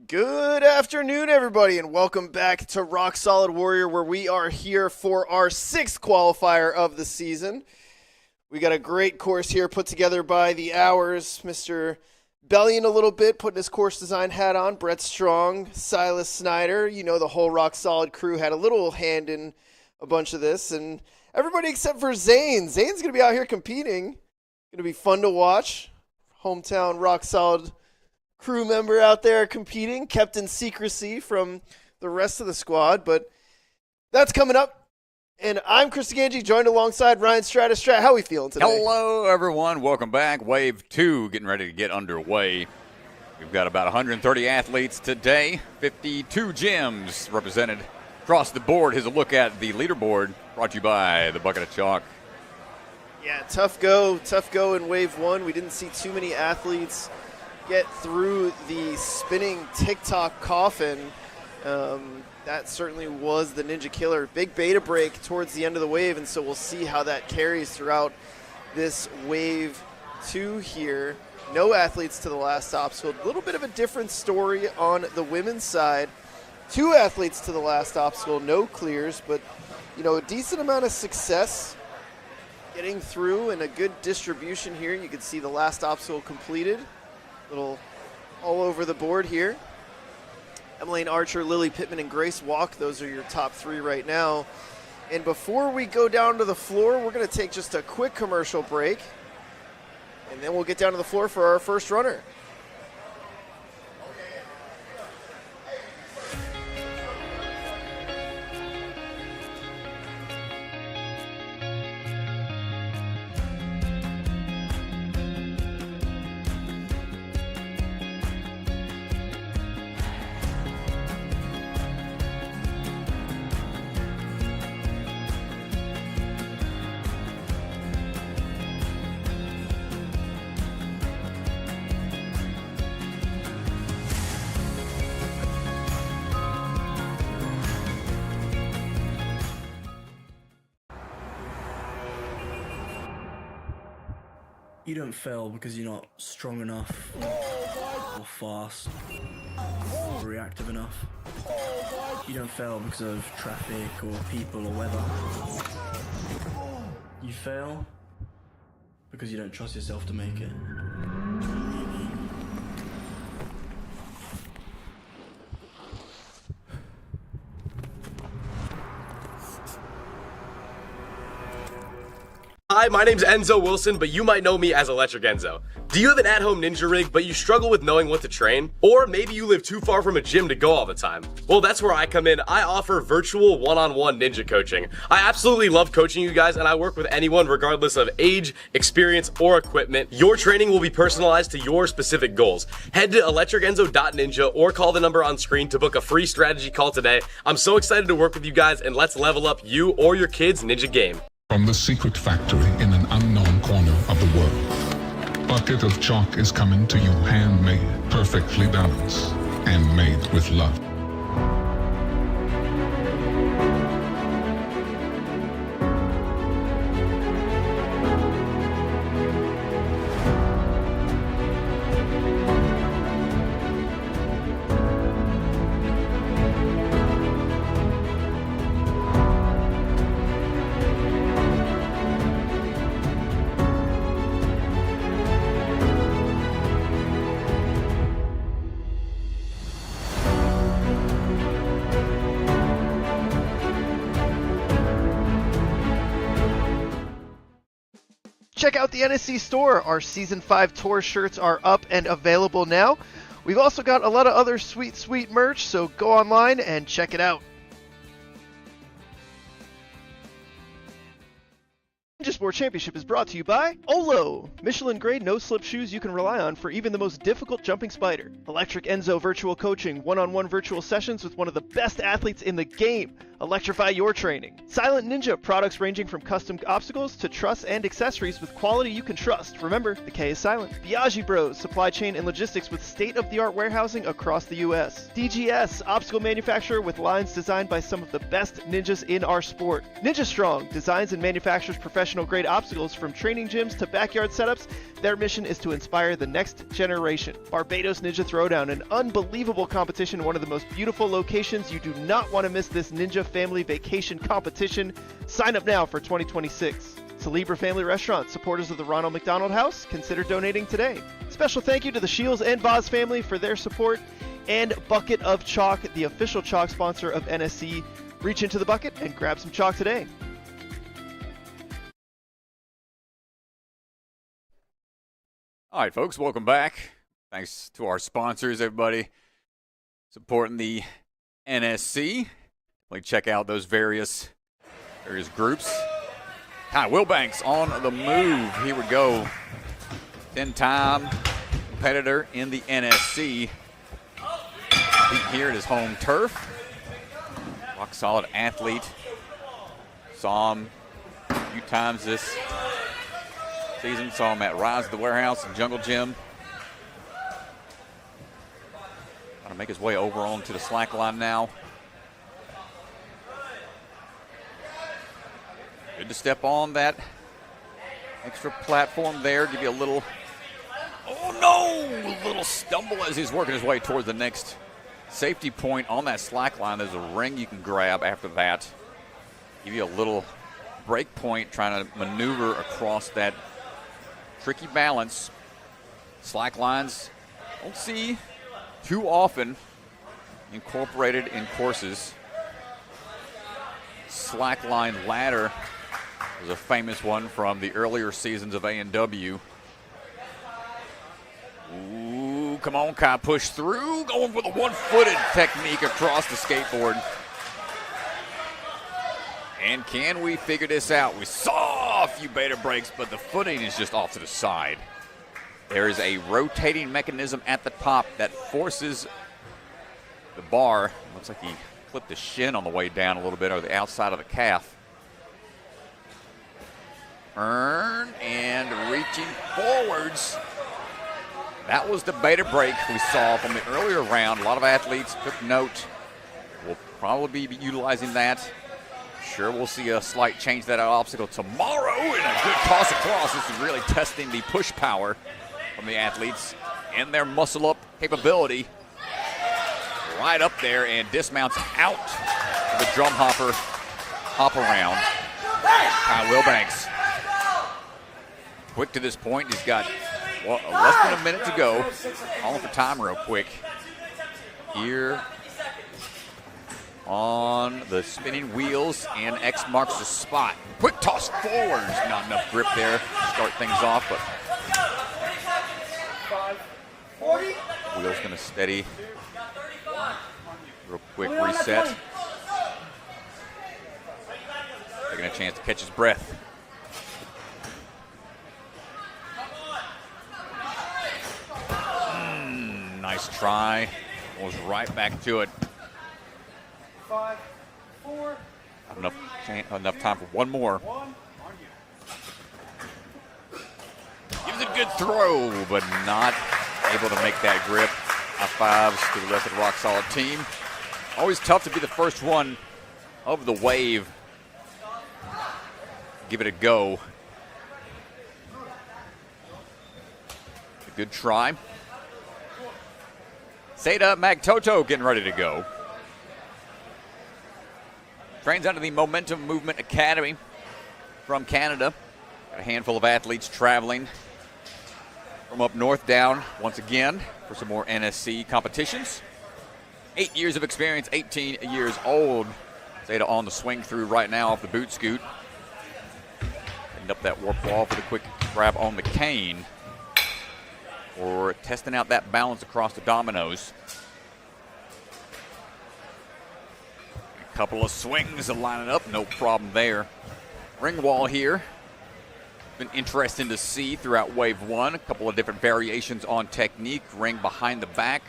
Good afternoon, everybody, and welcome back to Rock Solid Warrior, where we are here for our 6th qualifier of the season. We got a great course here put together by the Hours. Mr. Bellying a little bit, putting his course design hat on. Brett Strong, Silas Snyder, you know, the whole Rock Solid crew had a little hand in a bunch of this, and everybody except for Zane. Zane's going to be out here competing. Going to be fun to watch. Hometown Rock Solid crew member out there competing, kept in secrecy from the rest of the squad, but that's coming up. And I'm Chris Ganji, joined alongside Ryan Strat. How are we feeling today? Hello, everyone. Welcome back. Wave 2 getting ready to get underway. We've got about 130 athletes today, 52 gyms represented across the board. Here's a look at the leaderboard brought to you by the Bucket of Chalk. Yeah, tough go in Wave 1. We didn't see too many athletes get through the spinning TikTok coffin. That certainly was the Ninja Killer. Big beta break towards the end of the wave, and so we'll see how that carries throughout this Wave 2 here. No athletes to the last obstacle. A little bit of a different story on the women's side. 2 athletes to the last obstacle, no clears, but you know, a decent amount of success getting through and a good distribution here. You can see the last obstacle completed. Little all over the board here. Emmeline Archer, Lily Pittman, and Grace Walk, those are your top 3 right now. And before we go down to the floor, we're going to take just a quick commercial break, and then we'll get down to the floor for our first runner. You don't fail because you're not strong enough, or fast, or reactive enough. You don't fail because of traffic or people or weather. You fail because you don't trust yourself to make it. Hi, my name's Enzo Wilson, but you might know me as Electric Enzo. Do you have an at-home ninja rig, but you struggle with knowing what to train? Or maybe you live too far from a gym to go all the time? Well, that's where I come in. I offer virtual one-on-one ninja coaching. I absolutely love coaching you guys, and I work with anyone regardless of age, experience, or equipment. Your training will be personalized to your specific goals. Head to electricenzo.ninja or call the number on screen to book a free strategy call today. I'm so excited to work with you guys, and let's level up you or your kids' ninja game. From the secret factory in an unknown corner of the world, Bucket of Chalk is coming to you handmade, perfectly balanced, and made with love. Check out the NSC store. Our Season 5 tour shirts are up and available now. We've also got a lot of other sweet merch, so go online and check it out. Ninja Sport Championship is brought to you by Olo, Michelin-grade no-slip shoes you can rely on for even the most difficult jumping spider. Electric Enzo virtual coaching, one-on-one virtual sessions with one of the best athletes in the game. Electrify your training. Silent Ninja, products ranging from custom obstacles to truss and accessories with quality you can trust. Remember, the K is silent. Biaggi Bros, supply chain and logistics with state-of-the-art warehousing across the U.S. DGS, obstacle manufacturer with lines designed by some of the best ninjas in our sport. Ninja Strong, designs and manufactures professional-grade obstacles from training gyms to backyard setups. Their mission is to inspire the next generation. Barbados Ninja Throwdown, an unbelievable competition in one of the most beautiful locations. You do not want to miss this Ninja Family Vacation competition. Sign up now for 2026. Celebra Family Restaurant, supporters of the Ronald McDonald House, consider donating today. Special thank you to the Shields and Voz family for their support, and Bucket of Chalk, the official chalk sponsor of NSC. Reach into the bucket and grab some chalk today. All right, folks, welcome back. Thanks to our sponsors, everybody supporting the NSC. Check out those various groups. Kai Wilbanks on the move. Here we go. 10-time competitor in the NSC. Beat here at his home turf. Rock solid athlete. Saw him a few times this season. Saw him at Rise of the Warehouse and Jungle Gym. Trying to make his way over onto the slack line now. Good to step on that extra platform there. Give you a little, a little stumble as he's working his way towards the next safety point on that slack line. There's a ring you can grab after that. Give you a little break point trying to maneuver across that tricky balance. Slack lines don't see too often incorporated in courses. Slack line ladder was a famous one from the earlier seasons of A&W. Ooh, come on, Kai, push through. Going with a one-footed technique across the skateboard. And can we figure this out? We saw a few beta breaks, but the footing is just off to the side. There is a rotating mechanism at the top that forces the bar. Looks like he clipped the shin on the way down a little bit, or the outside of the calf. Earn and reaching forwards. That was the beta break we saw from the earlier round. A lot of athletes took note. We'll probably be utilizing that. Sure, we'll see a slight change to that obstacle tomorrow, and a good toss across. This is really testing the push power from the athletes and their muscle-up capability. Right up there and dismounts out of the drum hop around. Kai Wilbanks. Quick to this point. He's got less than a minute to go. Calling for time real quick. Here on the spinning wheels, and X marks the spot. Quick toss forwards. Not enough grip there to start things off, but wheels going to steady. Real quick reset. Taking a chance to catch his breath. Nice try. Goes right back to it. 5, 4. Enough time for one more. Gives it a good throw, but not able to make that grip. High fives to the rest of the Rock Solid team. Always tough to be the first one of the wave. Give it a go. A good try. Sayda Magtoto getting ready to go. Trains under the Momentum Movement Academy from Canada. Got a handful of athletes traveling from up north down once again for some more NSC competitions. 8 years of experience, 18 years old. Sayda on the swing through right now off the boot scoot. End up that warp wall for the quick grab on the cane. Or testing out that balance across the dominoes. A couple of swings to line it up, no problem there. Ring wall here. Been interesting to see throughout wave one. A couple of different variations on technique. Ring behind the back.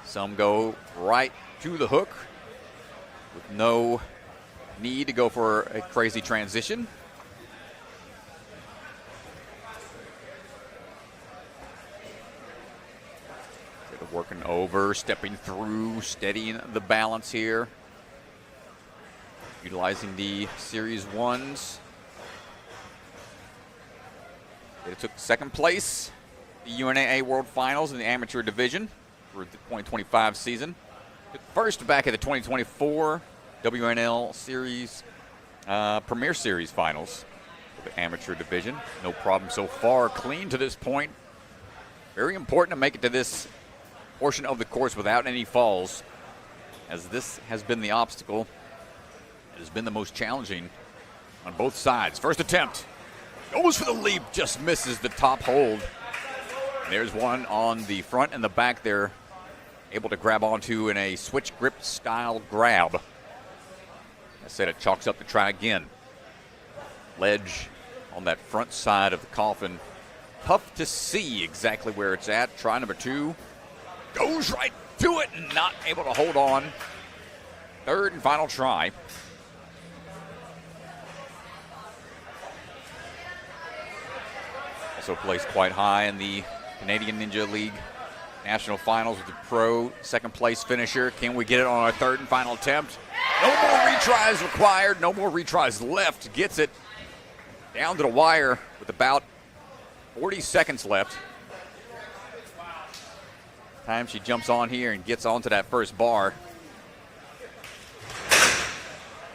Some go right to the hook with no need to go for a crazy transition. Working over, stepping through, steadying the balance here. Utilizing the Series 1s. It took second place, the UNAA World Finals in the amateur division for the 2025 season. Took first back at the 2024 WNL Series, Premier Series Finals for the amateur division. No problem so far, clean to this point. Very important to make it to this portion of the course without any falls, as this has been the obstacle. It has been the most challenging on both sides. First attempt, goes for the leap, just misses the top hold. There's one on the front and the back there, able to grab onto in a switch grip style grab. I said it chalks up to try again. Ledge on that front side of the coffin. Tough to see exactly where it's at. Try number 2. Goes right to it and not able to hold on. Third and final try. Also placed quite high in the Canadian Ninja League National Finals with the pro second place finisher. Can we get it on our third and final attempt? No more retries required. No more retries left. Gets it down to the wire with about 40 seconds left. Time she jumps on here and gets onto that first bar.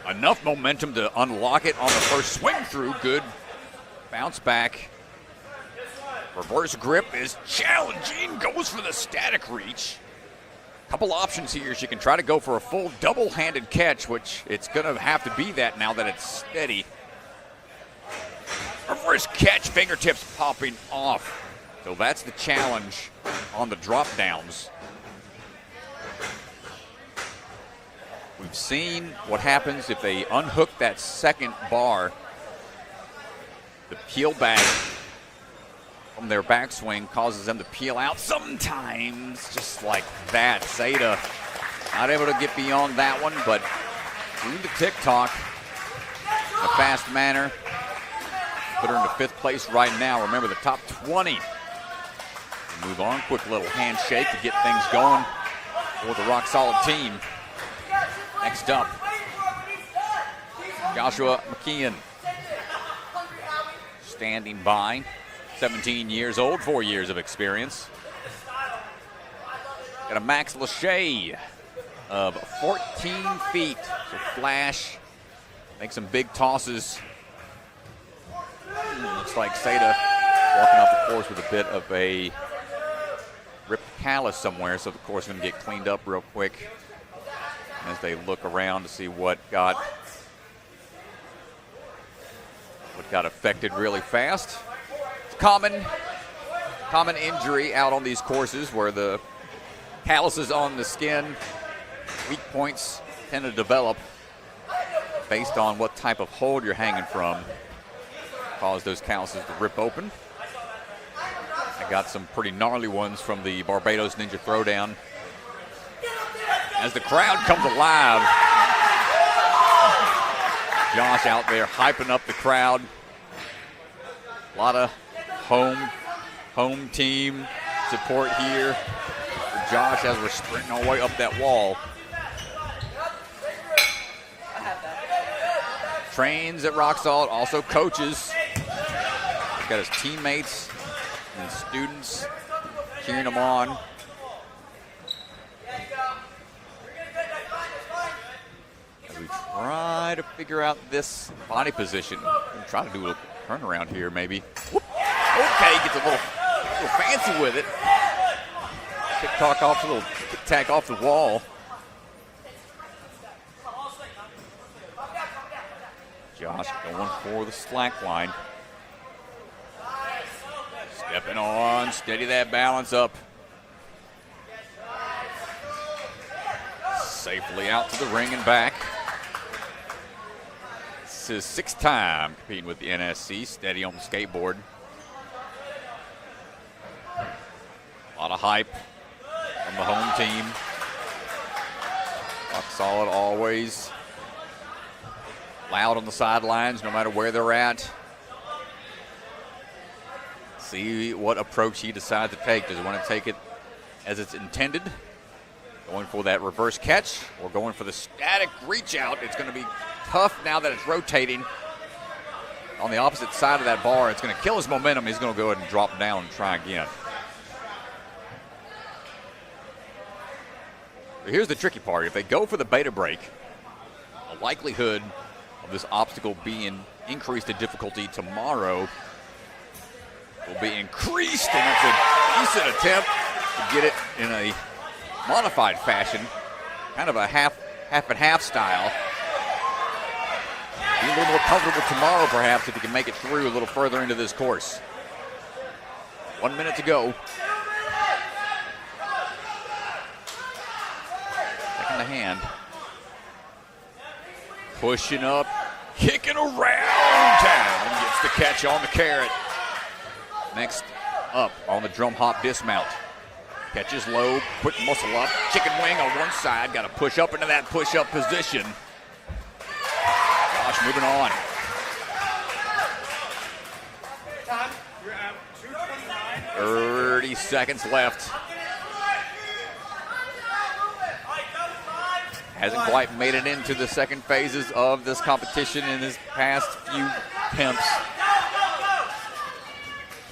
Enough momentum to unlock it on the first swing through. Good bounce back. Reverse grip is challenging. Goes for the static reach. Couple options here. She can try to go for a full double-handed catch, which it's going to have to be that now that it's steady. Reverse catch, fingertips popping off. So that's the challenge on the drop downs. We've seen what happens if they unhook that second bar. The peel back from their backswing causes them to peel out sometimes, just like that. Sayda not able to get beyond that one, but through the tick-tock in a fast manner. Put her into 5th place right now. Remember, the top 20. Move on, quick little handshake to get things going for the Rock Solid team. Next up, Joshua McKeon, standing by, 17 years old, 4 years of experience. Got a Max Lachey of 14 feet, so flash, make some big tosses. Looks like Sayda walking off the course with a bit of a ripped callus somewhere, so the course is going to get cleaned up real quick as they look around to see what got affected really fast. It's common injury out on these courses where the calluses on the skin, weak points tend to develop based on what type of hold you're hanging from. Cause those calluses to rip open. I got some pretty gnarly ones from the Barbados Ninja Throwdown. As the crowd comes alive, Josh out there hyping up the crowd. A lot of home team support here for Josh as we're sprinting our way up that wall. Trains at Rock Solid, also coaches. He's got his teammates and students cheering him on. As we try to figure out this body position, I'm trying to do a turnaround here maybe. Whoop. Okay, gets a little fancy with it. Tick-tock off, a little tic-tac off the wall. Josh going for the slack line. Stepping on, steady that balance up. Safely out to the ring and back. This is 6th time competing with the NSC, steady on the skateboard. A lot of hype from the home team. Rock Solid always loud on the sidelines no matter where they're at. See what approach he decides to take. Does he want to take it as it's intended? Going for that reverse catch or going for the static reach out? It's going to be tough now that it's rotating on the opposite side of that bar. It's going to kill his momentum. He's going to go ahead and drop down and try again. But here's the tricky part. If they go for the beta break, the likelihood of this obstacle being increased in difficulty tomorrow will be increased, and it's a decent attempt to get it in a modified fashion, kind of a half and half style. Be a little more comfortable tomorrow, perhaps, if he can make it through a little further into this course. 1 minute to go. Second to hand. Pushing up, kicking around town. Gets the catch on the carrot. Next up on the drum hop dismount. Catches low, quick muscle up, chicken wing on one side. Got to push up into that push-up position. Josh moving on. Time. You're at 2:29. 30 seconds left. Hasn't quite made it into the second phases of this competition in his past few attempts.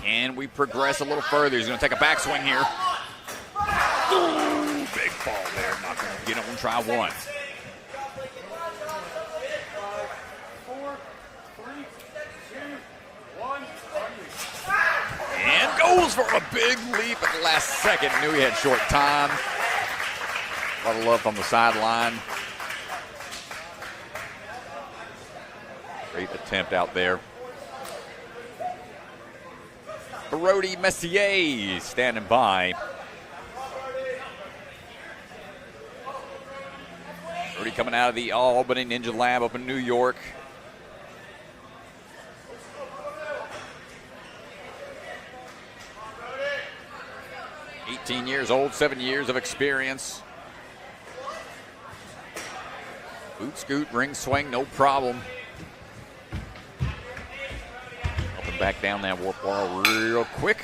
Can we progress a little further? He's going to take a backswing here. Ooh, big fall there. Not going to get on try one. 4, 3, 2, 1. And goes for a big leap at the last second. Knew he had short time. A lot of love from the sideline. Great attempt out there. Brody Messier standing by. Brody coming out of the Albany Ninja Lab up in New York. $18 years old, 7 years of experience. Boot scoot, ring swing, no problem. Up and back down that warp bar real quick.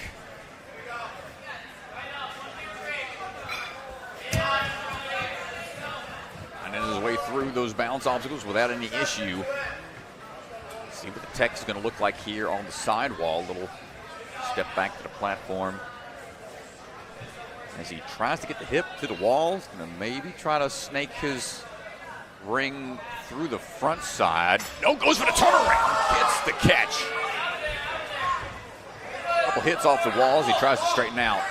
Finding his way through those bounce obstacles without any issue. See what the tech is going to look like here on the sidewall. Little step back to the platform. As he tries to get the hip to the walls, going to maybe try to snake his ring through the front side. No, goes for the turnaround. Gets the catch. Couple hits off the walls. He tries to straighten out.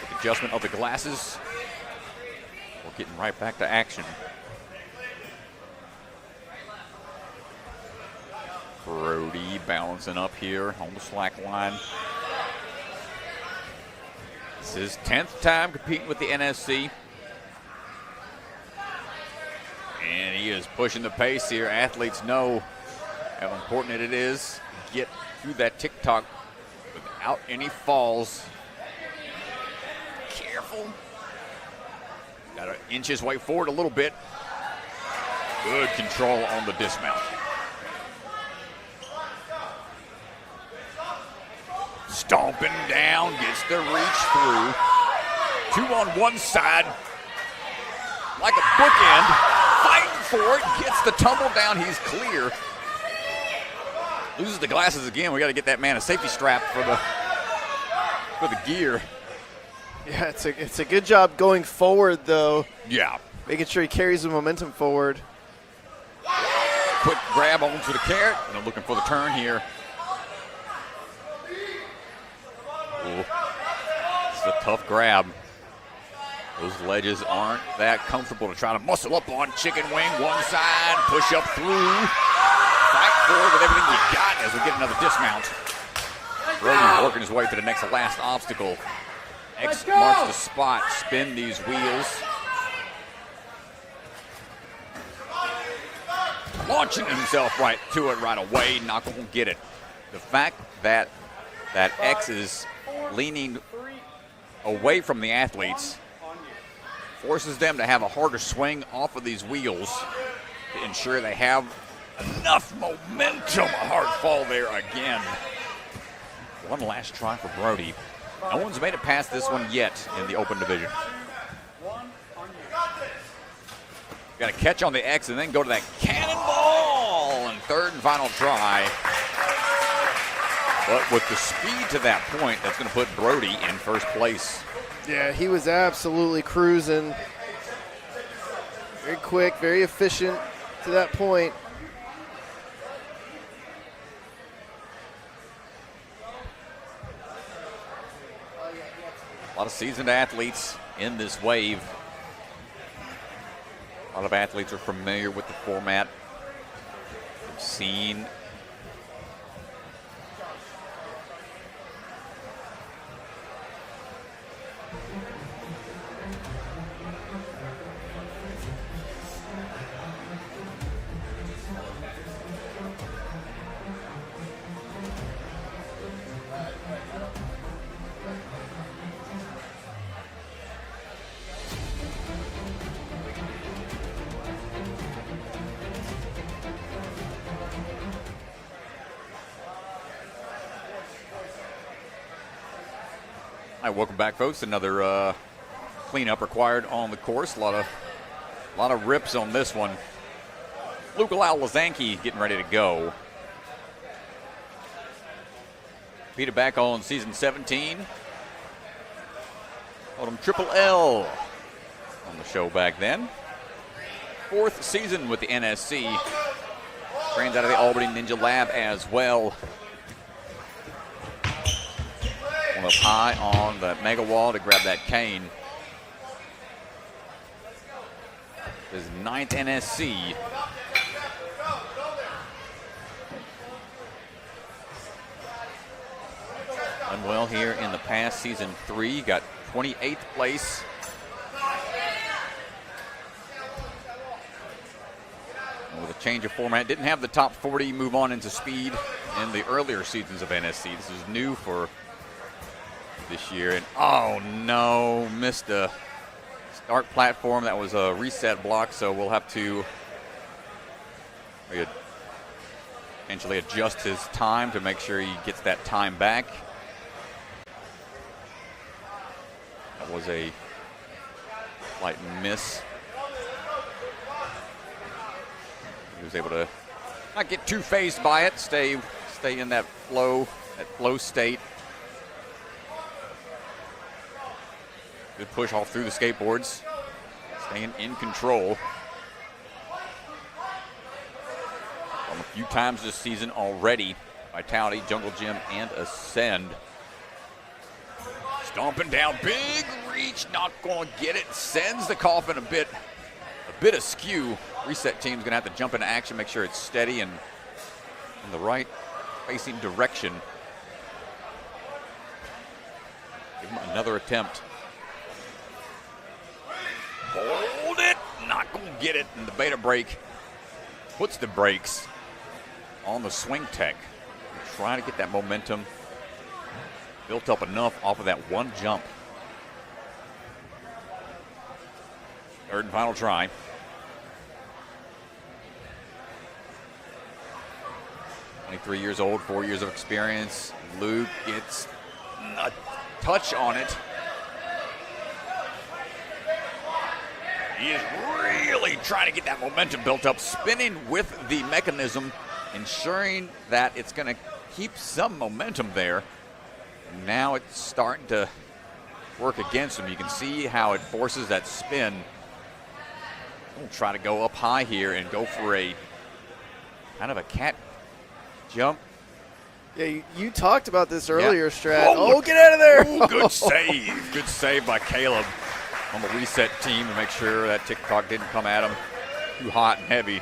With adjustment of the glasses. We're getting right back to action. Brody balancing up here on the slack line. This is his 10th time competing with the NSC. And he is pushing the pace here. Athletes know how important it is to get through that TikTok without any falls. Careful. Got to inch his way forward a little bit. Good control on the dismount. Stomping down, gets the reach through. Two on one side. Like a bookend. Fighting for it, gets the tumble down, he's clear. Loses the glasses again. We got to get that man a safety strap for the gear. Yeah, it's a good job going forward, though. Yeah. Making sure he carries the momentum forward. Quick grab onto the carrot, and they're looking for the turn here. Ooh. It's a tough grab. Those ledges aren't that comfortable to try to muscle up on. Chicken wing, one side, push up through. Fight forward with everything you got as we get another dismount. Brody working his way to the next to last obstacle. X marks the spot, spin these wheels. Launching himself right to it right away, not going to get it. The fact that that X is leaning away from the athletes forces them to have a harder swing off of these wheels. to ensure they have enough momentum. A hard fall there again. One last try for Brody. No one's made it past this one yet in the open division. Got to catch on the X and then go to that cannonball and third and final try. But with the speed to that point, that's going to put Brody in first place. Yeah, he was absolutely cruising. Very quick, very efficient to that point. A lot of seasoned athletes in this wave. A lot of athletes are familiar with the format. They've seen All right, welcome back, folks. Another cleanup required on the course. A lot of rips on this one. Lowell-Liszanckie getting ready to go. Competed back on season 17. Called him Triple L on the show back then. 4th season with the NSC. Trains out of the Albany Ninja Lab as well. Up high on the mega wall to grab that cane. His 9th NSC. Done well here in the past season 3. Got 28th place. And with a change of format, didn't have the top 40 move on into speed in the earlier seasons of NSC. This is new for this year, and oh no, missed a start platform. That was a reset block, so we'll have to potentially adjust his time to make sure he gets that time back. That was a slight miss. He was able to not get too phased by it, stay in that flow state. Good push off through the skateboards. Staying in control. A few times this season already. Vitality, Jungle Gym, and Ascend. Stomping down, big reach, not going to get it. Sends the coffin a bit askew. Reset team's going to have to jump into action, make sure it's steady and in the right facing direction. Give him another attempt. Hold it, not going to get it, and the beta break puts the brakes on the swing tech. Trying to get that momentum built up enough off of that one jump. Third and final try. .23 years old, 4 years of experience. Luke gets a touch on it. He is really trying to get that momentum built up, spinning with the mechanism, ensuring that it's going to keep some momentum there. And now it's starting to work against him. You can see how it forces that spin. We'll try to go up high here and go for a kind of a cat jump. Yeah, you talked about this earlier, Yeah. Strat. Oh, Get out of there. Ooh, good save. Good save by Caleb on the reset team to make sure that TikTok didn't come at him too hot and heavy.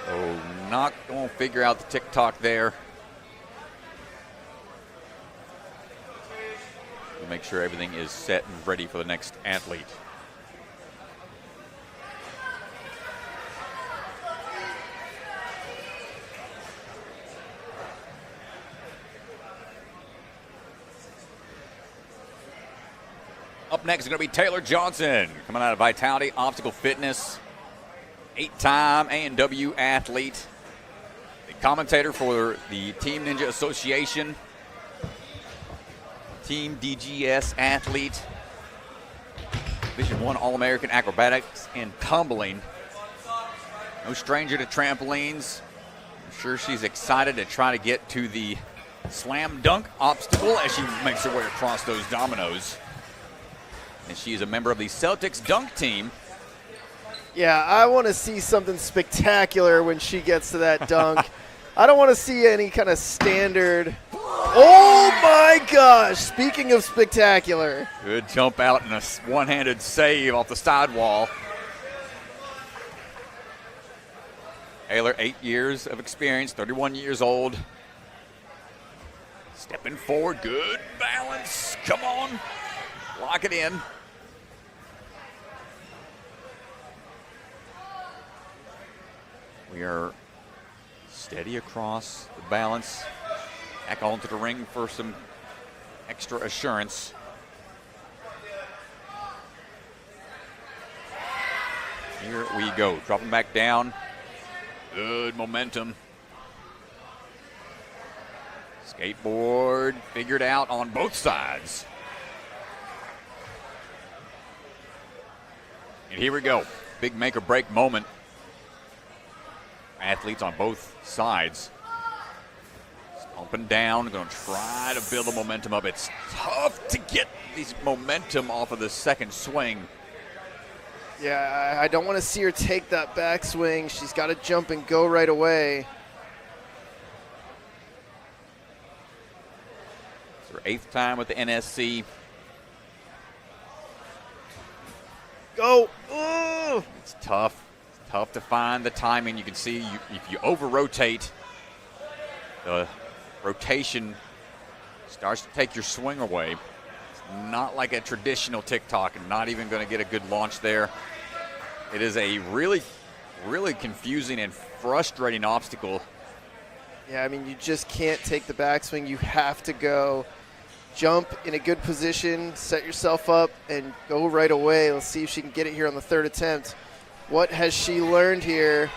Oh, not going to figure out the TikTok there. We'll make sure everything is set and ready for the next athlete. Up next is going to be Taylor Johnson, coming out of Vitality Obstacle Fitness, 8-time A&W athlete, the commentator for the Team Ninja Association, Team DGS athlete, Division I All-American Acrobatics and Tumbling. No stranger to trampolines. I'm sure she's excited to try to get to the slam dunk obstacle as she makes her way across those dominoes. And she's a member of the Celtics dunk team. Yeah, I want to see something spectacular when she gets to that dunk. I don't want to see any kind of standard. Oh my gosh, speaking of spectacular. Good jump out and a one-handed save off the sidewall. Taylor, 8 years of experience, 31 years old. Stepping forward, good balance. Come on, lock it in. We are steady across the balance. Back onto the ring for some extra assurance. Here we go, dropping back down. Good momentum. Skateboard figured out on both sides. And here we go, big make or break moment. Athletes on both sides. Stomping down, going to try to build the momentum up. It's tough to get these momentum off of the second swing. Yeah, I don't want to see her take that backswing. She's got to jump and go right away. It's her 8th time with the NSC. Go. Ooh. It's tough. It's tough to find the timing. You can see if you over-rotate, the rotation starts to take your swing away. It's not like a traditional TikTok, and not even going to get a good launch there. It is a really, really confusing and frustrating obstacle. Yeah, I mean, you just can't take the backswing. You have to go jump in a good position, set yourself up, and go right away. Let's see if she can get it here on the 3rd attempt. What has she learned here?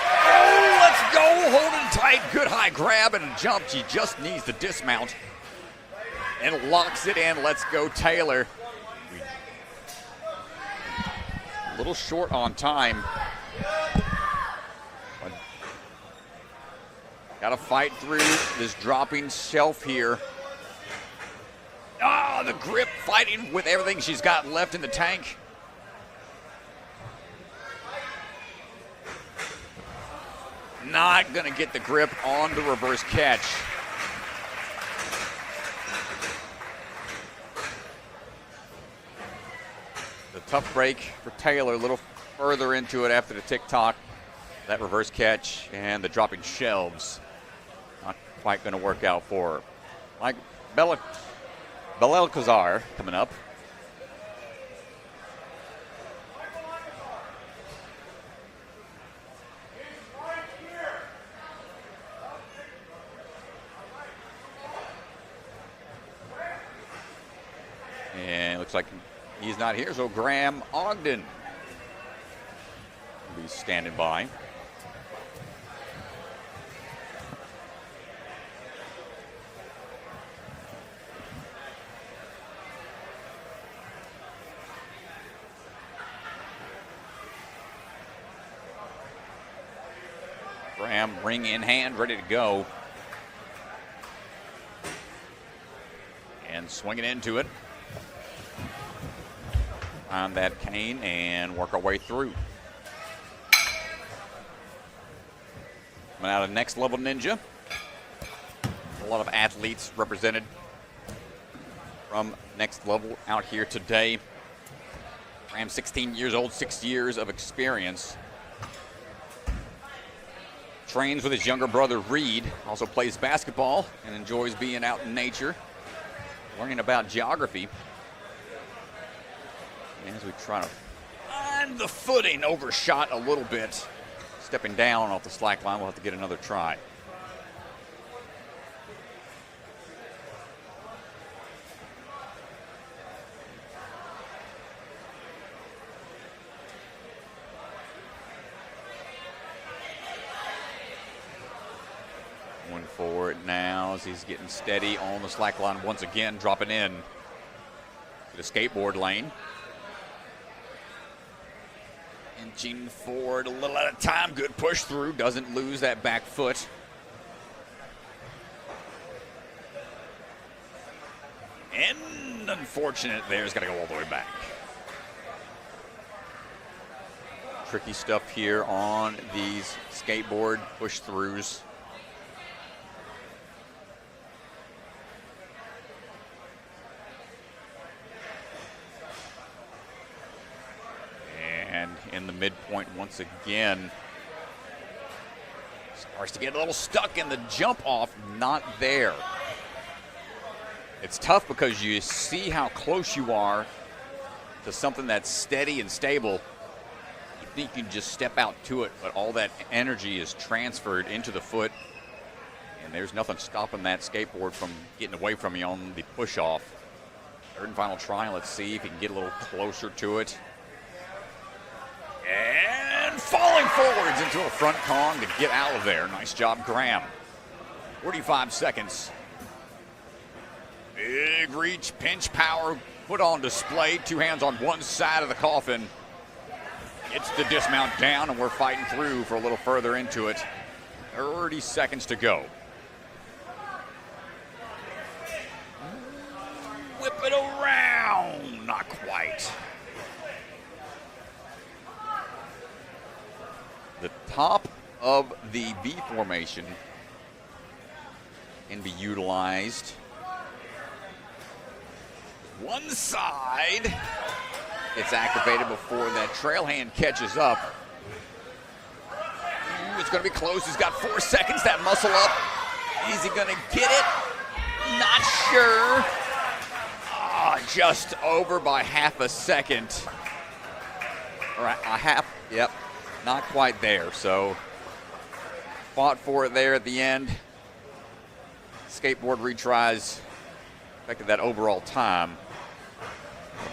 Oh, let's go, holding tight. Good high grab and a jump. She just needs to dismount and locks it in. Let's go, Taylor. A little short on time. Got to fight through this dropping shelf here. Ah, the grip, fighting with everything she's got left in the tank. Not going to get the grip on the reverse catch. The tough break for Taylor, a little further into it after the TikTok. That reverse catch and the dropping shelves. Not quite going to work out for her. Like Belelkazar coming up. And it looks like he's not here, so Graham Ogden will be standing by. Graham, ring in hand, ready to go. And swinging into it. On that cane and work our way through. Coming out of Next Level Ninja. A lot of athletes represented from Next Level out here today. Graham, 16 years old, 6 years of experience. Trains with his younger brother Reed, also plays basketball and enjoys being out in nature, learning about geography. And as we try to find the footing, overshot a little bit. Stepping down off the slack line, we'll have to get another try. for it now as he's getting steady on the slack line once again, dropping in to the skateboard lane. Inching forward a little at a time. Good push through. Doesn't lose that back foot. And unfortunate there. He's got to go all the way back. Tricky stuff here on these skateboard push-throughs. And in the midpoint once again. Starts to get a little stuck in the jump off, not there. It's tough because you see how close you are to something that's steady and stable. You think you can just step out to it, but all that energy is transferred into the foot, and there's nothing stopping that skateboard from getting away from you on the push-off. Third and final try. Let's see if he can get a little closer to it. And falling forwards into a front con to get out of there. Nice job, Graham. 45 seconds. Big reach, pinch power, put on display. Two hands on one side of the coffin. Gets the dismount down, and we're fighting through for a little further into it. 30 seconds to go. Whip it around. Not quite. The top of the V formation can be utilized. One side gets activated before that trail hand catches up. Ooh, it's going to be close. He's got 4 seconds. That muscle up. Is he going to get it? Not sure. Just over by half a second. Or a half. Yep. Not quite there. So fought for it there at the end. Skateboard retries affected that overall time.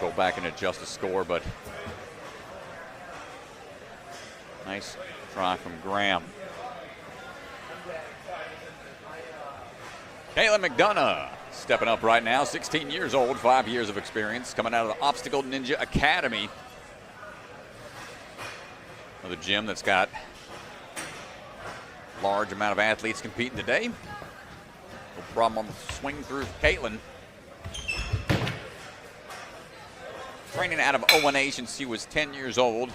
We'll go back and adjust the score, but nice try from Graham. Kayla McDonough stepping up right now, 16 years old, 5 years of experience, coming out of the Obstacle Ninja Academy. Another gym that's got a large amount of athletes competing today. No problem on the swing through Caitlin. Training out of O1A since she was 10 years old.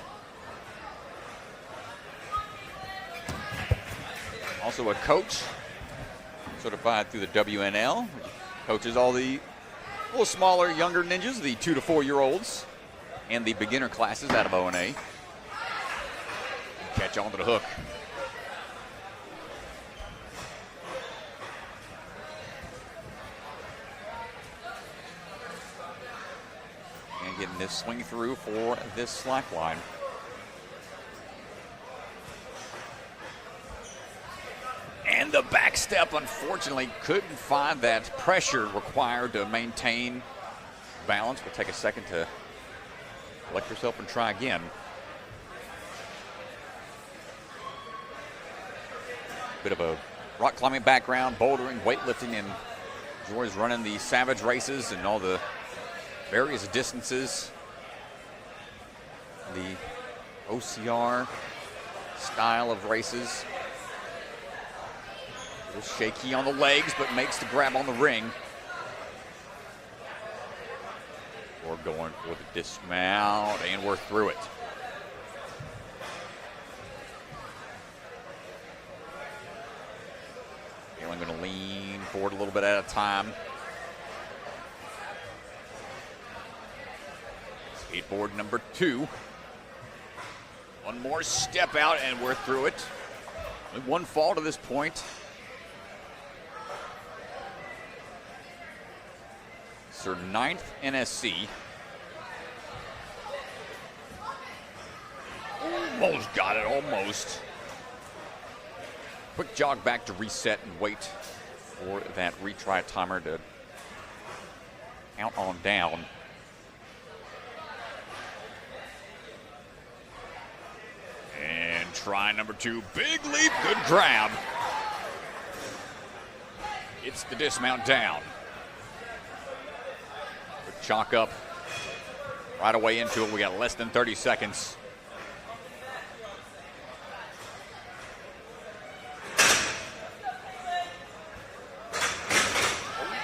Also a coach, certified through the WNL. Coaches all the little smaller, younger ninjas, the 2 to 4 year olds, and the beginner classes out of O1A. Catch onto the hook. And getting this swing through for this slack line. And the back step, unfortunately, couldn't find that pressure required to maintain balance. We'll take a second to collect yourself and try again. Bit of a rock climbing background, bouldering, weightlifting, and enjoys running the Savage races and all the various distances. The OCR style of races. A little shaky on the legs, but makes the grab on the ring. Or going for the dismount, and we're through it. I'm going to lean forward a little bit at a time. Skateboard number 2. One more step out, and we're through it. Only one fall to this point. It's her 9th NSC. Almost got it, almost. Quick jog back to reset and wait for that retry timer to count on down. And try number 2, big leap, good grab. It's the dismount down. Put Chalk up right away into it. We got less than 30 seconds.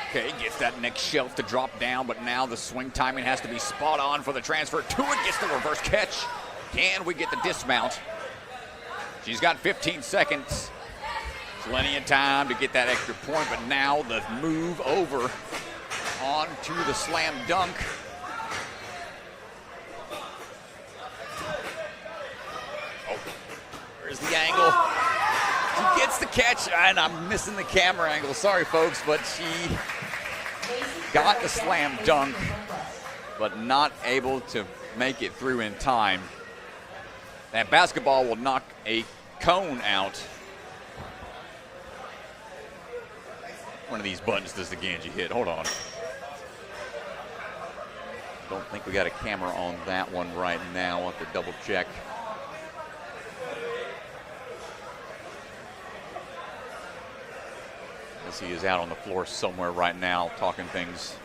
Okay, gets that next shelf to drop down, but now the swing timing has to be spot on for the transfer to it. Gets the reverse catch. Can we get the dismount? She's got 15 seconds. Plenty of time to get that extra point, but now the move over onto the slam dunk. Oh, where's the angle? She gets the catch, and I'm missing the camera angle. Sorry, folks, but she got the slam dunk, but not able to make it through in time. That basketball will knock a cone out. One of these buttons does the Ganji hit. Hold on. Don't think we got a camera on that one right now. I'll have to double check. As he is out on the floor somewhere right now talking things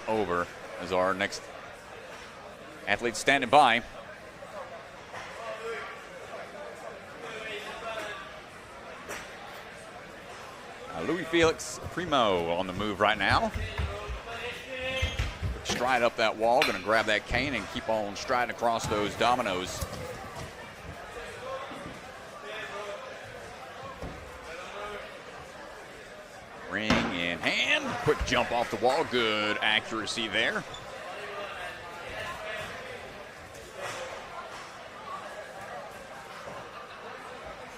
over as our next athlete standing by. Louis-Felix Primeau on the move right now. Stride up that wall, gonna grab that cane and keep on striding across those dominoes. Ring in hand, quick jump off the wall, good accuracy there.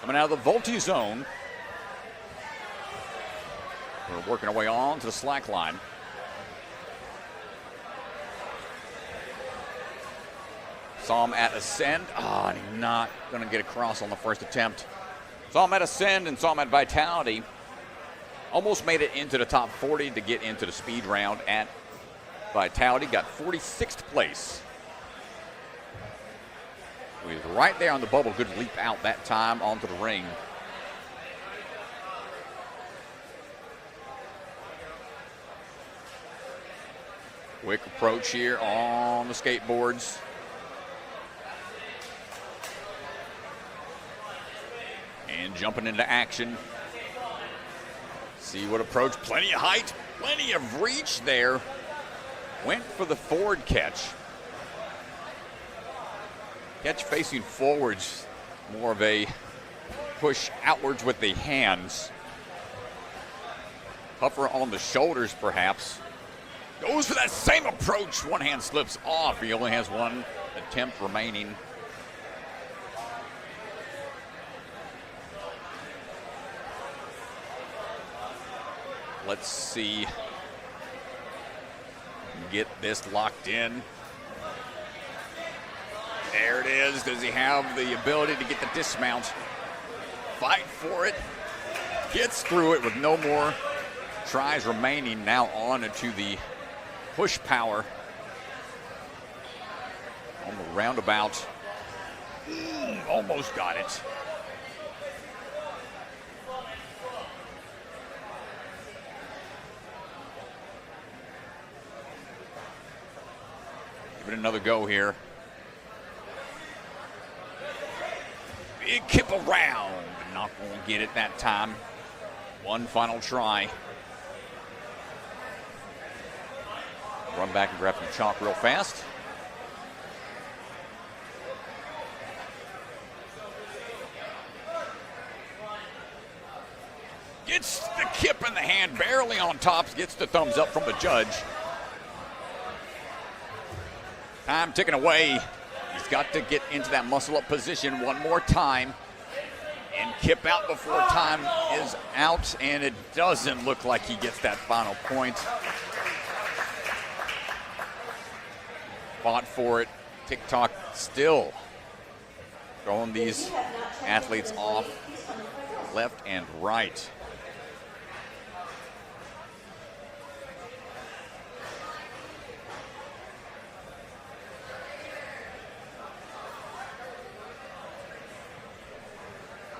Coming out of the Volti zone. We're working our way on to the slack line. Saw him at ascend. Oh, and he's not going to get across on the first attempt. Saw him at ascend and saw him at vitality. Almost made it into the top 40 to get into the speed round at vitality. Got 46th place. He was right there on the bubble. Good leap out that time onto the ring. Quick approach here on the skateboards. And jumping into action. See what approach, plenty of height, plenty of reach there. Went for the forward catch. Catch facing forwards, more of a push outwards with the hands. Tougher on the shoulders perhaps. Goes for that same approach. One hand slips off. He only has one attempt remaining. Let's see. Get this locked in. There it is. Does he have the ability to get the dismount? Fight for it. Gets through it with no more tries remaining. Now on into the push power on the roundabout. Almost got it. Give it another go here. Big kip around. Not going to get it that time. One final try. Run back and grab some chalk real fast. Gets the kip in the hand, barely on top, gets the thumbs up from the judge. Time ticking away. He's got to get into that muscle up position one more time and kip out before time is out, and it doesn't look like he gets that final point. Fought for it. TikTok still throwing these athletes off left and right.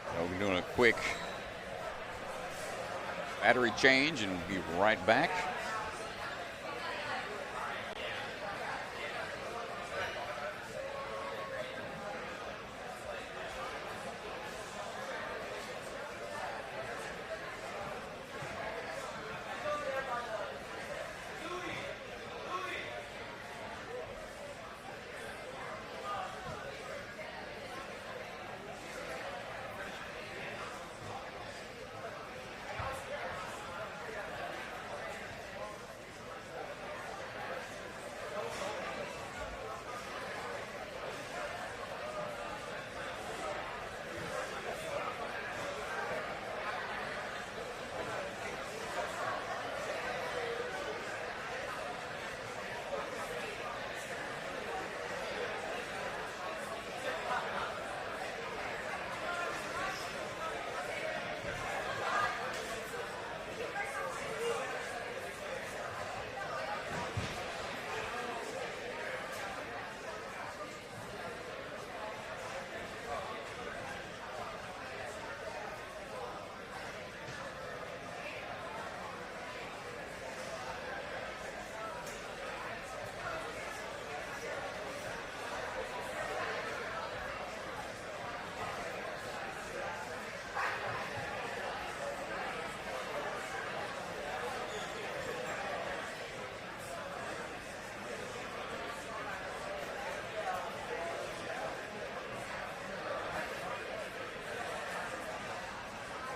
So we're doing a quick battery change and be right back.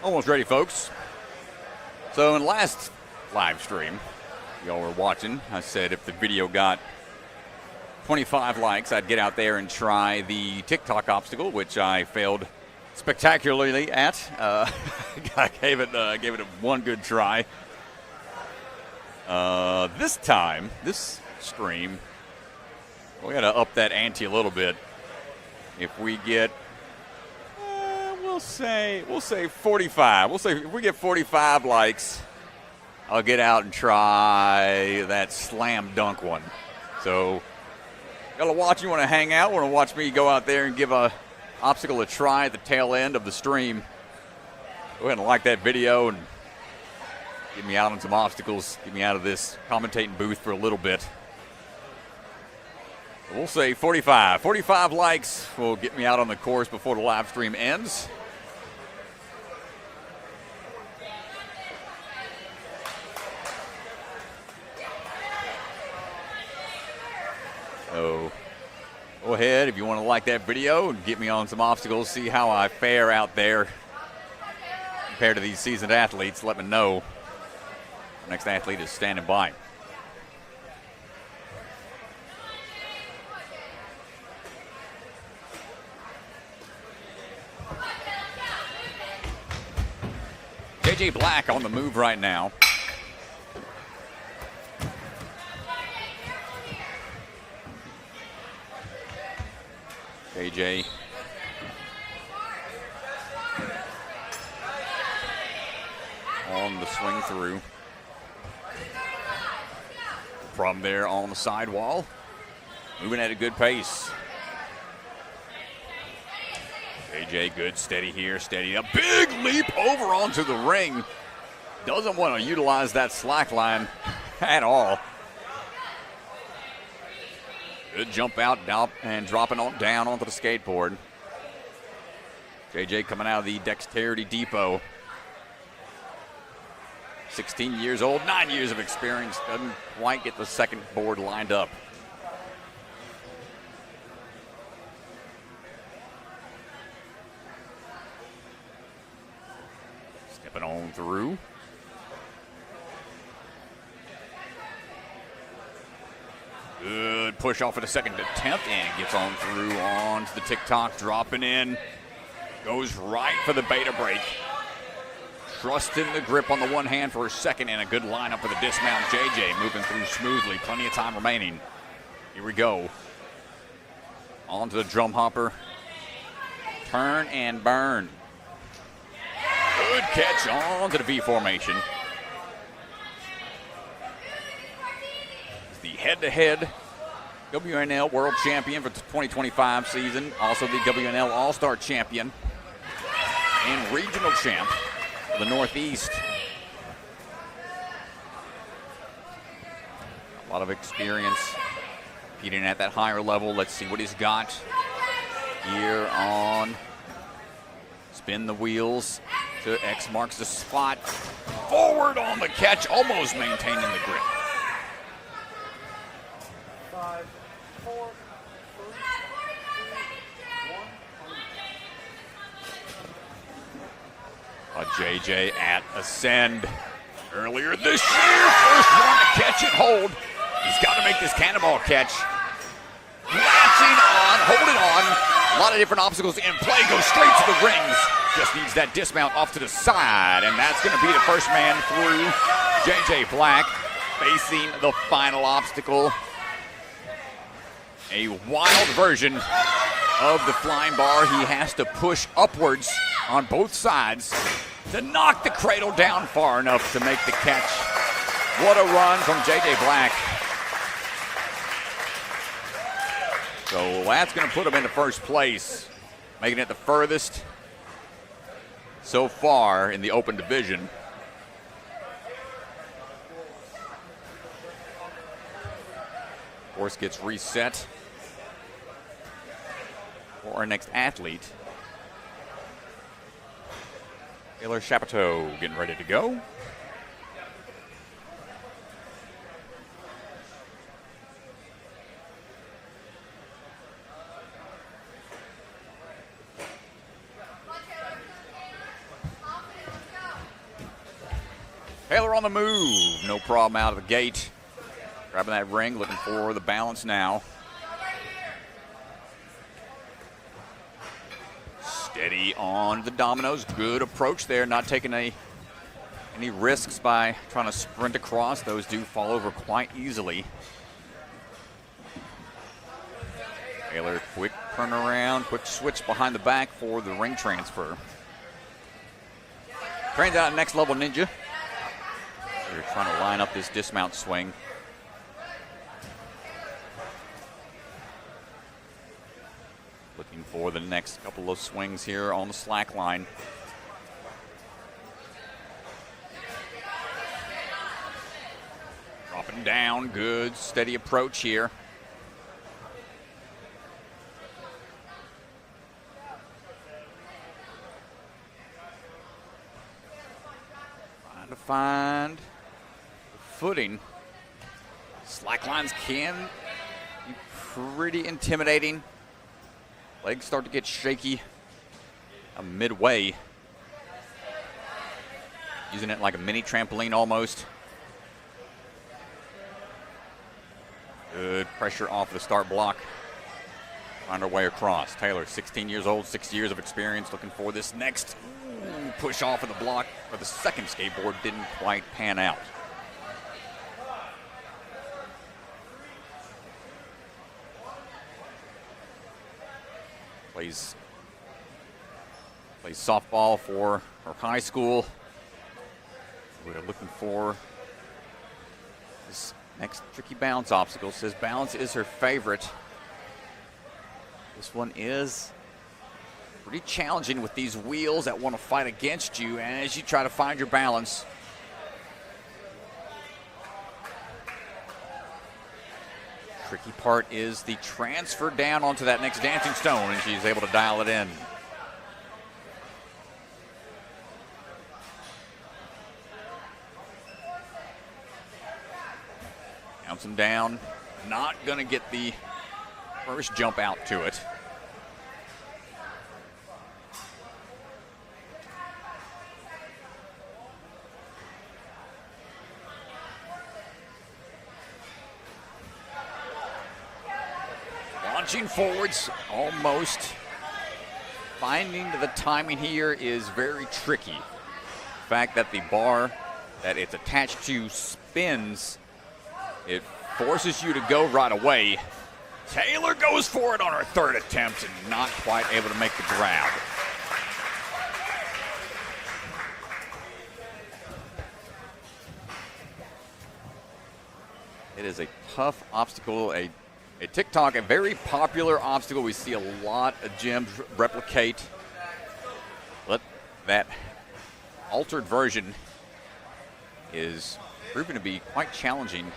Almost ready, folks. So in the last live stream y'all were watching, I said if the video got 25 likes, I'd get out there and try the TikTok obstacle, which I failed spectacularly at. I gave it one good try. This time, this stream, we got to up that ante a little bit. If we get We'll say 45. We'll say if we get 45 likes, I'll get out and try that slam dunk one. So, y'all are watching, you want to hang out, want to watch me go out there and give a obstacle a try at the tail end of the stream. Go ahead and like that video and get me out on some obstacles, get me out of this commentating booth for a little bit. We'll say 45. 45 likes will get me out on the course before the live stream ends. So go ahead if you want to like that video and get me on some obstacles, see how I fare out there compared to these seasoned athletes. Let me know. The next athlete is standing by. JJ Black on the move right now. JJ on the swing through. From there on the sidewall. Moving at a good pace. JJ good, steady here, steady. A big leap over onto the ring. Doesn't want to utilize that slack line at all. Good jump out and dropping on down onto the skateboard. JJ coming out of the Dexterity Depot. 16 years old, 9 years of experience. Doesn't quite get the second board lined up. Stepping on through. Good push off at the second attempt and gets on through onto the TikTok, dropping in. Goes right for the beta break. Trusting the grip on the one hand for a second and a good lineup for the dismount. JJ moving through smoothly. Plenty of time remaining. Here we go. Onto the drum hopper. Turn and burn. Good catch onto the V formation. The head-to-head WNL World Champion for the 2025 season. Also the WNL All-Star Champion and Regional Champ for the Northeast. lot of experience competing at that higher level. Let's see what he's got here on spin the wheels to X marks the spot. Forward on the catch, almost maintaining the grip. 5, 4, 3, 2, 1. JJ at Ascend earlier this year. First one to catch and hold. He's got to make this cannonball catch. Latching on, holding on. A lot of different obstacles in play. Goes straight to the rings. Just needs that dismount off to the side. And that's going to be the first man through. JJ Black facing the final obstacle. A wild version of the flying bar. He has to push upwards on both sides to knock the cradle down far enough to make the catch. What a run from JJ Black. So that's going to put him into first place, making it the furthest so far in the open division. Course gets reset for our next athlete. Taylor Chapateau getting ready to go. Taylor on the move, no problem out of the gate. Grabbing that ring, looking for the balance now. Steady on the dominoes, good approach there, not taking any risks by trying to sprint across. Those do fall over quite easily. Taylor, quick turnaround, quick switch behind the back for the ring transfer. Trains out next level ninja. They're trying to line up this dismount swing. Looking for the next couple of swings here on the slack line. Dropping down, good, steady approach here. Trying to find the footing. Slack lines can be pretty intimidating. Legs start to get shaky midway. Using it like a mini trampoline almost. Good pressure off the start block. Find our way across. Taylor, 16 years old, 6 years of experience, looking for this next push off of the block. For the second skateboard didn't quite pan out. Plays softball for her high school. We're looking for this next tricky balance obstacle. Says balance is her favorite. This one is pretty challenging with these wheels that want to fight against you as you try to find your balance. Tricky part is the transfer down onto that next dancing stone, and she's able to dial it in. Bouncing down, not going to get the first jump out to it. Launching forwards, almost. Finding the timing here is very tricky. The fact that the bar that it's attached to spins, it forces you to go right away. Taylor goes for it on her third attempt and not quite able to make the grab. It is a tough obstacle, a TikTok, a very popular obstacle. We see a lot of gyms replicate. But that altered version is proven to be quite challenging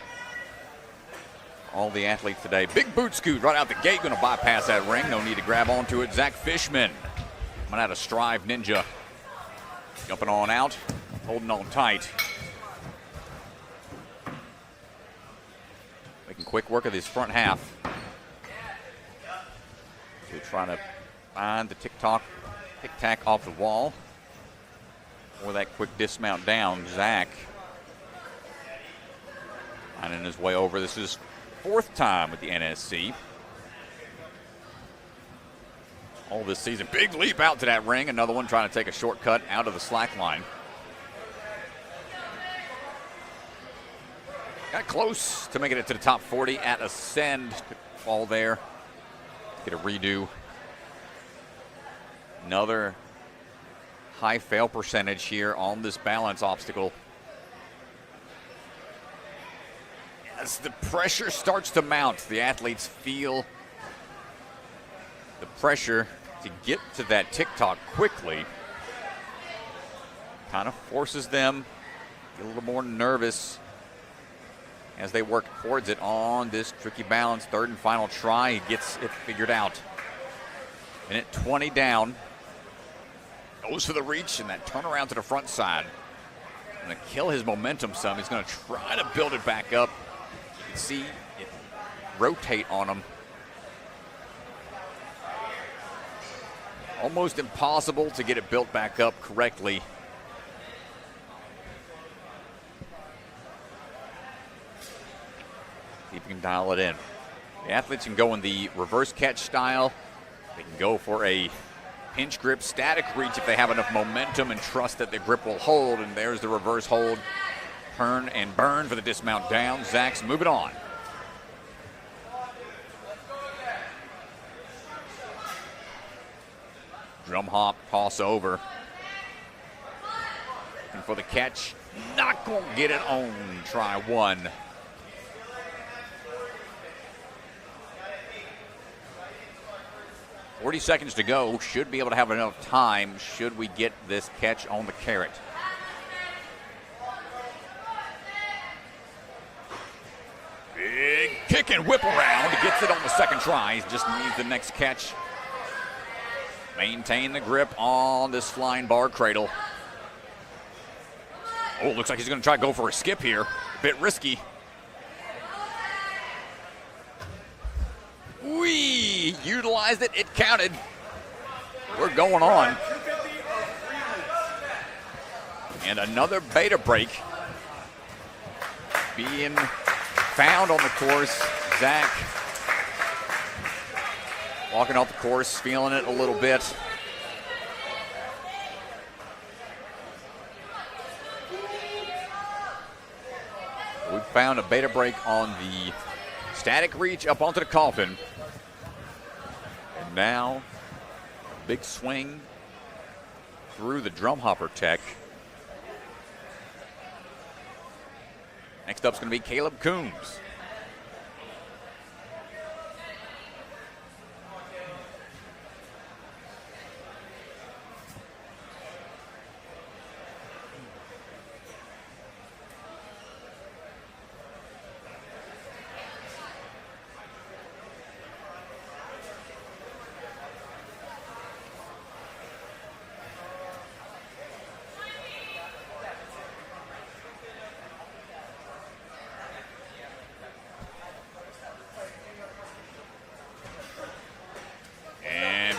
all the athletes today. Big boot scoot right out the gate, going to bypass that ring. No need to grab onto it. Zach Fishman coming out of Strive Ninja. Jumping on out, holding on tight. Making quick work of this front half. So trying to find the tic-tac off the wall. Or that quick dismount down. Zach finding his way over. This is fourth time with the NSC. All this season. Big leap out to that ring. Another one trying to take a shortcut out of the slack line. Got close to making it to the top 40 at Ascend. Fall there. Get a redo. Another high fail percentage here on this balance obstacle. As the pressure starts to mount, the athletes feel the pressure to get to that tic-tac quickly. Kind of forces them to get a little more nervous as they work towards it on this tricky balance. Third and final try, he gets it figured out. Minute 20 down. Goes for the reach and that turnaround to the front side. Going to kill his momentum some. He's going to try to build it back up. You can see it rotate on him. Almost impossible to get it built back up correctly. See if we can dial it in. The athletes can go in the reverse catch style. They can go for a pinch grip, static reach if they have enough momentum and trust that the grip will hold. And there's the reverse hold. Turn and burn for the dismount down. Zach's moving on. Drum hop, toss over. And for the catch, not going to get it on try one. $40 seconds to go. Should be able to have enough time should we get this catch on the carrot. Big kick and whip around. He gets it on the second try. He just needs the next catch. Maintain the grip on this flying bar cradle. Oh, looks like he's going to try to go for a skip here. A bit risky. We utilized it. It counted. We're going on. And another beta break being found on the course. Zach walking off the course, feeling it a little bit. We found a beta break on the static reach up onto the coffin. And now, a big swing through the drum hopper tech. Next up is going to be Caleb Coombs.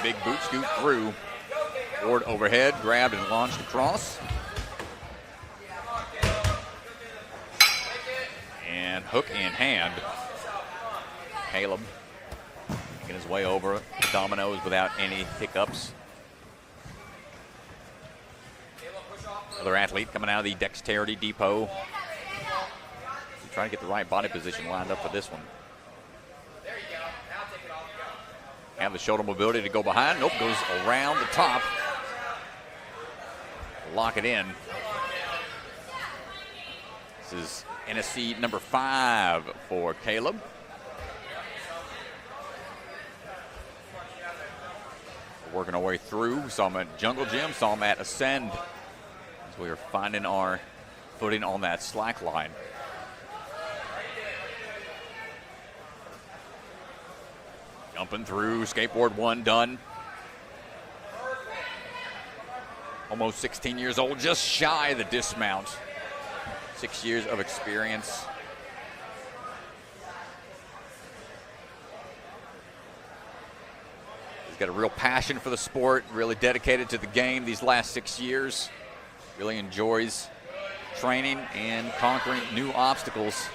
Big boot scoot through. Ward overhead, grabbed and launched across. And hook in hand. Caleb making his way over the dominoes without any hiccups. Another athlete coming out of the Dexterity Depot. Trying to get the right body position lined up for this one. Have the shoulder mobility to go behind. Nope, goes around the top. Lock it in. This is NSC number 5 for Caleb. Working our way through. Saw him at Jungle Gym, saw him at Ascend. As we are finding our footing on that slack line. Jumping through, skateboard 1 done. Almost 16 years old, just shy of the dismount. 6 years of experience. He's got a real passion for the sport, really dedicated to the game these last 6 years. Really enjoys training and conquering new obstacles.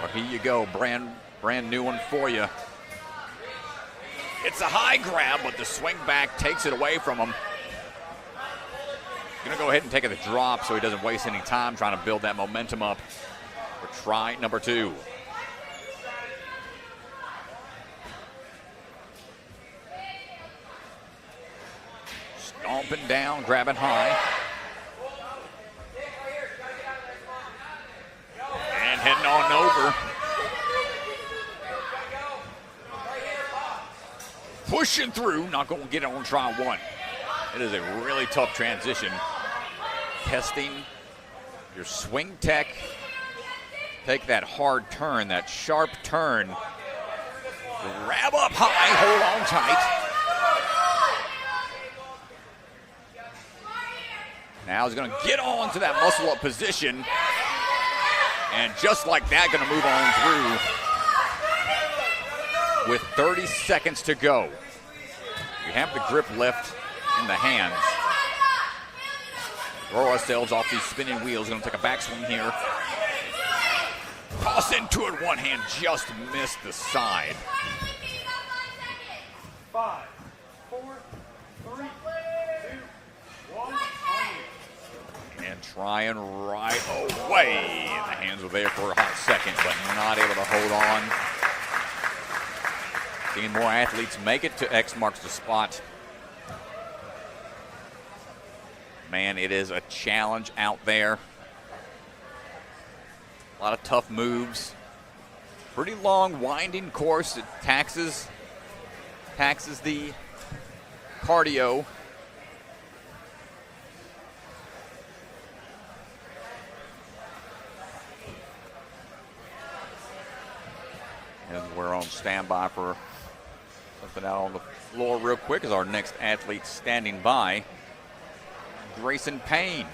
Well, here you go, brand new one for you. It's a high grab, but the swing back takes it away from him. Gonna go ahead and take the drop so he doesn't waste any time trying to build that momentum up for try number 2. Stomping down, grabbing high. And heading on over. Pushing through, not going to get it on try 1. It is a really tough transition. Testing your swing tech. Take that hard turn, that sharp turn. Grab up high, hold on tight. Now he's going to get on to that muscle up position. And just like that, going to move on through with 30 seconds to go. We have the grip left in the hands. Throw ourselves off these spinning wheels. Going to take a backswing here. Toss into it, one hand just missed the side. 5, 4, 3, 2, 1. And trying right away. The hands were there for a hot second, but not able to hold on. Seeing more athletes make it to X marks the spot. Man, it is a challenge out there. A lot of tough moves. Pretty long, winding course. It taxes the cardio. And we're on standby for something out on the floor real quick as our next athlete standing by. Grayson Payne.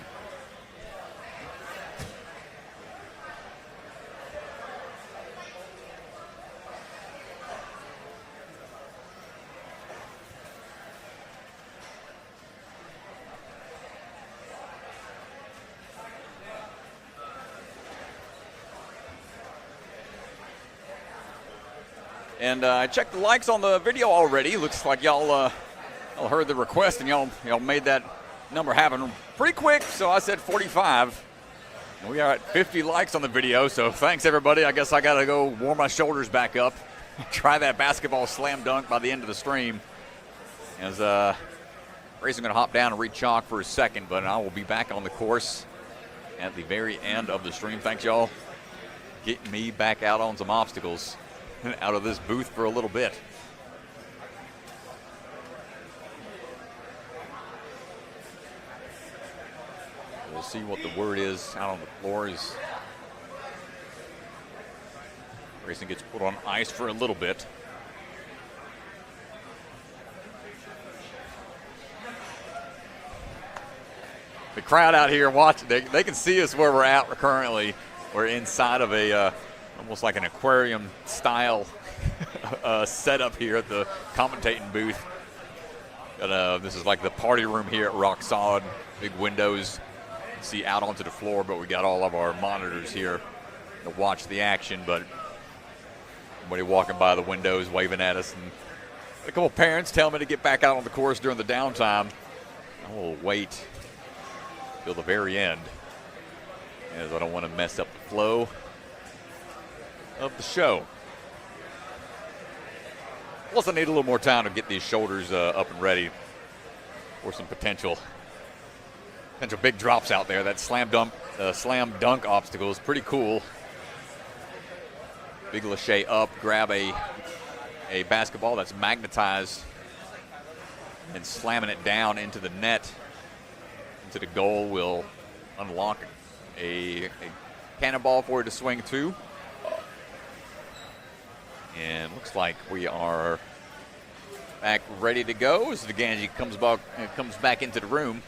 And I checked the likes on the video already. Looks like y'all heard the request and y'all made that number happen pretty quick. So I said 45. And we are at 50 likes on the video. So thanks everybody. I guess I got to go warm my shoulders back up. Try that basketball slam dunk by the end of the stream. As Grayson going to hop down and re-chalk for a second, but I will be back on the course at the very end of the stream. Thanks y'all getting me back out on some obstacles. Out of this booth for a little bit. We'll see what the word is out on the floor as Grayson gets put on ice for a little bit. The crowd out here watching, they can see us where we're at currently. We're inside of a almost like an aquarium style setup here at the commentating booth. This is like the party room here at Rock Solid. Big windows, see out onto the floor, but we got all of our monitors here to watch the action. But everybody walking by the windows waving at us, and a couple parents telling me to get back out on the course during the downtime. I will wait till the very end, as I don't want to mess up the flow of the show. Plus, I need a little more time to get these shoulders up and ready for some potential big drops out there. That slam dunk obstacle is pretty cool. Big lache up, grab a basketball that's magnetized and slamming it down into the net, into the goal will unlock a cannonball for you to swing to. And looks like we are back ready to go as Longman comes back into the room.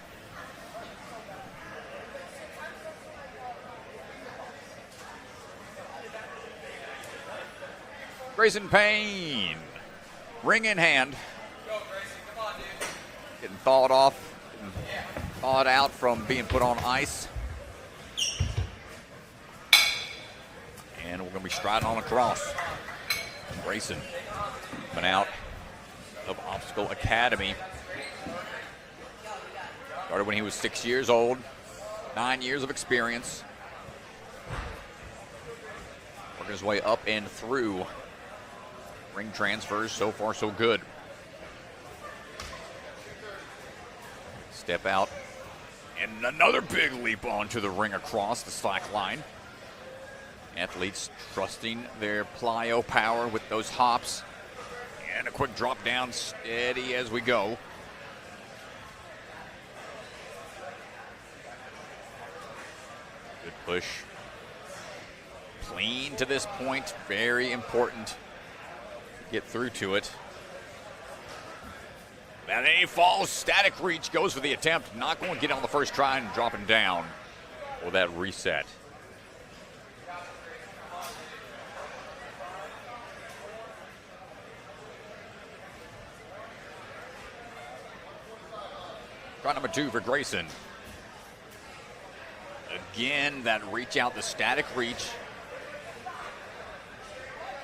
Grayson Payne, ring in hand. Getting thawed out from being put on ice. And we're going to be striding on across. Grayson coming out of Obstacle Academy. Started when he was 6 years old, 9 years of experience. Working his way up and through. Ring transfers, so far so good. Step out, and another big leap onto the ring across the slack line. Athletes trusting their plyo power with those hops. And a quick drop down, steady as we go. Good push. Clean to this point, very important. Get through to it. And he falls, static reach, goes for the attempt. Not going to get on the first try and dropping down for that reset. Try number 2 for Grayson. Again, that reach out, the static reach.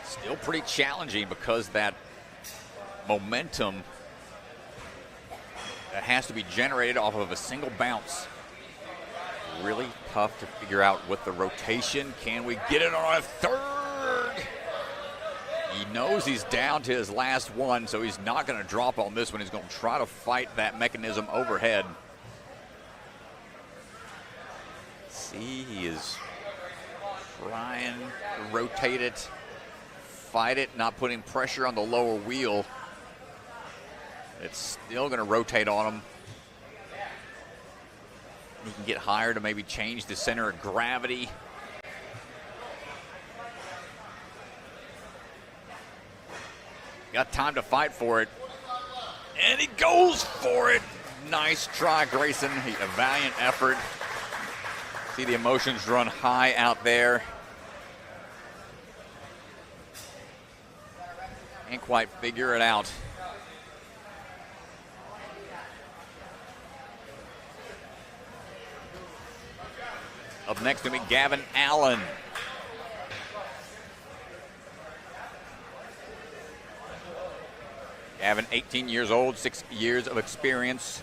Still pretty challenging because that momentum that has to be generated off of a single bounce. Really tough to figure out with the rotation. Can we get it on a third? He knows he's down to his last one, so he's not going to drop on this one. He's going to try to fight that mechanism overhead. See, he is trying to rotate it. Fight it, not putting pressure on the lower wheel. It's still going to rotate on him. He can get higher to maybe change the center of gravity. Got time to fight for it. And he goes for it. Nice try, Grayson. A valiant effort. See the emotions run high out there. Can't quite figure it out. Up next to me, Gavin Allen. Gavin, 18 years old, 6 years of experience.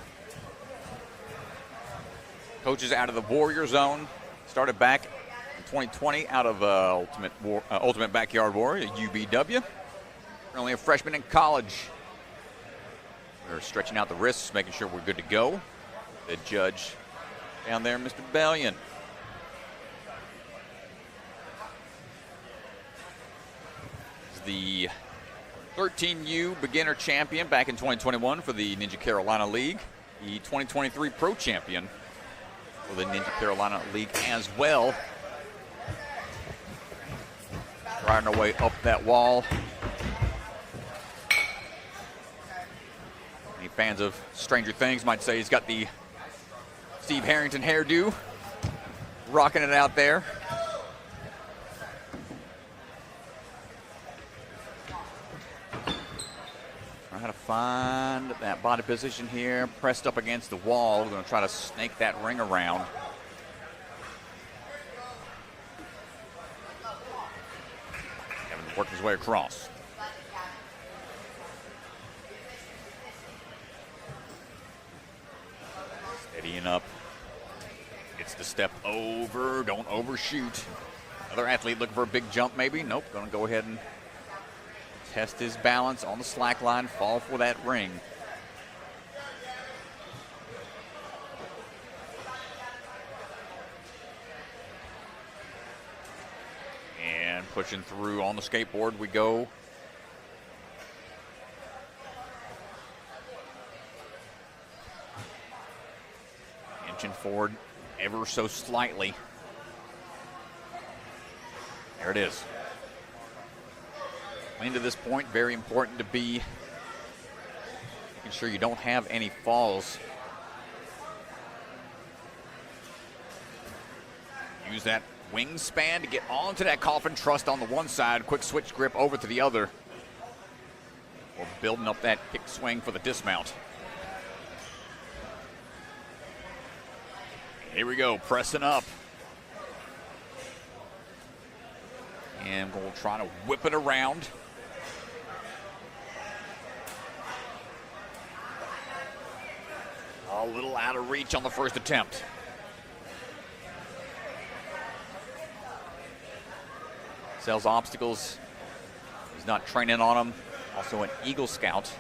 Coaches out of the Warrior Zone. Started back in 2020 out of Ultimate Backyard Warrior, UBW. Currently a freshman in college. We're stretching out the wrists, making sure we're good to go. The judge down there, Mr. Bellion. The 13U beginner champion back in 2021 for the Ninja Carolina League. The 2023 pro champion for the Ninja Carolina League as well. Riding our way up that wall. Any fans of Stranger Things might say he's got the Steve Harrington hairdo. Rocking it out there. Trying to find that body position here, pressed up against the wall. We're going to try to snake that ring around. Having to work his way across. Steadying up. Gets the step over, don't overshoot. Another athlete looking for a big jump maybe. Nope, going to go ahead and test his balance on the slack line, fall for that ring. And pushing through on the skateboard we go. Inching forward ever so slightly. There it is. To this point, very important to be Making sure you don't have any falls. Use that wingspan to get onto that coffin truss on the one side. Quick switch grip over to the other. Or building up that kick swing for the dismount. Here we go, pressing up. And we'll try to whip it around. A little out of reach on the first attempt. Sells obstacles. He's not training on them. Also an Eagle Scout.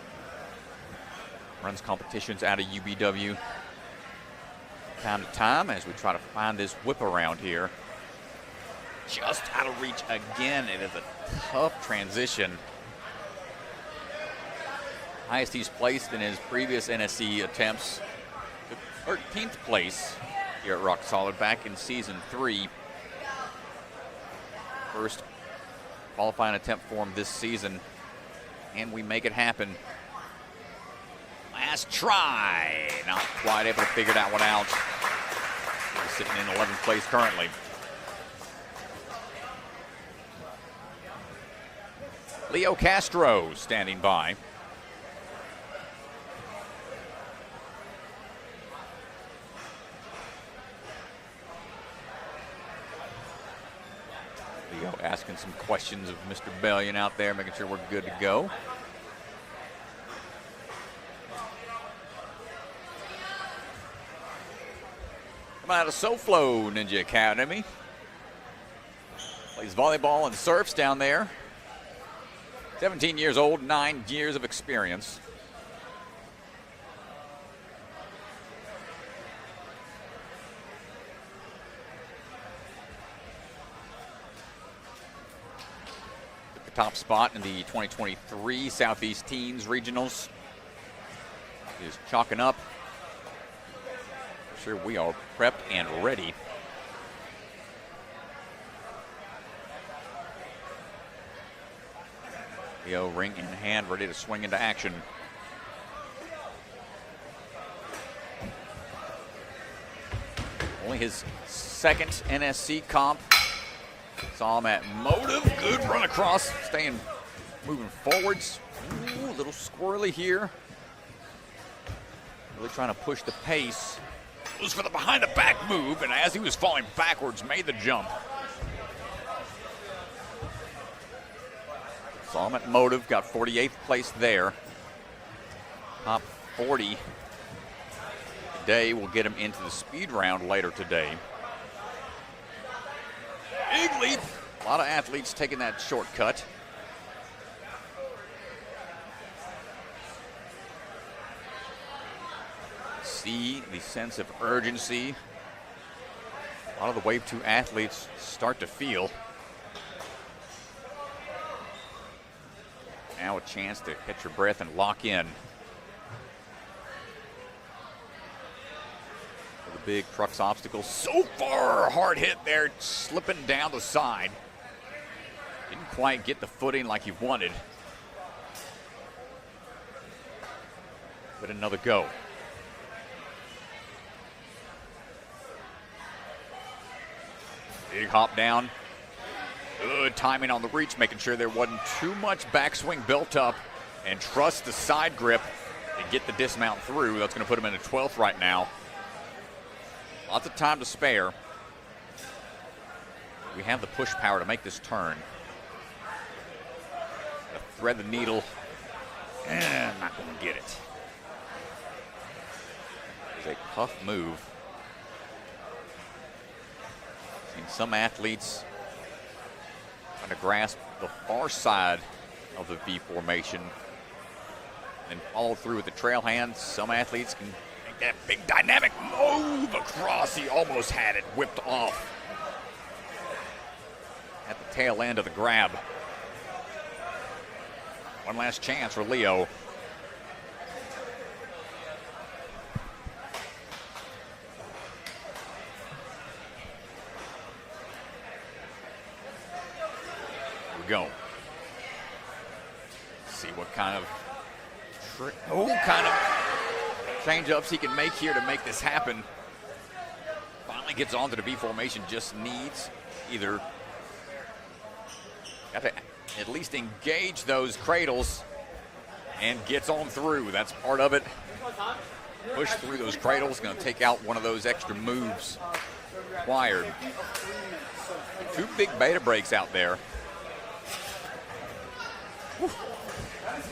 Runs competitions out of UBW time to time as we try to find this whip around here. Just out of reach again. It is a tough transition. Highest he's placed in his previous NSC attempts. Took 13th place here at Rock Solid back in season 3. First qualifying attempt for him this season, and we make it happen. Last try, not quite able to figure that one out. He's sitting in 11th place currently. Leo Castro standing by. Leo asking some questions of Mr. Bellion out there, making sure we're good to go. Coming out of SoFlo Ninja Academy. Plays volleyball and surfs down there. 17 years old, 9 years of experience. Top spot in the 2023 Southeast Teens Regionals. Is chalking up. I'm sure we are prepped and ready. Leo, ring in hand, ready to swing into action. Only his second NSC comp. Saw him at Motive. Good run across. Moving forwards. Ooh, a little squirrely here. Really trying to push the pace. It was for the behind the back move, and as he was falling backwards, made the jump. Saw him at Motive, got 48th place there. Top 40 today will get him into the speed round later today. Big leap. A lot of athletes taking that shortcut. See the sense of urgency a lot of the Wave 2 athletes start to feel. Now a chance to catch your breath and lock in. The big crux obstacle, so far hard hit there, slipping down the side. Didn't quite get the footing like he wanted. But another go. Big hop down. Good timing on the reach, making sure there wasn't too much backswing built up, and trust the side grip and get the dismount through. That's going to put him in a 12th right now. Lots of time to spare. We have the push power to make this turn. Thread the needle, and not going to get it. It's a tough move. Seen some athletes trying to grasp the far side of the V formation and follow through with the trail hand. Some athletes can make that big dynamic move across. He almost had it whipped off at the tail end of the grab. One last chance for Leo. Here we go. See what kind of kind of change-ups he can make here to make this happen. Finally gets onto the V formation, just needs either got to at least engage those cradles and gets on through. That's part of it. Push through those cradles, going to take out one of those extra moves required. 2 big beta breaks out there. Whew.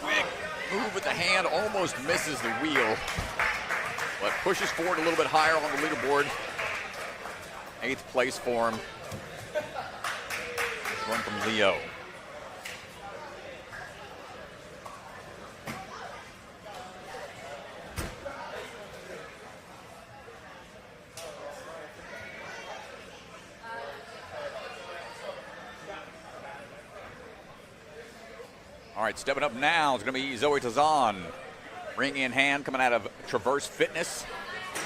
Big move with the hand, almost misses the wheel, but pushes forward a little bit higher on the leaderboard. 8th place for him. Run from Leo. All right, stepping up now is going to be Zoe Tizon. Ring in hand, coming out of Traverse Fitness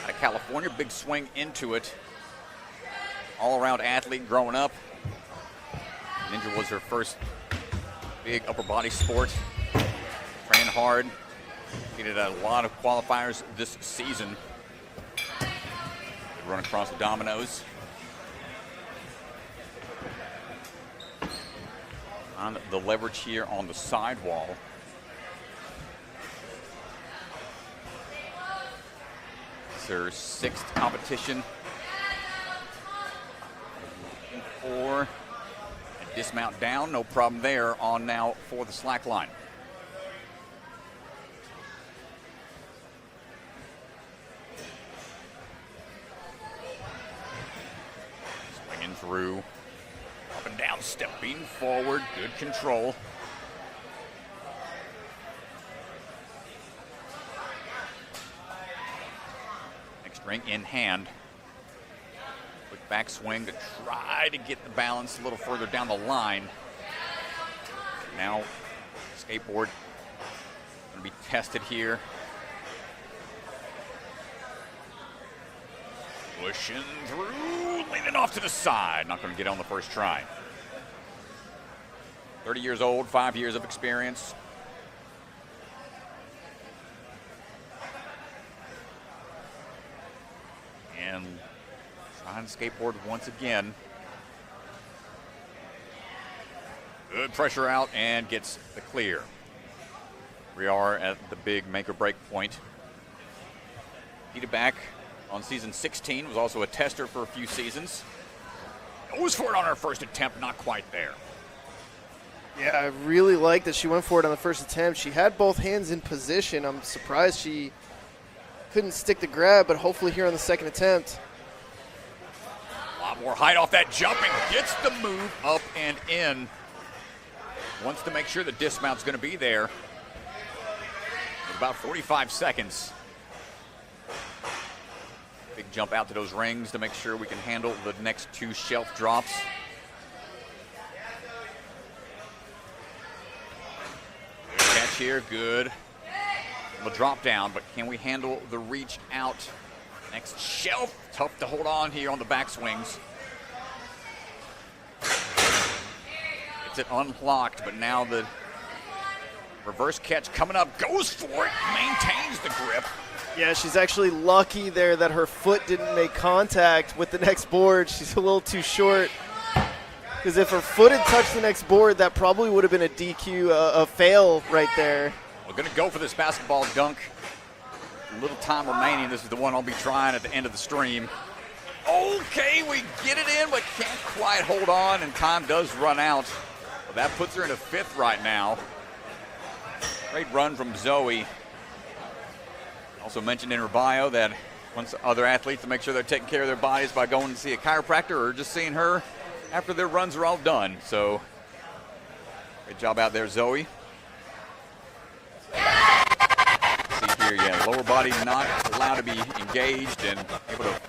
out of California. Big swing into it. All-around athlete growing up. Ninja was her first big upper body sport. Trained hard. Competed at a lot of qualifiers this season. Run across the dominoes. On the leverage here on the sidewall. It's her 6th competition. And dismount down, no problem there. On now for the slack line. Swinging through. Up and down, stepping forward, good control. Next ring in hand. Quick backswing to try to get the balance a little further down the line. Now, skateboard going to be tested here. Pushing through, leaning off to the side. Not going to get on the first try. 30 years old, 5 years of experience. And trying to skateboard once again. Good pressure out and gets the clear. We are at the big make or break point. Peter back on season 16, was also a tester for a few seasons. Goes for it on her first attempt, not quite there. Yeah, I really like that she went for it on the first attempt. She had both hands in position. I'm surprised she couldn't stick the grab, but hopefully here on the second attempt. A lot more height off that jump and gets the move up and in. Wants to make sure the dismount's going to be there. About 45 seconds. Big jump out to those rings to make sure we can handle the next 2 shelf drops. Good catch here, good. The drop down, but can we handle the reach out? Next shelf, tough to hold on here on the backswings. Gets it unlocked, but now the reverse catch coming up, goes for it, maintains the grip. Yeah, she's actually lucky there that her foot didn't make contact with the next board. She's a little too short. Because if her foot had touched the next board, that probably would have been a DQ, a fail right there. We're going to go for this basketball dunk. A little time remaining. This is the one I'll be trying at the end of the stream. Okay, we get it in, but can't quite hold on, and time does run out. But that puts her in a 5th right now. Great run from Zoe. Also mentioned in her bio that wants other athletes to make sure they're taking care of their bodies by going to see a chiropractor or just seeing her after their runs are all done. So, great job out there, Zoe. See here, yeah, lower body not allowed to be engaged and able to.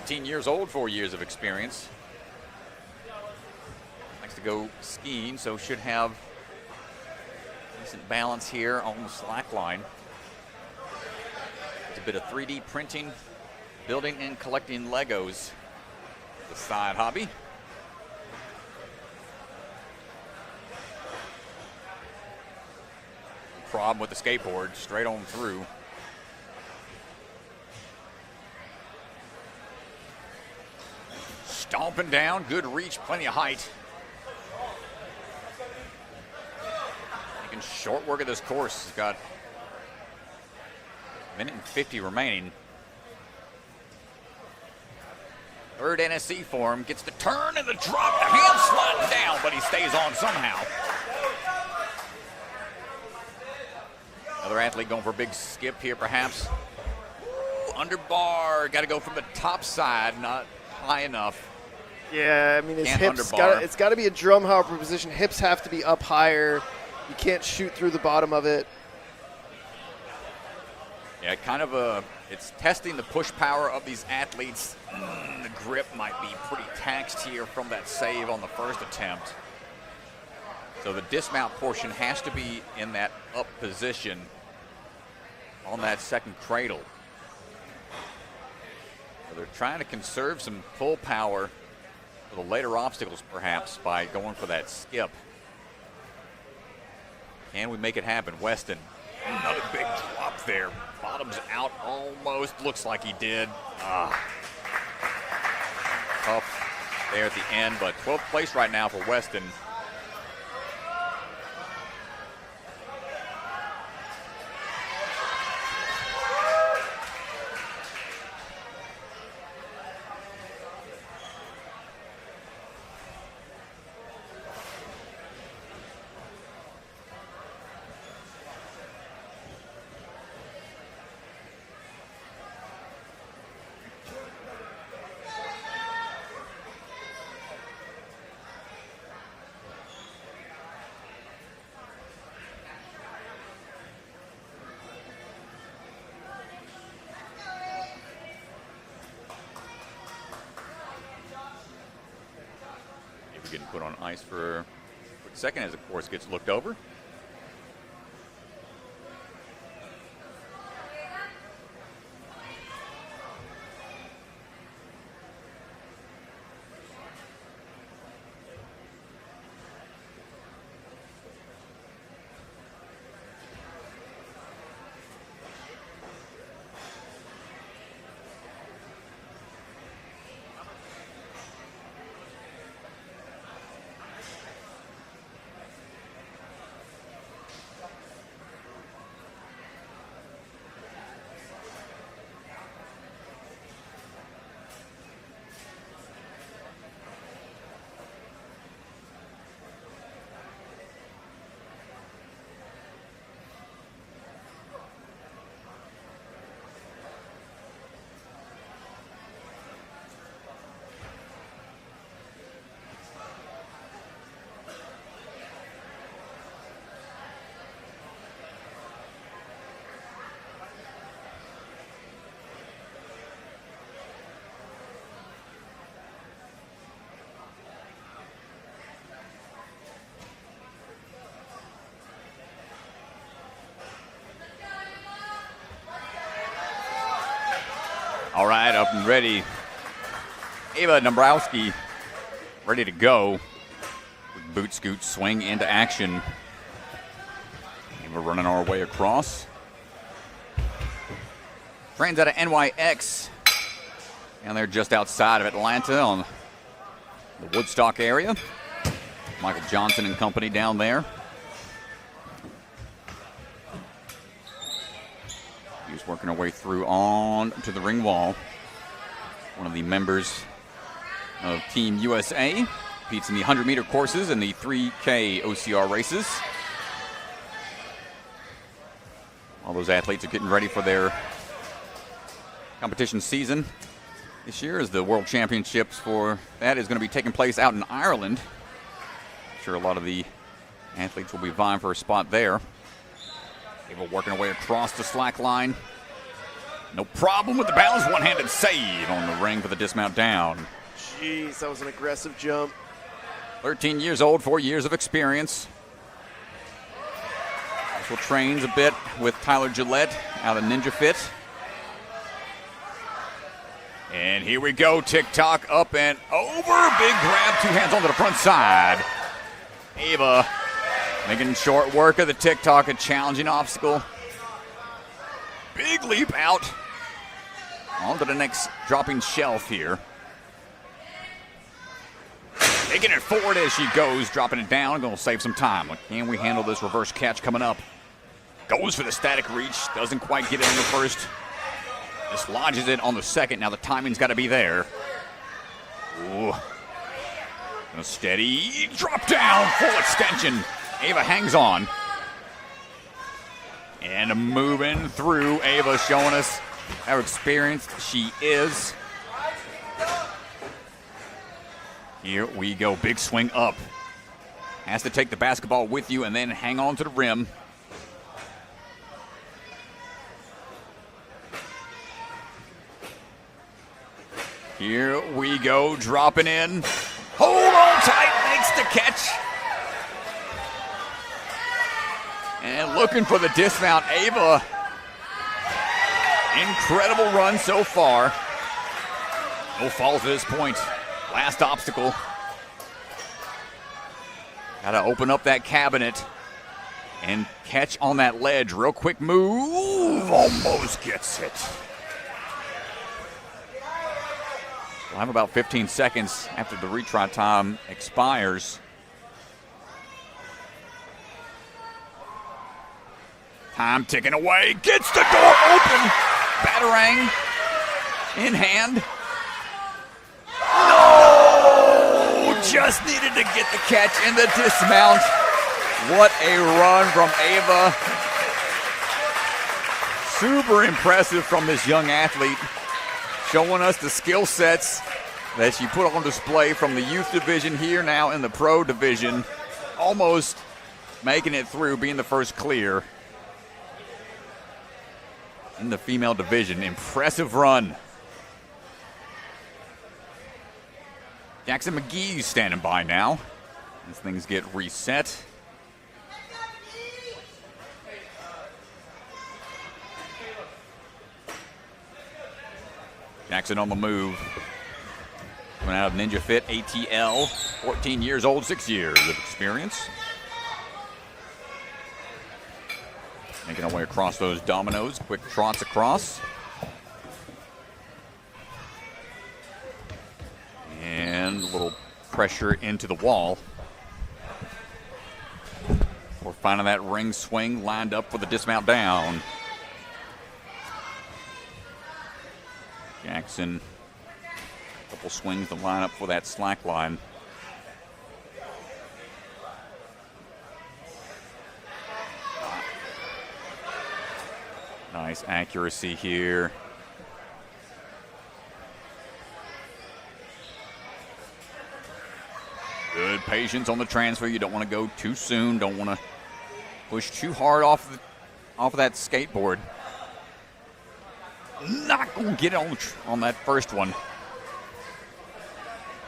18 years old, 4 years of experience. Likes to go skiing, so should have decent balance here on the slack line. It's a bit of 3D printing, building and collecting Legos. The side hobby. Problem with the skateboard, straight on through. Stomping down, good reach, plenty of height. Making short work of this course. He's got a minute and 50 remaining. Third NSC for him, gets the turn and the drop, the hand sliding down, but he stays on somehow. Another athlete going for a big skip here, perhaps. Ooh, under bar, got to go from the top side, not high enough. Yeah, I mean, his Can't hips, underbar. it's got to be a drum hopper position. Hips have to be up higher. You can't shoot through the bottom of it. Yeah, kind of it's testing the push power of these athletes. The grip might be pretty taxed here from that save on the first attempt. So the dismount portion has to be in that up position on that second cradle. So they're trying to conserve some pull power for the later obstacles, perhaps, by going for that skip. Can we make it happen? Weston, another big drop there. Bottoms out almost. Looks like he did. Tough there at the end, but 12th place right now for Weston. Getting put on ice for a quick second as the course gets looked over. All right, up and ready. Ava Dombrowsky ready to go. Boot scoot swing into action. Ava running our way across. Trains out of NYX. And they're just outside of Atlanta on the Woodstock area. Michael Johnson and company down there. He's working our way through on to the ring wall. One of the members of Team USA. Competes in the 100-meter courses and the 3K OCR races. All those athletes are getting ready for their competition season. This year is the World Championships for that is going to be taking place out in Ireland. I'm sure a lot of the athletes will be vying for a spot there. Ava working her way across the slack line. No problem with the bounce. One-handed save on the ring for the dismount down. Jeez, that was an aggressive jump. 13 years old, 4 years of experience. Also trains a bit with Tyler Gillette out of Ninja Fit. And here we go, TikTok up and over. Big grab, 2 hands onto the front side. Ava making short work of the TikTok, a challenging obstacle. Big leap out onto the next dropping shelf here. Taking it forward as she goes, dropping it down, going to save some time. Can we handle this reverse catch coming up? Goes for the static reach, doesn't quite get it on the first. Dislodges it on the second. Now the timing's got to be there. Ooh. A steady drop down, full extension. Ava hangs on. And moving through, Ava showing us how experienced she is. Here we go, big swing up. Has to take the basketball with you and then hang on to the rim. Here we go, dropping in. Hold on tight, makes the catch. And looking for the dismount, Ava. Incredible run so far. No falls at this point. Last obstacle. Got to open up that cabinet and catch on that ledge. Real quick move. Almost gets it. We'll have about 15 seconds after the retry time expires. Time ticking away. Gets the door open. Batarang in hand. No! Just needed to get the catch in the dismount. What a run from Ava. Super impressive from this young athlete. Showing us the skill sets that she put on display from the youth division here now in the pro division. Almost making it through, being the first clear in the female division. Impressive run. Jackson McGee standing by now as things get reset. Jackson on the move. Coming out of Ninja Fit, ATL, 14 years old, 6 years of experience. Making our way across those dominoes, quick trots across. And a little pressure into the wall. We're finding that ring swing lined up for the dismount down. Jackson, a couple swings to line up for that slack line. Nice accuracy here. Good patience on the transfer. You don't want to go too soon. Don't want to push too hard off of that skateboard. Not going to get it on that first one.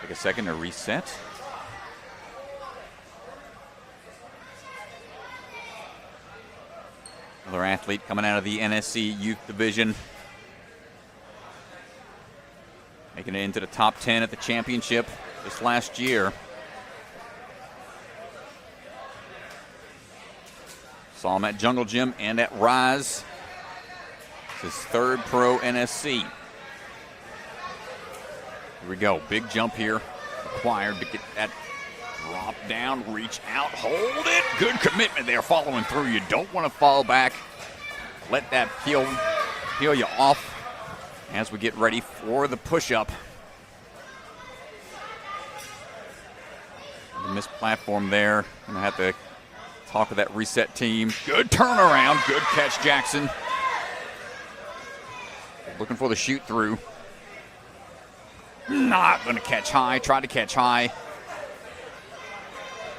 Take a second to reset. Another athlete coming out of the NSC Youth Division. Making it into the top 10 at the championship this last year. Saw him at Jungle Gym and at Rise. His third pro NSC. Here we go. Big jump here. Required to get that drop down, reach out, hold it. Good commitment there following through. You don't want to fall back. Let that peel you off as we get ready for the push-up. The missed platform there. Gonna have to talk to that reset team. Good turnaround. Good catch, Jackson. Looking for the shoot through. Not going to catch high. Tried to catch high.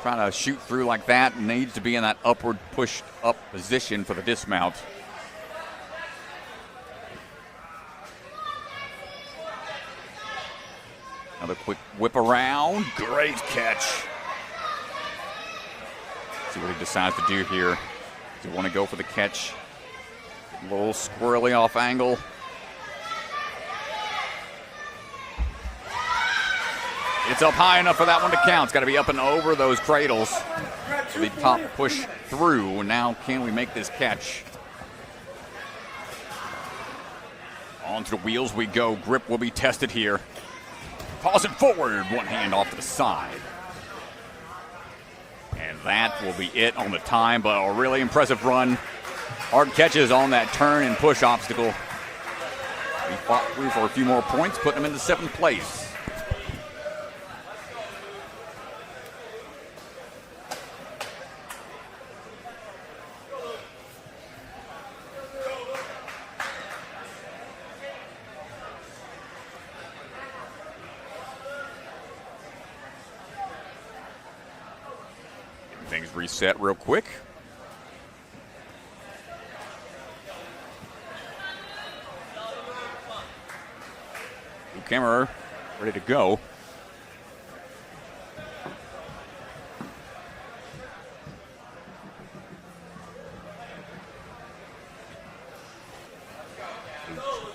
Trying to shoot through like that. Needs to be in that upward pushed up position for the dismount. Another quick whip around. Great catch. See what he decides to do here. Does he want to go for the catch? A little squirrely off angle. It's up high enough for that one to count. It's got to be up and over those cradles. The top push through. Now can we make this catch? Onto the wheels we go. Grip will be tested here. Toss it forward. One hand off to the side. And that will be it on the time, but a really impressive run. Hard catches on that turn and push obstacle. He fought through for a few more points, putting him into 7th place. Things reset real quick. Luc Kemmerer ready to go.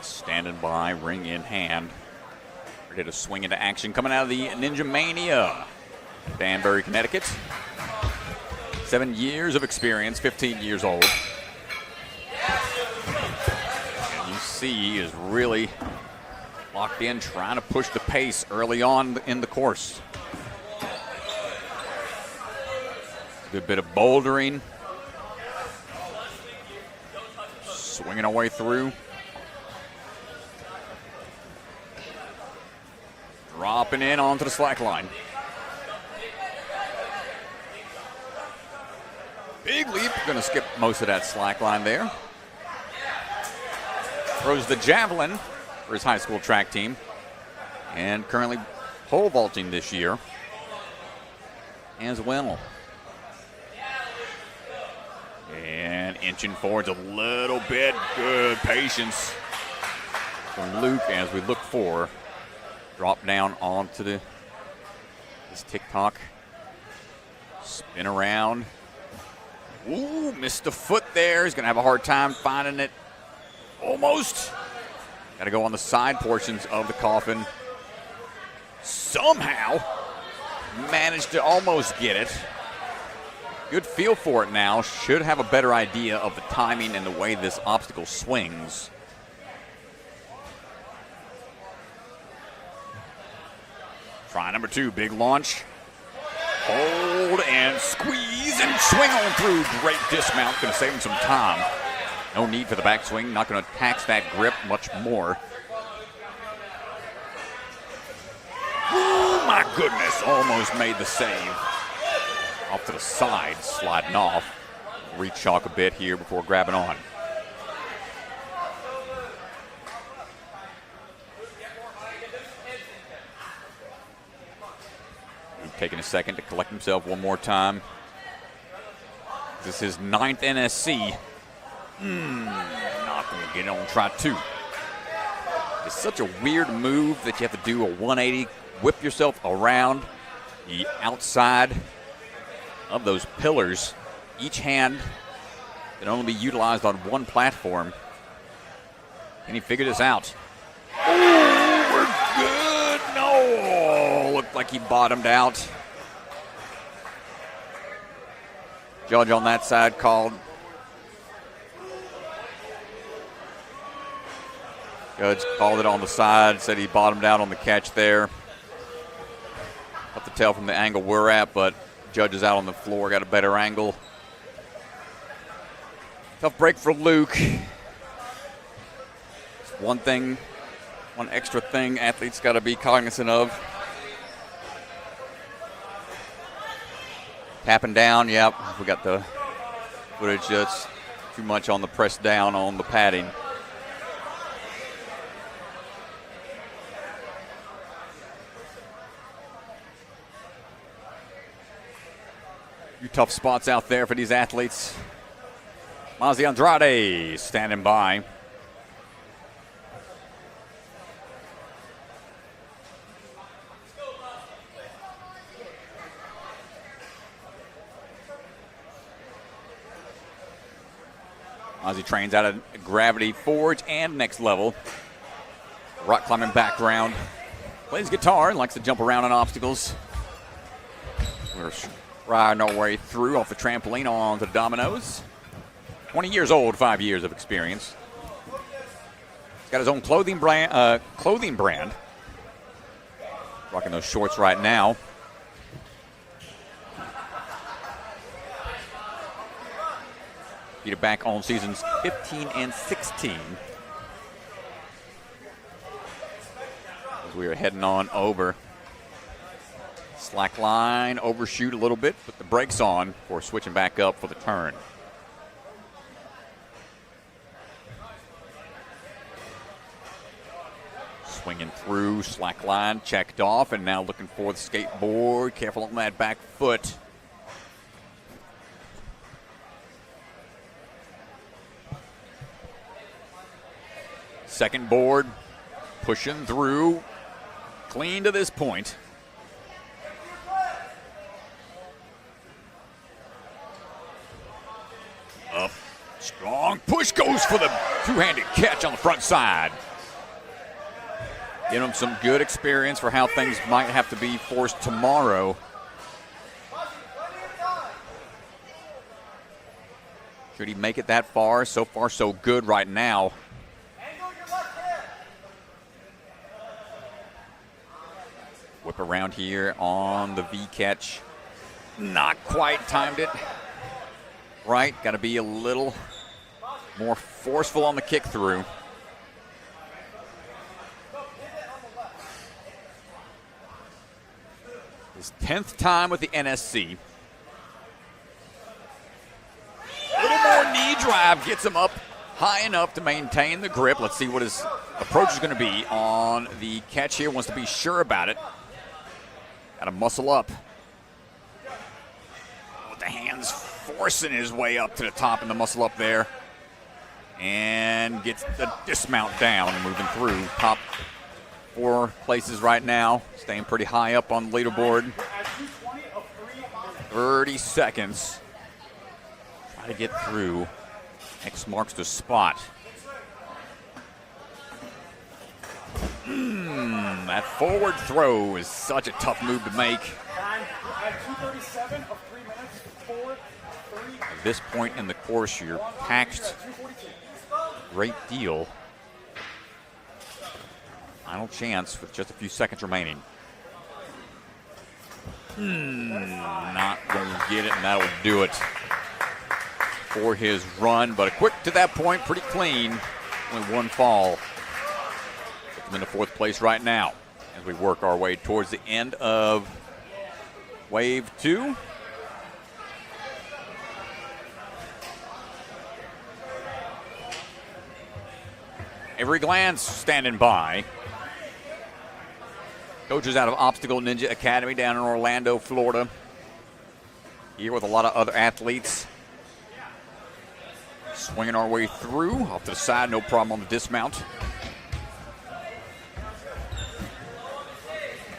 Standing by, ring in hand. Ready to swing into action. Coming out of the Ninja Mania. Danbury, Connecticut. 7 years of experience, 15 years old. And you see he is really locked in, trying to push the pace early on in the course. Good bit of bouldering. Swinging our way through. Dropping in onto the slack line. Big leap, going to skip most of that slack line there. Throws the javelin for his high school track team. And currently pole vaulting this year as well. And inching forwards a little bit. Good patience from Luc as we look for drop down onto this TikTok. Spin around. Ooh, missed a foot there. He's going to have a hard time finding it. Almost. Got to go on the side portions of the coffin. Somehow managed to almost get it. Good feel for it now. Should have a better idea of the timing and the way this obstacle swings. Try number 2, big launch. Hold and squeeze and swing on through. Great dismount, going to save him some time. No need for the backswing, not going to tax that grip much more. Oh my goodness, almost made the save. Off to the side, sliding off. Re-chalk a bit here before grabbing on. Taking a second to collect himself one more time. This is his 9th NSC. Not going to get on try 2. It's such a weird move that you have to do a 180, whip yourself around the outside of those pillars. Each hand can only be utilized on one platform. Can he figure this out? Oh, we're good. No, looked like he bottomed out. Judge on that side called. Judge called it on the side, said he bottomed out on the catch there. Tough to tell from the angle we're at, but Judge is out on the floor, got a better angle. Tough break for Luc. One thing, one extra thing athletes got to be cognizant of. Tapping down, yep, we got the footage that's too much on the press down on the padding. Few tough spots out there for these athletes. Mazeiah Andrade standing by. Mazi trains out of Gravity Forge and Next Level. Rock climbing background. Plays guitar and likes to jump around on obstacles. We're riding our way through off the trampoline onto the dominoes. 20 years old, 5 years of experience. He's got his own clothing brand. Rocking those shorts right now. Beat back on seasons 15 and 16. As we are heading on over. Slack line, overshoot a little bit, put the brakes on before switching back up for the turn. Swinging through, slack line checked off, and now looking for the skateboard. Careful on that back foot. Second board, pushing through, clean to this point. Up, strong push, goes for the two-handed catch on the front side. Give him some good experience for how things might have to be forced tomorrow. Should he make it that far? So far, so good right now. Whip around here on the V-catch. Not quite timed it right. Got to be a little more forceful on the kick through. His 10th time with the NSC. A little more knee drive gets him up high enough to maintain the grip. Let's see what his approach is going to be on the catch here. Wants to be sure about it. Got to muscle up. With the hands forcing his way up to the top and the muscle up there. And gets the dismount down, moving through. Top 4 places right now. Staying pretty high up on the leaderboard. 30 seconds. Try to get through. X marks the spot. That forward throw is such a tough move to make. At this point in the course, you're taxed a great deal. Final chance with just a few seconds remaining. Not going to get it, and that'll do it for his run. But a quick to that point, pretty clean. Only one fall. Puts him into 4th place right now as we work our way towards the end of Wave 2. Avery Glantz standing by. Coaches out of Obstacle Ninja Academy down in Orlando, Florida. Here with a lot of other athletes. Swinging our way through. Off to the side, no problem on the dismount.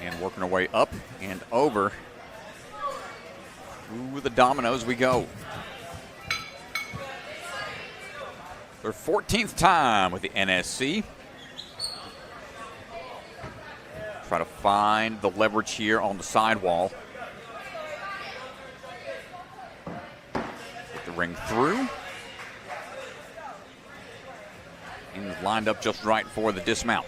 And working our way up and over. Through the dominoes we go. Their 14th time with the NSC. Try to find the leverage here on the sidewall. Get the ring through. And lined up just right for the dismount.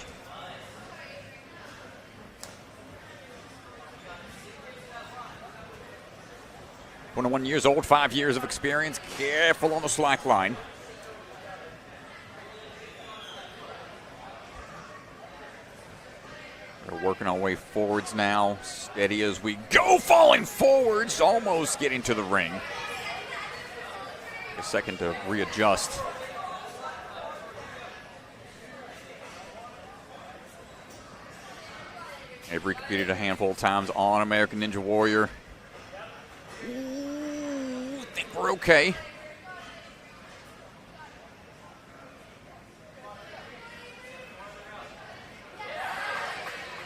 21 years old, 5 years of experience. Careful on the slack line. We're working our way forwards now. Steady as we go, falling forwards, almost getting to the ring. A second to readjust. Avery competed a handful of times on American Ninja Warrior. Ooh, I think we're okay.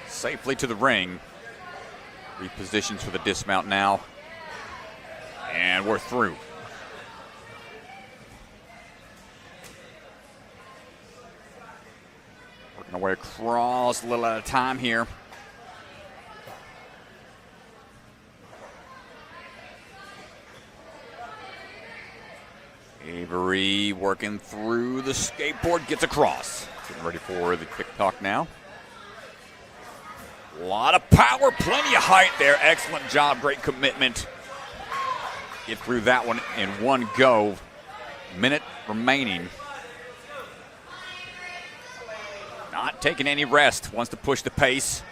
Safely to the ring. Repositions for the dismount now. And we're through. Away across, a little at a time here. Avery working through the skateboard, gets across. Getting ready for the TikTok now. A lot of power, plenty of height there. Excellent job, great commitment. Get through that one in one go. Minute remaining. Not taking any rest. Wants to push the pace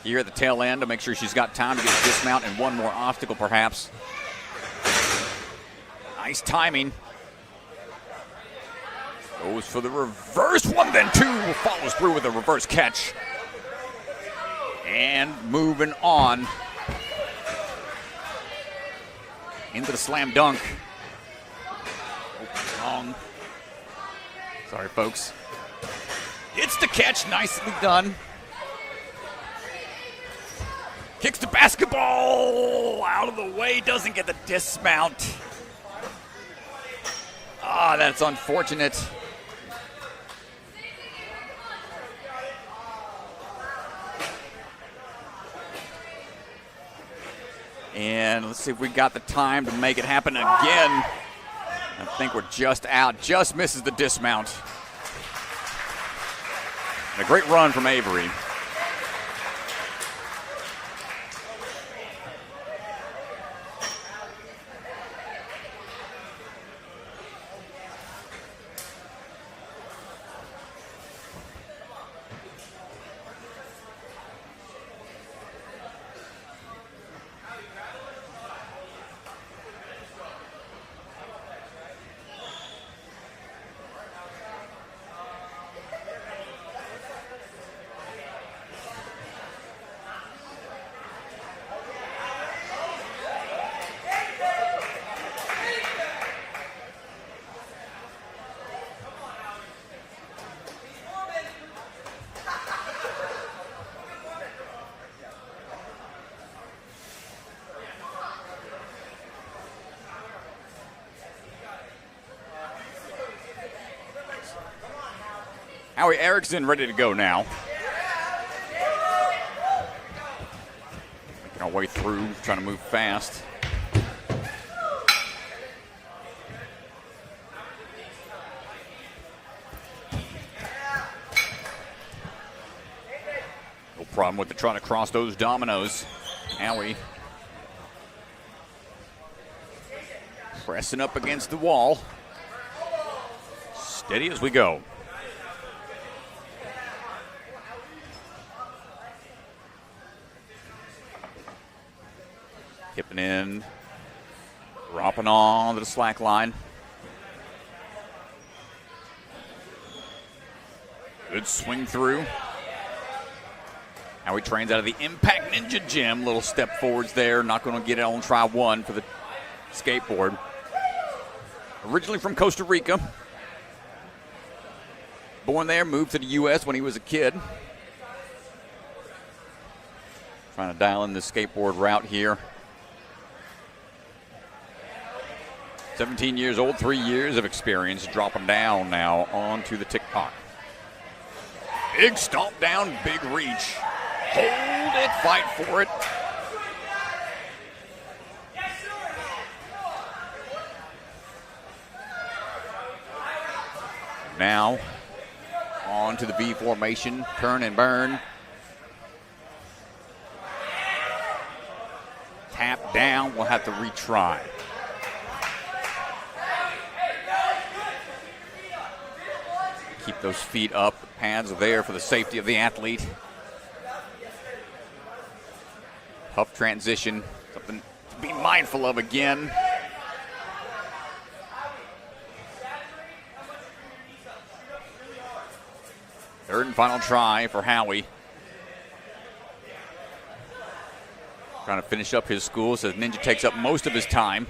here at the tail end to make sure she's got time to get a dismount and one more obstacle perhaps. Nice timing. Goes for the reverse one, then two. Follows through with a reverse catch. And moving on into the slam dunk. Wrong. Sorry, folks. It's the catch, nicely done. Kicks the basketball out of the way, doesn't get the dismount. Ah, that's unfortunate. And let's see if we got the time to make it happen again. I think we're just out. Just misses the dismount. And a great run from Avery. Howie Erekson ready to go now. Making our way through, trying to move fast. No problem with trying to cross those dominoes. Howie pressing up against the wall. Steady as we go. Tipping in, dropping on to the slack line. Good swing through. Now he trains out of the Impact Ninja Gym. Little step forwards there. Not going to get it on try one for the skateboard. Originally from Costa Rica. Born there, moved to the U.S. when he was a kid. Trying to dial in the skateboard route here. 17 years old, 3 years of experience, dropping down now onto the TikTok. Big stomp down, big reach. Hold it, fight for it. Now, on to the V formation, turn and burn. Tap down, we'll have to retry. Keep those feet up. The pads are there for the safety of the athlete. Tough transition. Something to be mindful of again. Third and final try for Howie. Trying to finish up his school. Says Ninja takes up most of his time.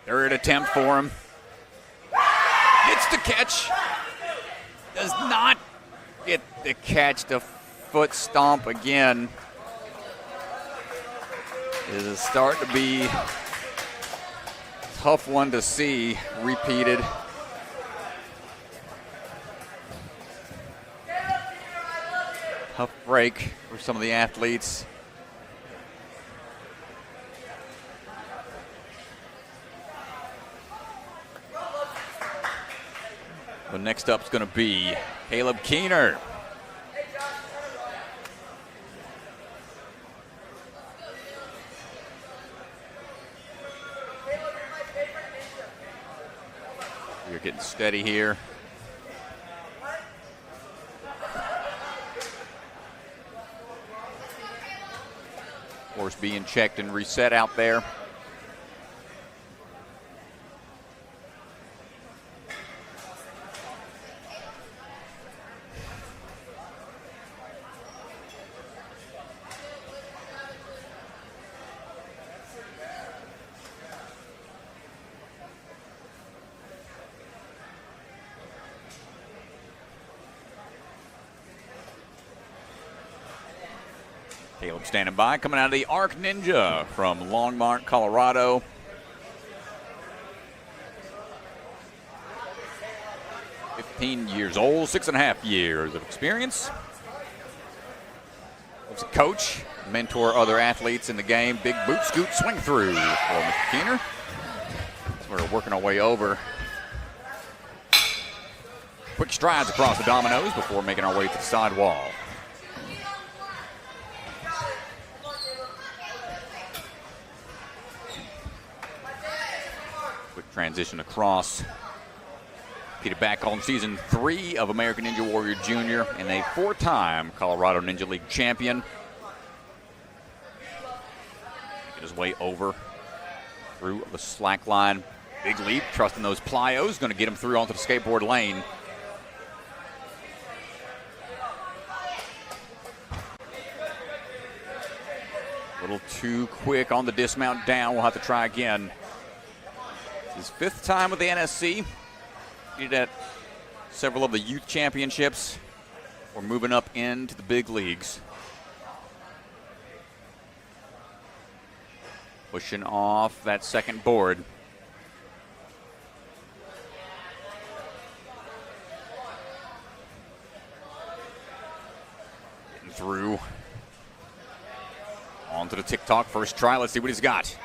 Third attempt for him. Gets the catch. Does not get the catch. The foot stomp again is starting to be a tough one to see repeated. Tough break for some of the athletes. The next up is going to be Caleb Keener. You're getting steady here. Horse being checked and reset out there. Caleb standing by, coming out of the Arc Ninja from Longmont, Colorado. Years old, 6.5 years of experience. Was a coach, mentor other athletes in the game. Big boot scoot swing through for Mr. Keener. So we're working our way over. Quick strides across the dominoes before making our way to the side wall. Quick transition across. Peter back on season 3 of American Ninja Warrior Jr. and a 4-time Colorado Ninja League champion. Get his way over through the slack line. Big leap, trusting those plyos. Going to get him through onto the skateboard lane. A little too quick on the dismount down. We'll have to try again. His 5th time with the NSC. At several of the youth championships. We're moving up into the big leagues. Pushing off that second board. Getting through. Onto the TikTok first try. Let's see what he's got.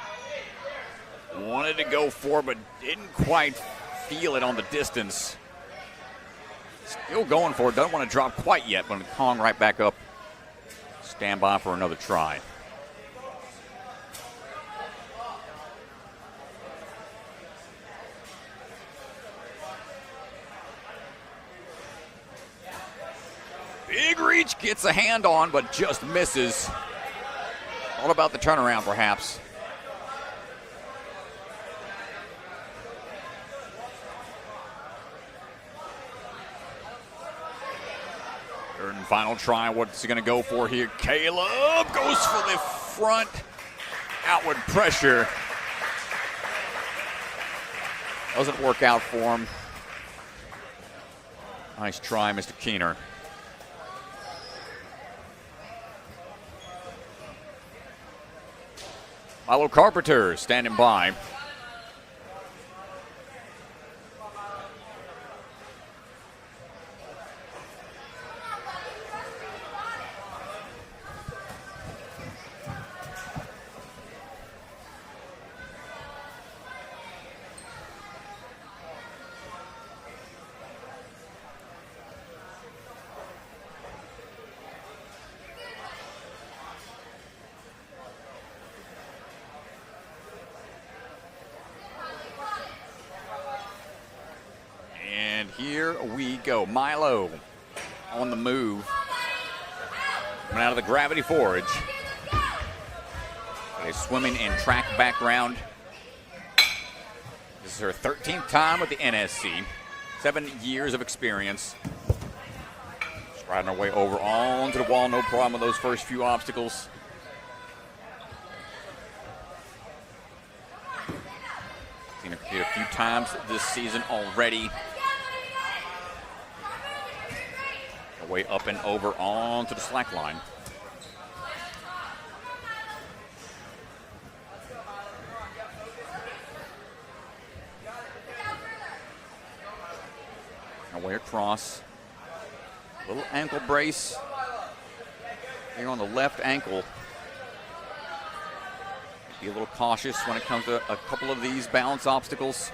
Wanted to go for, but didn't quite feel it on the distance. Still going for it. Doesn't want to drop quite yet, but Kong right back up. Stand by for another try. Big reach, gets a hand on, but just misses. All about the turnaround, perhaps. Third and final try. What's he going to go for here? Caleb goes for the front outward pressure. Doesn't work out for him. Nice try, Mr. Keener. Milo Carpenter standing by. Here we go. Milo on the move. Coming out of the Gravity Forge. A swimming and track background. This is her 13th time with the NSC. 7 years of experience. Just riding our way over onto the wall. No problem with those first few obstacles. Seen her compete a few times this season already. Way up and over onto the slack line. Away across. Little ankle brace. here on the left ankle. Be a little cautious when it comes to a couple of these balance obstacles.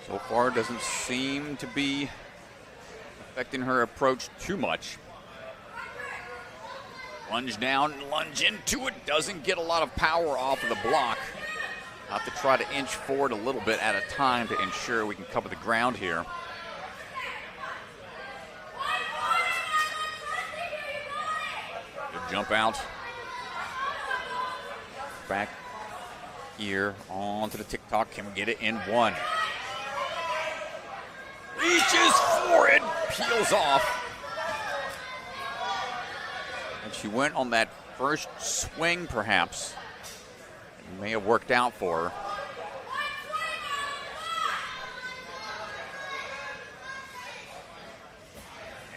So far, doesn't seem to be affecting her approach too much. Lunge down, lunge into it. Doesn't get a lot of power off of the block. Have to try to inch forward a little bit at a time to ensure we can cover the ground here. Good jump out. Back here onto the TikTok. Can we get it in one? Reaches for it, peels off. And she went on that first swing, perhaps. It may have worked out for her.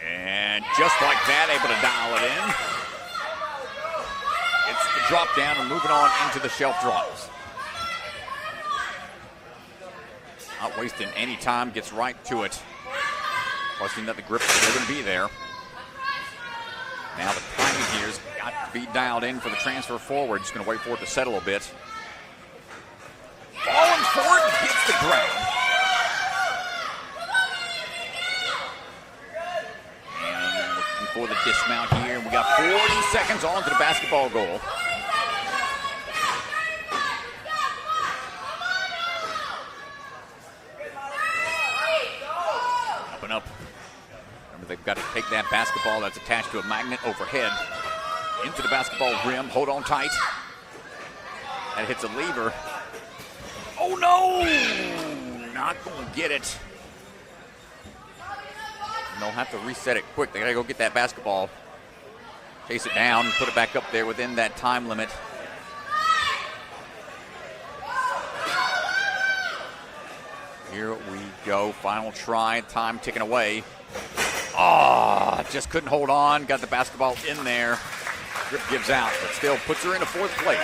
And just like that, able to dial it in. It's the drop down and moving on into the shelf draws. Not wasting any time, gets right to it. Trusting that the grip is still going to be there. Now the timing here's got to be dialed in for the transfer forward. Just going to wait for it to settle a bit. Falling forward, hits the ground. And looking for the dismount here. We got 40 seconds on to the basketball goal. Up and up. Remember, they've got to take that basketball that's attached to a magnet overhead into the basketball rim. Hold on tight. That hits a lever. Oh no! Not going to get it. And they'll have to reset it quick. They got to go get that basketball. Chase it down, put it back up there within that time limit. Here we go. Final try. Time ticking away. Oh, just couldn't hold on. Got the basketball in there. Grip gives out, but still puts her into fourth place.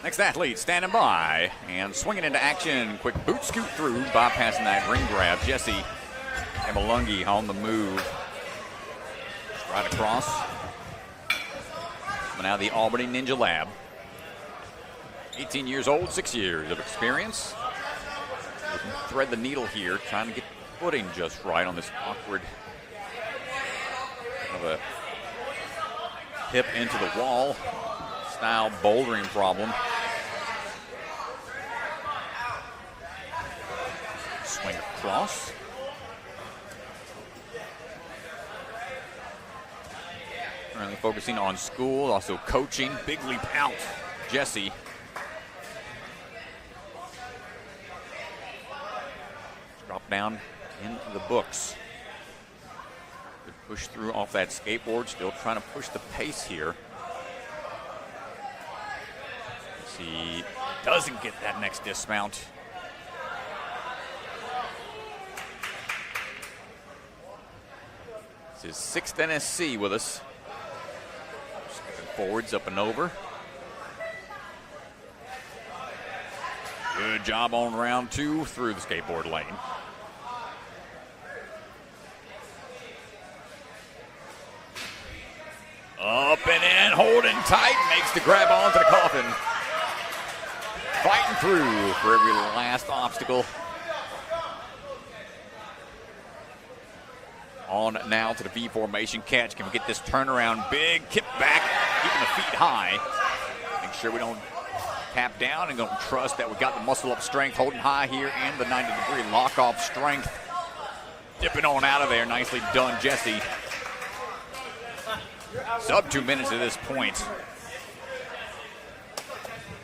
Next athlete standing by and swinging into action. Quick boot scoot through, bypassing that ring grab. Jessie Emalungi on the move. Right across. Now the Albany Ninja Lab. 18 years old, 6 years of experience. We can thread the needle here, trying to get the footing just right on this awkward kind of a hip into the wall style bouldering problem. Swing across. Currently focusing on school, also coaching. Big leap out. Jessie. Drop down in the books. Good push through off that skateboard. Still trying to push the pace here. He doesn't get that next dismount. This is 6th NSC with us. Stepping forwards, up and over. Good job on round 2 through the skateboard lane. Up and in, holding tight, makes the grab onto the coffin. Fighting through for every last obstacle. On now to the V formation catch. Can we get this turnaround? Big kick back, keeping the feet high. Make sure we don't tap down and don't trust that we got the muscle up strength holding high here and the 90-degree lock off strength. Dipping on out of there. Nicely done, Jessie. Sub 2 minutes at this point.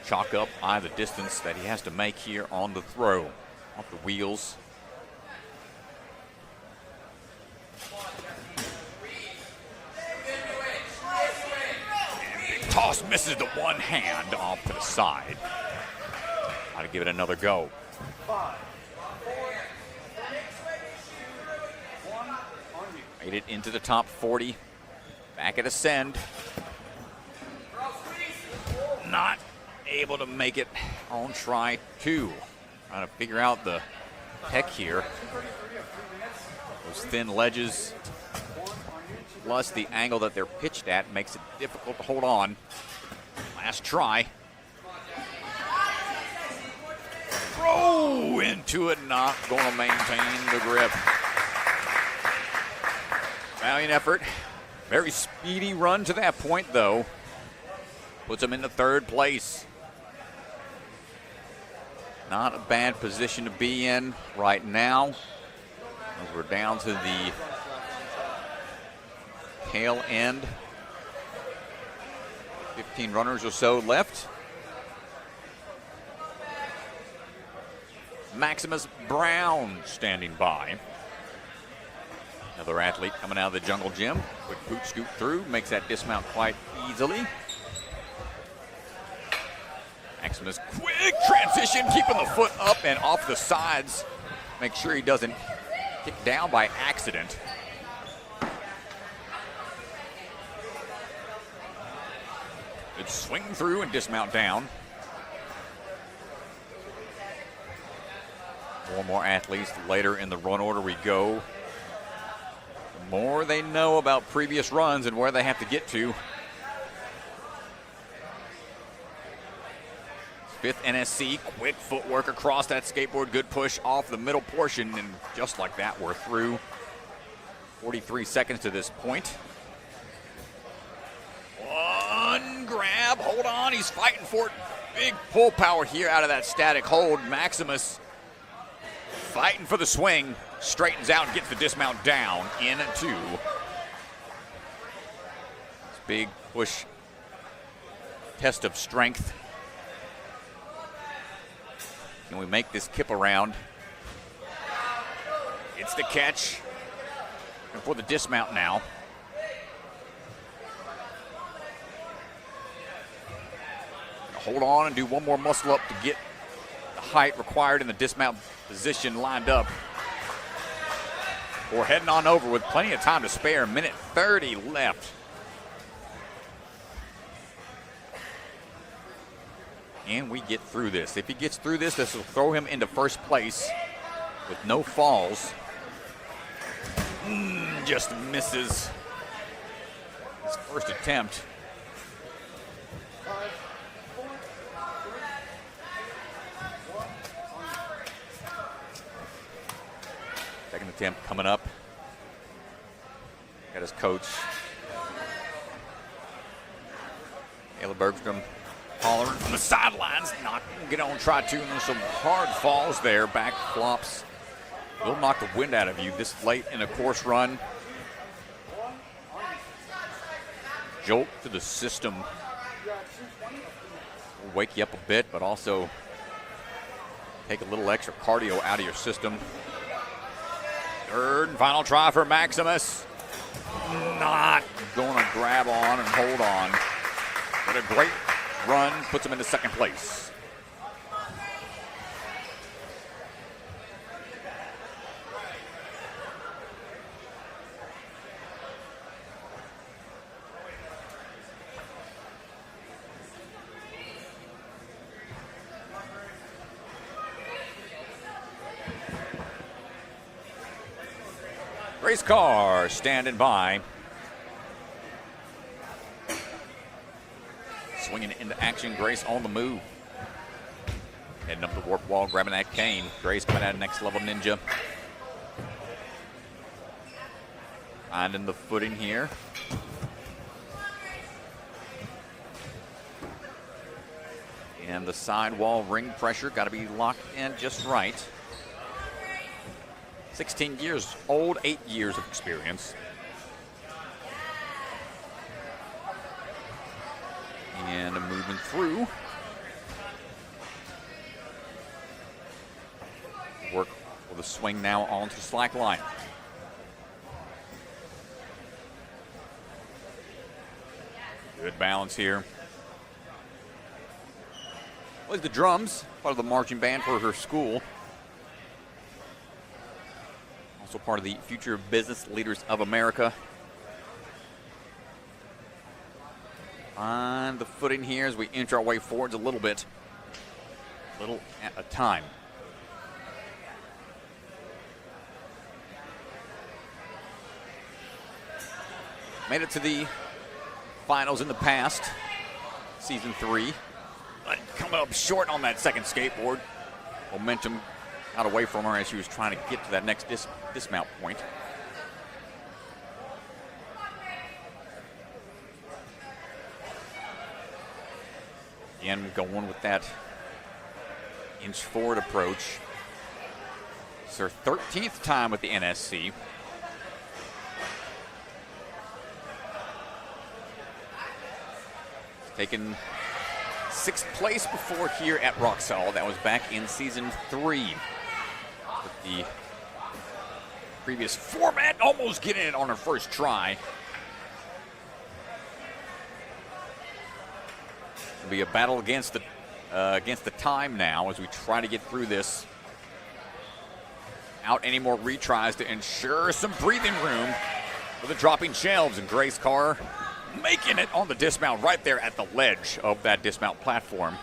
Chalk up by the distance that he has to make here on the throw. Off the wheels. misses the one hand off to the side. Got to give it another go. 5, 4, 3, 2, 1, on you. Made it into the top 40. Back at Ascend. Not able to make it on try 2. Trying to figure out the heck here. Those thin ledges, plus the angle that they're pitched at, makes it difficult to hold on. Last try. Throw into it, not going to maintain the grip. Valiant effort. Very speedy run to that point, though. Puts him into 3rd place. Not a bad position to be in right now, as we're down to the tail end. 15 runners or so left. Maximus Brown standing by. Another athlete coming out of the jungle gym. Quick boot scoop through, makes that dismount quite easily. Maximus, quick transition, keeping the foot up and off the sides. Make sure he doesn't kick down by accident. Good swing through and dismount down. More athletes later in the run order we go. The more they know about previous runs and where they have to get to. 5th NSC, quick footwork across that skateboard, good push off the middle portion, and just like that, we're through. 43 seconds to this point. One grab, hold on, he's fighting for it. Big pull power here out of that static hold. Maximus fighting for the swing, straightens out and gets the dismount down in 2. This big push, test of strength. Can we make this kip around? It's the catch. And for the dismount now. Hold on and do one more muscle up to get the height required in the dismount position lined up. We're heading on over with plenty of time to spare. 1:30 left. And we get through this. If he gets through this, this will throw him into 1st place with no falls. Just misses his 1st attempt. 5, 4, 3, 2, 1, on you. 2nd attempt coming up. Got his coach, Ayla Bergstrom, hollering from the sidelines, not gonna get on try 2. And there's some hard falls there, back flops. Will knock the wind out of you this late in a course run. Jolt to the system. Will wake you up a bit, but also take a little extra cardio out of your system. 3rd and final try for Maximus. Not going to grab on and hold on. But a great run puts him into 2nd place. Race car standing by. Swinging into action, Grace on the move. Heading up the warp wall, grabbing that cane. Grace coming out of Next Level Ninja. Finding the footing here. And the sidewall ring pressure got to be locked in just right. 16 years old, 8 years of experience. And moving through. Work with a swing now onto slack line. Good balance here. Plays the drums, part of the marching band for her school. Also part of the Future Business Leaders of America. Find the footing here as we inch our way forwards a little bit. Little at a time. Made it to the finals in the past, season 3. But coming up short on that second skateboard. Momentum got away from her as she was trying to get to that next dismount point. Again, going with that inch forward approach. It's her 13th time with the NSC. Taken 6th place before here at Roxall. That was back in season 3. With the previous format, almost getting it on her first try. It'll be a battle against the time now as we try to get through this. Out any more retries to ensure some breathing room for the dropping shelves, and Grace Carr making it on the dismount right there at the ledge of that dismount platform.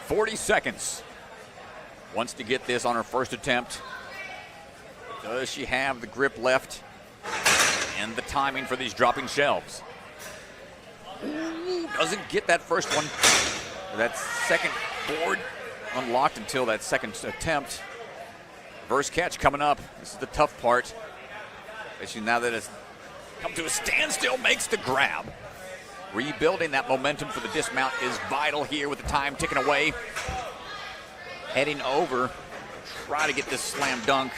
40 seconds. Wants to get this on her first attempt. Does she have the grip left and the timing for these dropping shelves? Ooh, doesn't get that first one. That second board unlocked until that second attempt. Reverse catch coming up. This is the tough part. Especially now that it's come to a standstill, makes the grab. Rebuilding that momentum for the dismount is vital here with the time ticking away. Heading over, try to get this slam dunk.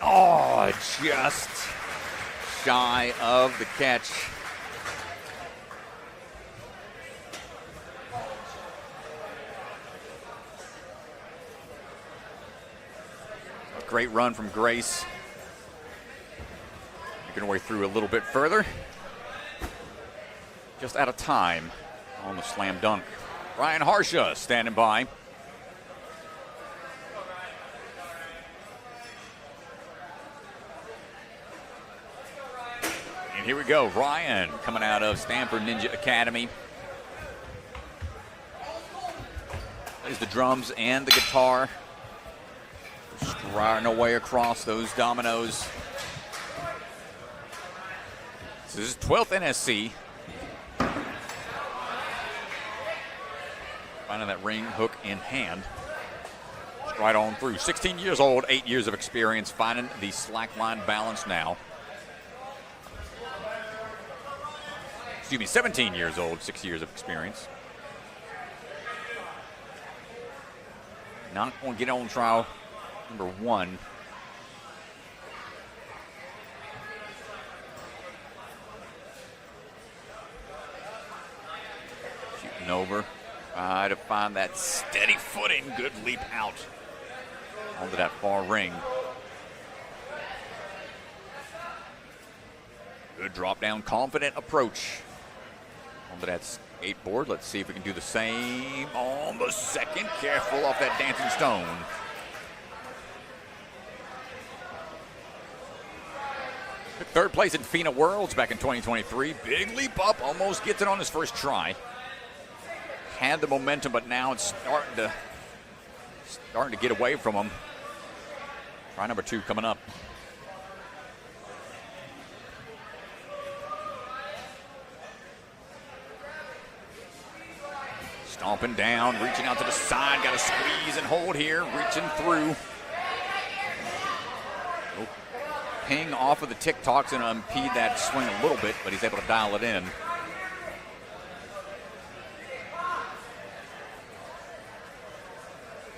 Oh, just shy of the catch. Great run from Grace. Making her way through a little bit further. Just out of time on the slam dunk. Ryan Harsha standing by. And here we go, Ryan coming out of Stanford Ninja Academy. There's the drums and the guitar. Striding away across those dominoes. This is 12th NSC. Finding that ring hook in hand. Stride on through. 16 years old, 8 years of experience. Finding the slack line balance now. Excuse me, 17 years old, 6 years of experience. Not going to get on trial. Number 1. Shooting over. Try to find that steady footing. Good leap out onto that far ring. Good drop down, confident approach onto that skateboard. Let's see if we can do the same on the second. Careful off that dancing stone. Took 3rd place in FINA Worlds back in 2023. Big leap up, almost gets it on his first try. Had the momentum, but now it's starting to get away from him. Try number 2 coming up. Stomping down, reaching out to the side. Got to squeeze and hold here, reaching through. Ping off of the TikTok's going to impede that swing a little bit, but he's able to dial it in.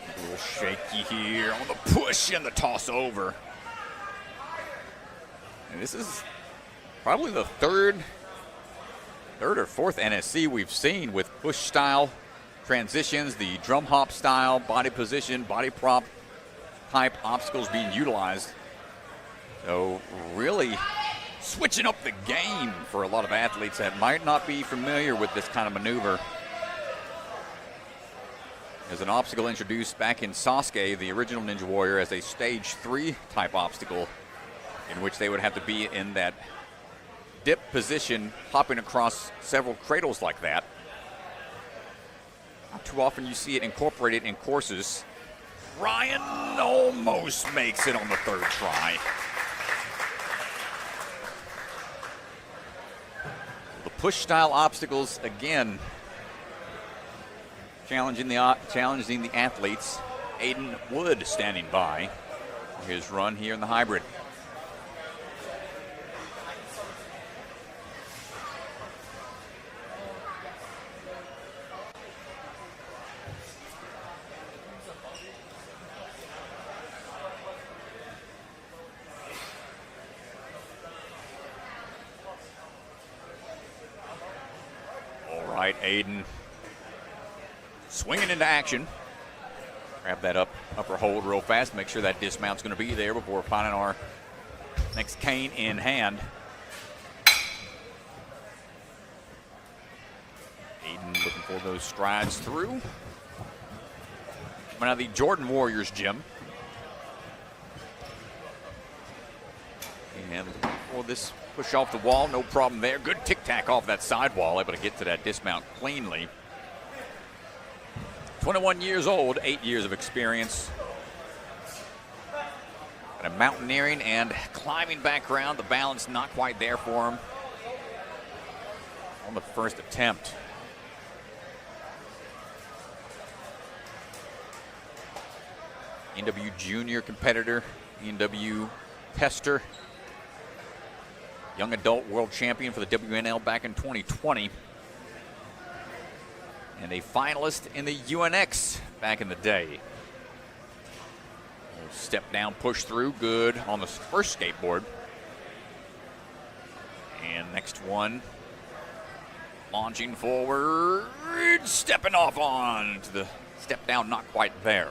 A little shaky here on the push and the toss over. And this is probably the third or 4th NSC we've seen with push style transitions, the drum hop style, body position, body prop type obstacles being utilized. So really switching up the game for a lot of athletes that might not be familiar with this kind of maneuver. There's an obstacle introduced back in Sasuke, the original Ninja Warrior, as a stage 3 type obstacle in which they would have to be in that dip position, hopping across several cradles like that. Not too often you see it incorporated in courses. Ryan almost makes it on the 3rd try. The push style obstacles again challenging the athletes. Aidan Wood standing by for his run here in the hybrid. All right, Aidan swinging into action. Grab that upper hold real fast. Make sure that dismount's going to be there before finding our next cane in hand. Aidan looking for those strides through. Coming out of the Jordan Warriors gym. And for this push off the wall, no problem there. Good tic-tac off that sidewall, able to get to that dismount cleanly. 21 years old, 8 years of experience. And a mountaineering and climbing background. The balance not quite there for him on the first attempt. NW junior competitor, NW tester. Young adult world champion for the WNL back in 2020. And a finalist in the UNX back in the day. Step down, push through, good on the first skateboard. And next one, launching forward, stepping off on to the step down, not quite there.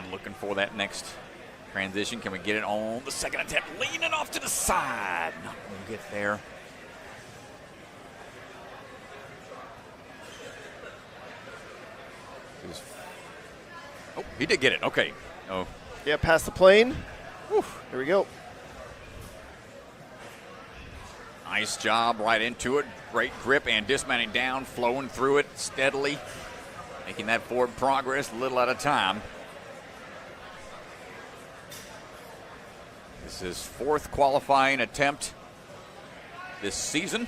Looking for that next transition. Can we get it on the second attempt? Leaning off to the side. Not going to get there. Oh, he did get it. Okay. Oh. Yeah, past the plane. Whew, there we go. Nice job right into it. Great grip and dismounting down, flowing through it steadily. Making that forward progress a little at a time. This is his 4th qualifying attempt this season.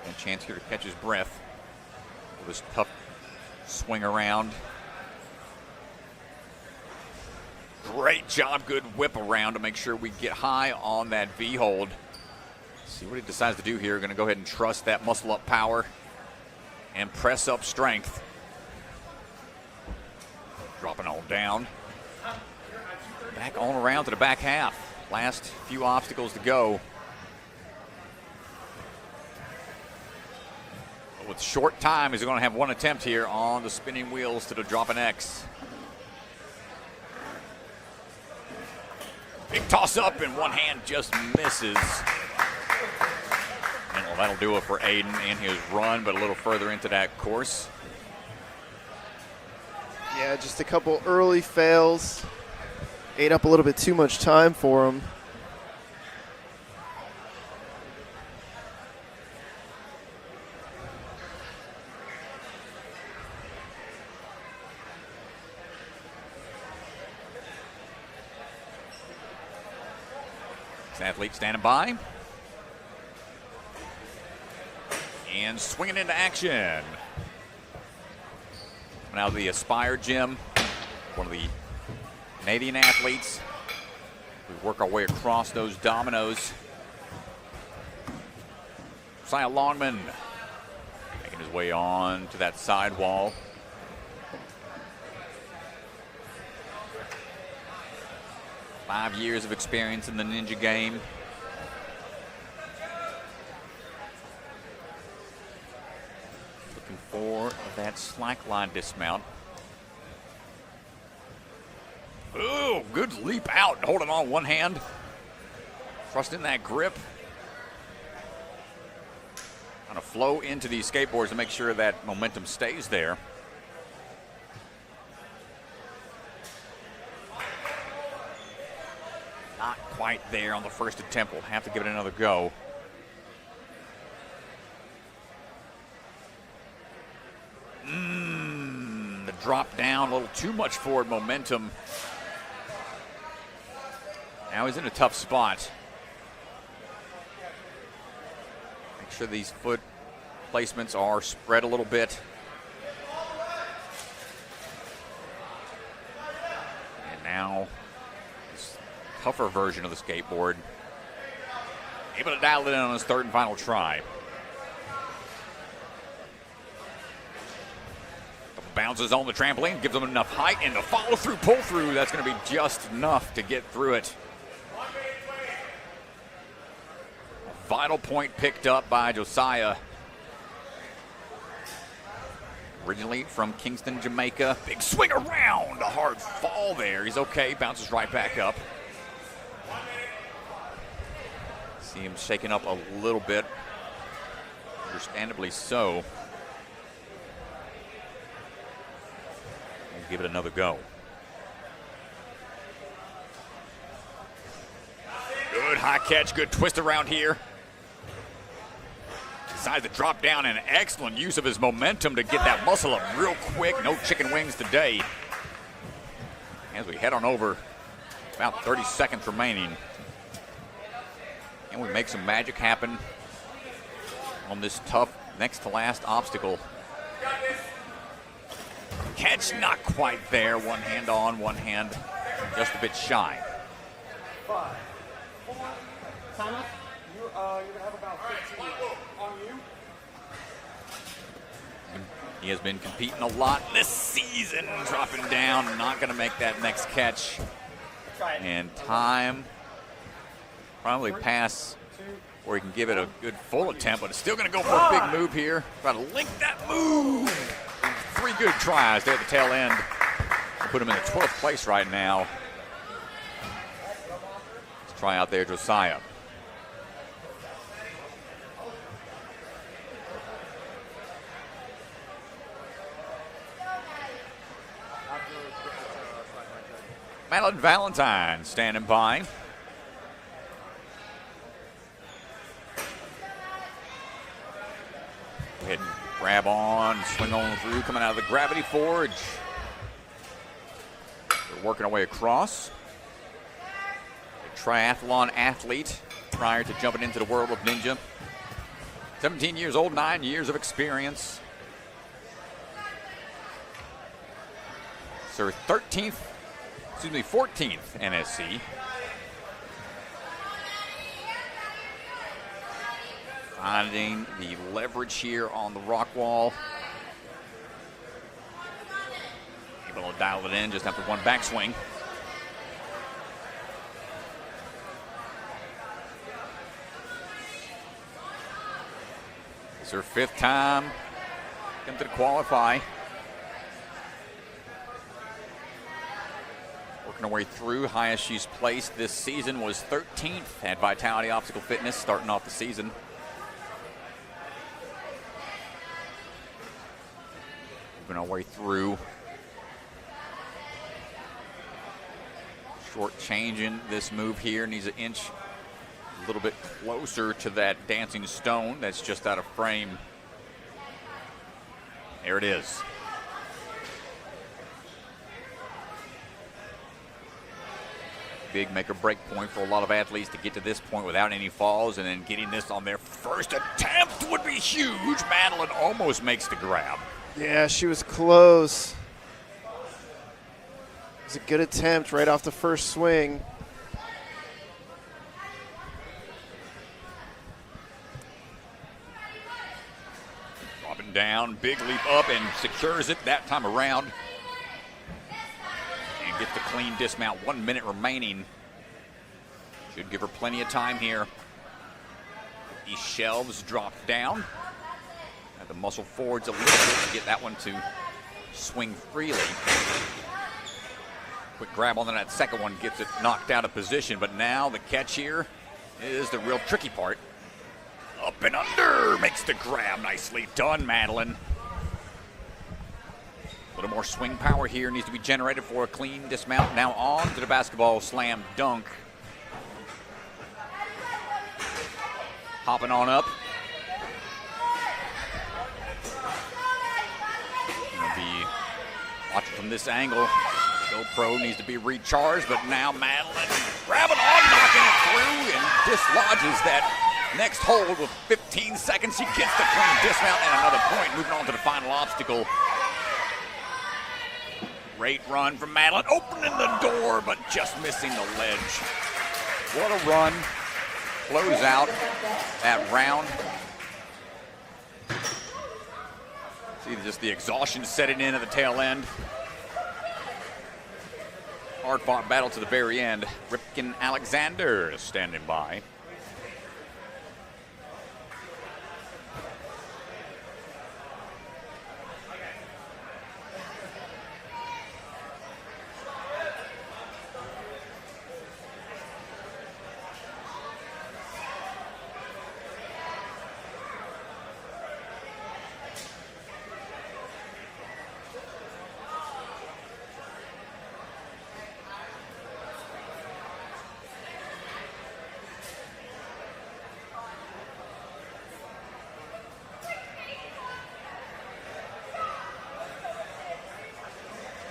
A chance here to catch his breath with this tough swing around. Great job, good whip around to make sure we get high on that V-hold. See what he decides to do here. Going to go ahead and trust that muscle up power and press up strength. Dropping on down. Back on around to the back half. Last few obstacles to go. But with short time, he's going to have one attempt here on the spinning wheels to the dropping X. Big toss up and one hand just misses. And well, that'll do it for Aidan in his run, but a little further into that course. Yeah, just a couple early fails. Ate up a little bit too much time for him. Athlete standing by. And swinging into action. Now the Aspire Gym, one of the Canadian athletes. We work our way across those dominoes. Josiah Longman making his way on to that sidewall. .5 years of experience in the ninja game. for that slack line dismount. Oh, good leap out, holding on one hand. Trusting that grip. Trying to flow into these skateboards to make sure that momentum stays there. Not quite there on the first attempt. We'll have to give it another go. The drop down, a little too much forward momentum. Now he's in a tough spot. Make sure these foot placements are spread a little bit. And now this tougher version of the skateboard. Able to dial it in on his third and final try. Bounces on the trampoline, gives him enough height, and the follow-through, pull-through, that's going to be just enough to get through it. A vital point picked up by Josiah. Originally from Kingston, Jamaica. Big swing around, a hard fall there. He's okay, bounces right back up. See him shaking up a little bit, understandably so. Give it another go. Good high catch, good twist around here. Decides to drop down, and excellent use of his momentum to get that muscle up real quick. No chicken wings today. As we head on over, about 30 seconds remaining. And we make some magic happen on this tough next to last obstacle. Catch not quite there. One hand on, one hand just a bit shy. 5, 4, time up. You're going to have about 15 on you. He has been competing a lot this season, dropping down, not going to make that next catch. And time probably pass where he can give it a good full attempt, but it's still going to go for a big move here. Try to link that move. 3 good tries there at the tail end. Put him in the 12th place right now. Let's try out there, Josiah. Madelynn Valentine standing by. Go ahead and grab on, swing on through, coming out of the gravity forge. We're working our way across. A triathlon athlete prior to jumping into the world of ninja. 17 years old, 9 years of experience. It's her 14th NSC. Finding the leverage here on the rock wall. Able to dial it in just after one backswing. It's her 5th time. Come to the qualify. Working our way through. Highest she's placed this season was 13th at Vitality Obstacle Fitness, starting off the season. Moving our way through. Short changing this move here. Needs an inch a little bit closer to that dancing stone that's just out of frame. There it is. Big make or break point for a lot of athletes to get to this point without any falls, and then getting this on their first attempt would be huge. Madelynn almost makes the grab. Yeah, she was close. It was a good attempt right off the first swing. Dropping down, big leap up, and secures it that time around. And gets the clean dismount. 1 minute remaining. Should give her plenty of time here. These shelves drop down. Had to muscle forwards a little bit to get that one to swing freely. Quick grab on that second one, gets it knocked out of position, but now the catch here is the real tricky part. Up and under, makes the grab. Nicely done, Madelynn. A little more swing power here needs to be generated for a clean dismount. Now on to the basketball slam dunk. Hopping on up. Gonna be watching from this angle. GoPro needs to be recharged, but now Madelynn grabbing on, knocking it through, and dislodges that next hold with 15 seconds. She gets the clean dismount and another point. Moving on to the final obstacle. Great run from Madelynn, opening the door, but just missing the ledge. What a run. Close out that round. See just the exhaustion setting in at the tail end. Hard-fought battle to the very end. Ripken Alexander is standing by.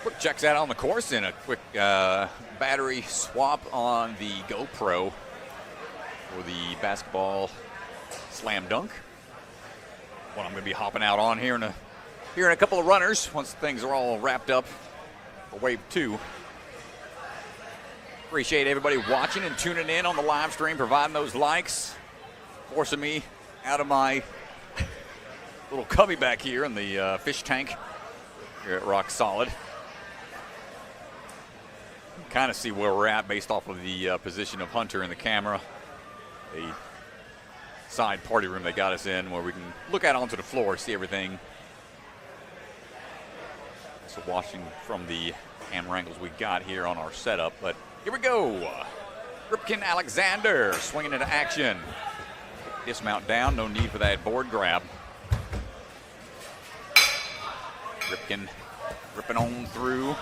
Quick checks out on the course and a quick battery swap on the GoPro for the basketball slam dunk. One I'm going to be hopping out on here in a couple of runners once things are all wrapped up for Wave 2. Appreciate everybody watching and tuning in on the live stream, providing those likes, forcing me out of my little cubby back here in the fish tank here at Rock Solid. Kind of see where we're at based off of the position of Hunter in the camera. A side party room they got us in where we can look out onto the floor, see everything. So watching from the camera angles we got here on our setup. But here we go. Ripken Alexander swinging into action. Dismount down, no need for that board grab. Ripken ripping on through.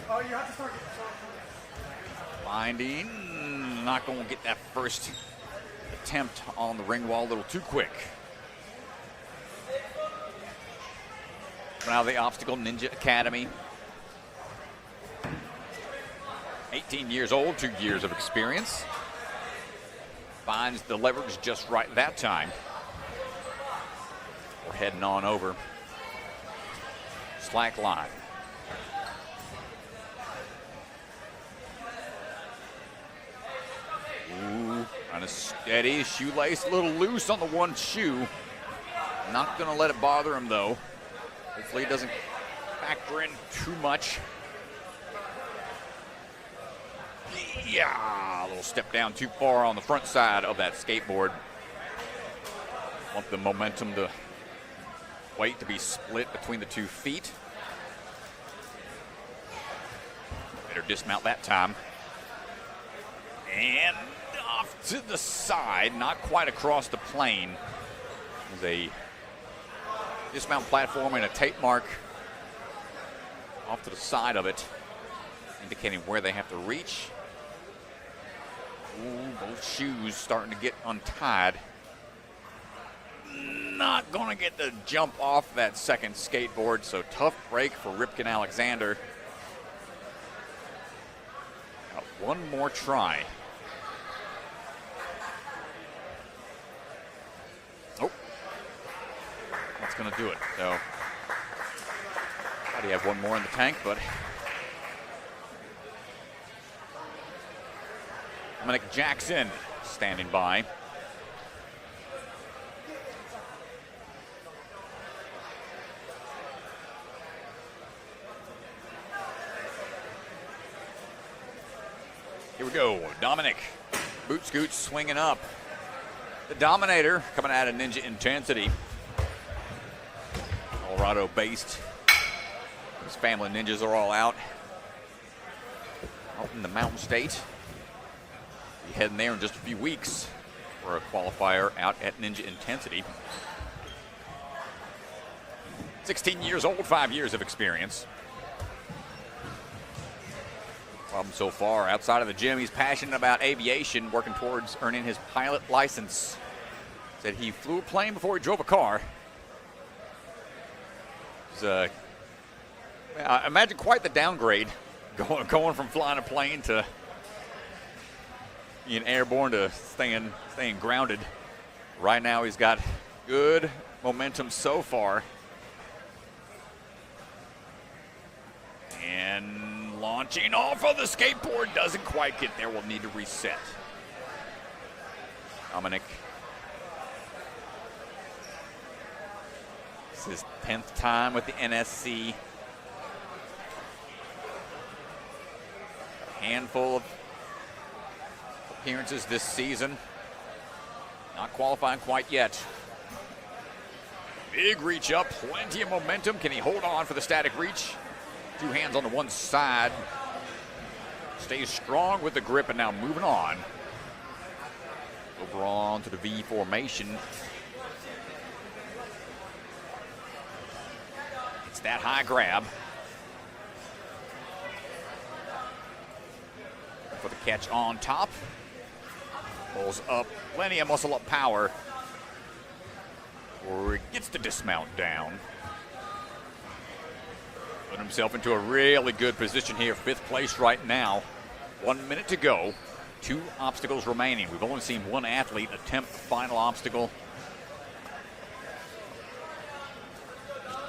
Oh, you have to start. Finding, not going to get that first attempt on the ring wall a little too quick. Now the Obstacle Ninja Academy. 18 years old, 2 years of experience. Finds the leverage just right that time. We're heading on over. Slack line. Ooh, kind of steady. Shoelace a little loose on the one shoe. Not going to let it bother him, though. Hopefully it doesn't factor in too much. Yeah, a little step down too far on the front side of that skateboard. Want the momentum to weight to be split between the 2 feet. Better dismount that time. And off to the side, not quite across the plane. There's a dismount platform and a tape mark off to the side of it, indicating where they have to reach. Ooh, both shoes starting to get untied. Not going to get the jump off that second skateboard, so tough break for Ripken Alexander. Got one more try. Oh, that's going to do it. So, thought he had one more in the tank, but Dominic Jackson standing by. Here we go, Dominic. Boot scoot swinging up. The Dominator coming out of Ninja Intensity. Colorado-based. His family ninjas are all out in the Mountain State. Be heading there in just a few weeks for a qualifier out at Ninja Intensity. 16 years old, 5 years of experience. Problem so far, outside of the gym, he's passionate about aviation, working towards earning his pilot license. Said he flew a plane before he drove a car. I imagine quite the downgrade, going from flying a plane to being airborne to staying grounded. Right now, he's got good momentum so far. And launching off of the skateboard, doesn't quite get there. We'll need to reset. Dominic. This is his 10th time with the NSC. A handful of appearances this season. Not qualifying quite yet. Big reach up, plenty of momentum. Can he hold on for the static reach? Two hands on the one side. Stays strong with the grip, and now moving on. Over on to the V formation. It's that high grab. For the catch on top. Pulls up, plenty of muscle up power. Or it gets the dismount down. Put himself into a really good position here. 5th place right now. 1 minute to go. 2 obstacles remaining. We've only seen one athlete attempt the final obstacle.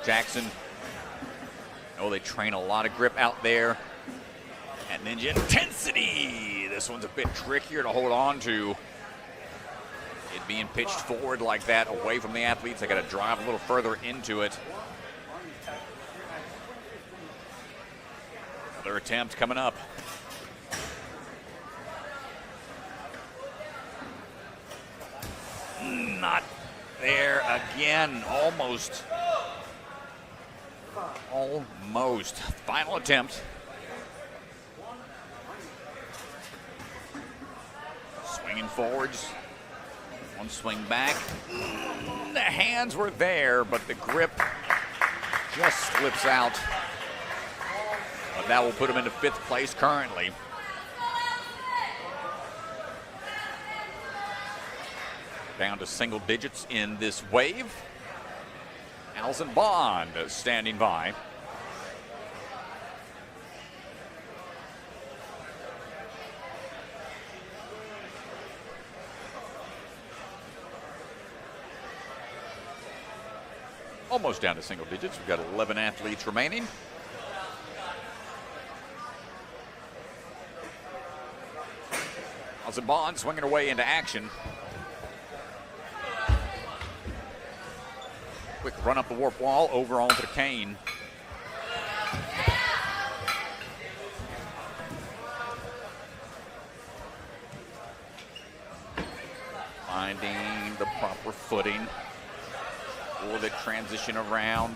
Jackson. Oh, they train a lot of grip out there at Ninja Intensity. This one's a bit trickier to hold on to. It being pitched forward like that away from the athletes. They got to drive a little further into it. Another attempt coming up. Not there again. Almost. Almost. Final attempt. Swinging forwards. One swing back. The hands were there, but the grip just slips out. But that will put him into 5th place currently. Down to single digits in this wave. Allison Bond standing by. Almost down to single digits. We've got 11 athletes remaining. Allison Bond swinging her way into action. Quick run up the warp wall, over onto the cane. Finding the proper footing. Or the transition around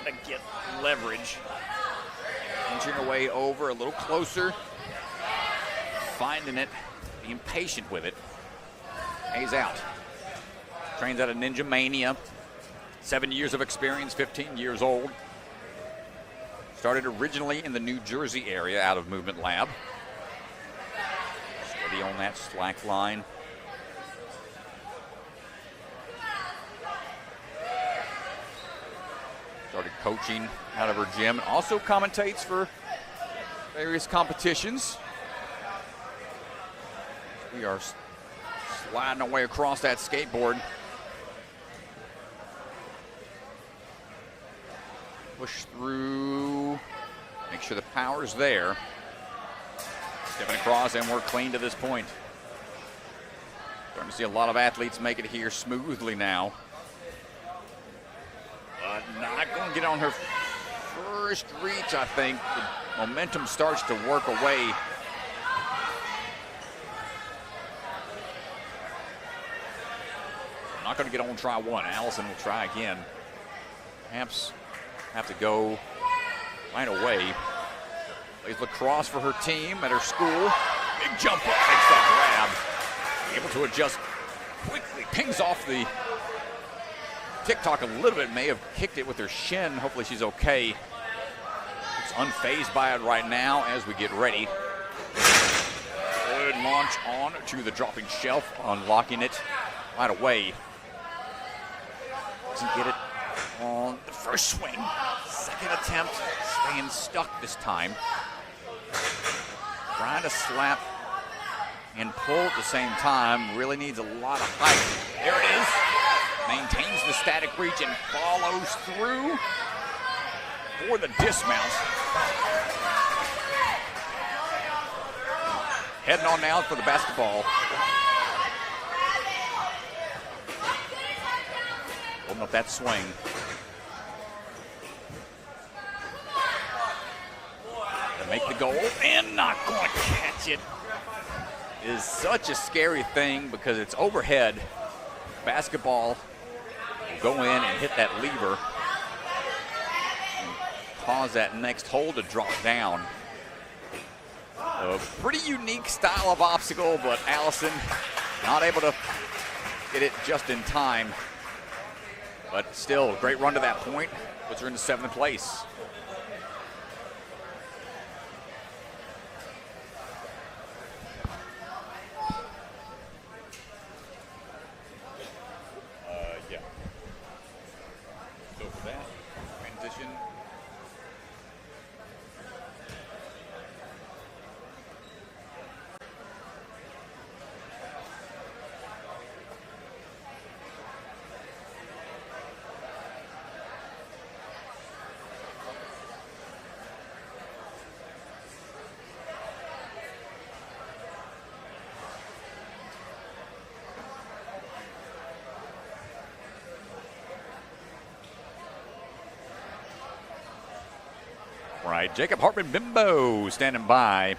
to get leverage. Inching her way over a little closer. Finding it, being patient with it. Hayes out. Trains out of Ninja Mania. 7 years of experience, 15 years old. Started originally in the New Jersey area out of Movement Lab. Steady on that slack line. Started coaching out of her gym. Also commentates for various competitions. We are sliding our way across that skateboard. Push through. Make sure the power's there. Stepping across, and we're clean to this point. Starting to see a lot of athletes make it here smoothly now. But not going to get on her first reach, I think. The momentum starts to work away. Not going to get on try one. Allison will try again. perhaps have to go right away. Plays lacrosse for her team at her school. Big jump up, makes that grab. Able to adjust quickly, pings off the TikTok a little bit, may have kicked it with her shin. Hopefully she's okay. It's unfazed by it right now as we get ready. Good launch on to the dropping shelf, unlocking it right away. Doesn't get it on the first swing. Second attempt, staying stuck this time. Trying to slap and pull at the same time. Really needs a lot of height. There it is. Maintains the static reach and follows through for the dismount. Heading on now for the basketball. Holding up that swing. To make the goal and not going to catch it. Is such a scary thing because it's overhead. Basketball will go in and hit that lever and cause that next hole to drop down. A pretty unique style of obstacle, but Allison not able to get it just in time. But still, great run to that point. Puts her into 7th place. So for that transition. Right, Jacob Hartman-Bimbo standing by.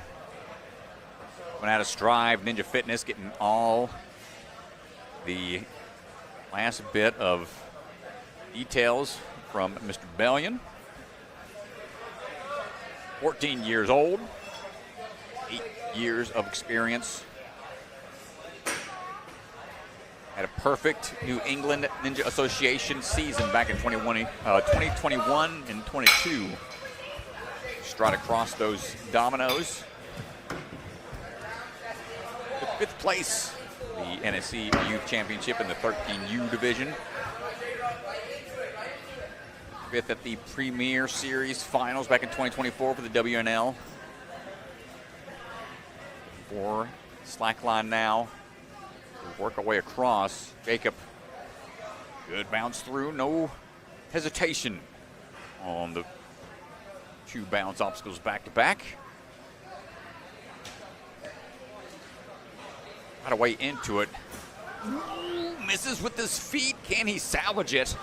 Went out of Strive Ninja Fitness, getting all the last bit of details from Mr. Bellion. 14 years old, 8 years of experience. Had a perfect New England Ninja Association season back in 2021 and 22. Stride across those dominoes. The 5th place, the NSC Youth Championship in the 13U division. 5th at the Premier Series Finals back in 2024 for the WNL. For slackline now. We work our way across. Jacob, good bounce through, no hesitation on the 2 bounce obstacles back to back. Right away into it. Ooh, misses with his feet. Can he salvage it?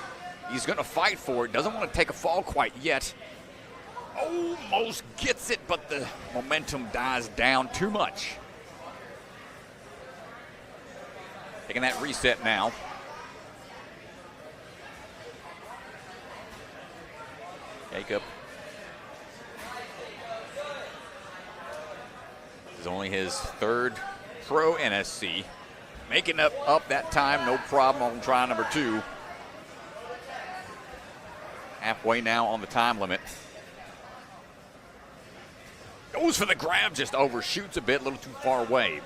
He's going to fight for it. Doesn't want to take a fall quite yet. Almost gets it, but the momentum dies down too much. Taking that reset now. Jacob. This is only his 3rd pro NSC. Making up that time, no problem on try number 2. Halfway now on the time limit. Goes for the grab, just overshoots a bit, a little too far away.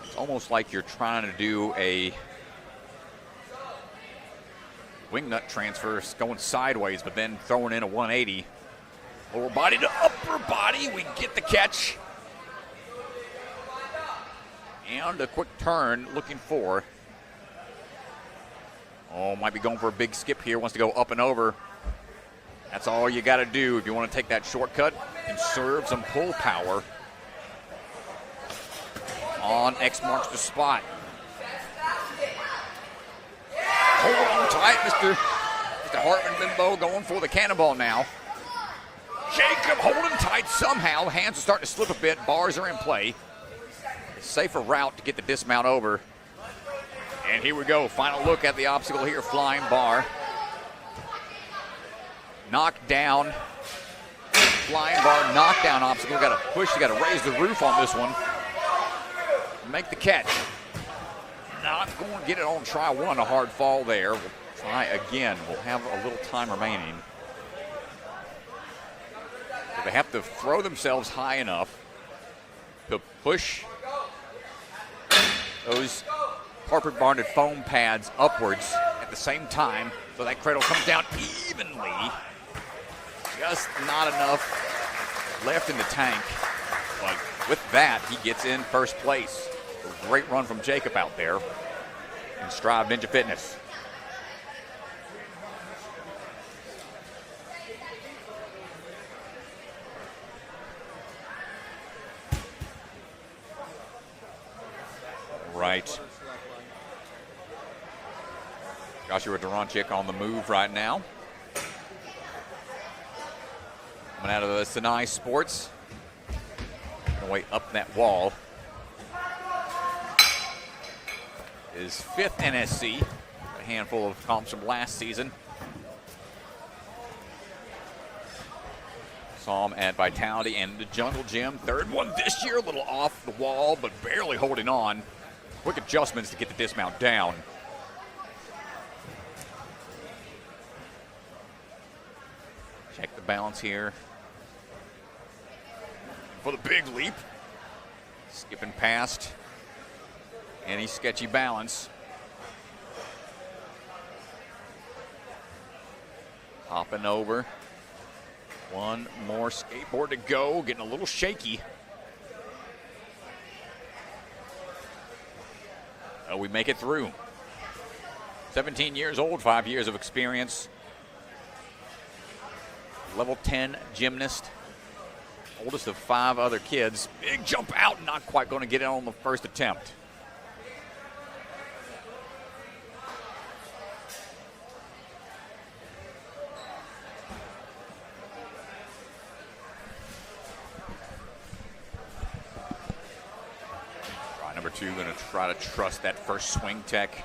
It's almost like you're trying to do a wingnut transfer, going sideways, but then throwing in a 180. Lower body to upper body, we get the catch. And a quick turn, looking for. Might be going for a big skip here, wants to go up and over. That's all you gotta do if you want to take that shortcut and serve some pull power. On X marks the spot. Hold on tight, Mr. Hartman-Bimbo going for the cannonball now. Jacob holding tight somehow. Hands are starting to slip a bit. Bars are in play. A safer route to get the dismount over. And here we go. Final look at the obstacle here. Flying bar. Knockdown. Flying bar, knockdown obstacle. Got to push. You got to raise the roof on this one. Make the catch. Not going to get it on try one. A hard fall there. We'll try again. We'll have a little time remaining. So they have to throw themselves high enough to push those carpet bonded foam pads upwards at the same time, so that cradle comes down evenly. Just not enough left in the tank, but with that, he gets in first place. A great run from Jacob out there in Strive Ninja Fitness. Right. Joshua Duranchik on the move right now. Coming out of the Sinai Sports. Gonna wait up that wall. His 5th NSC. A handful of comps from last season. Saw him at Vitality and the Jungle Gym. 3rd one this year, a little off the wall, but barely holding on. Quick adjustments to get the dismount down. Check the balance here. For the big leap. Skipping past any sketchy balance. Hopping over. One more skateboard to go. Getting a little shaky. We make it through. 17 years old, 5 years of experience. Level 10 gymnast. Oldest of 5 other kids. Big jump out, not quite going to get it on the first attempt. Number 2 going to try to trust that first swing tech.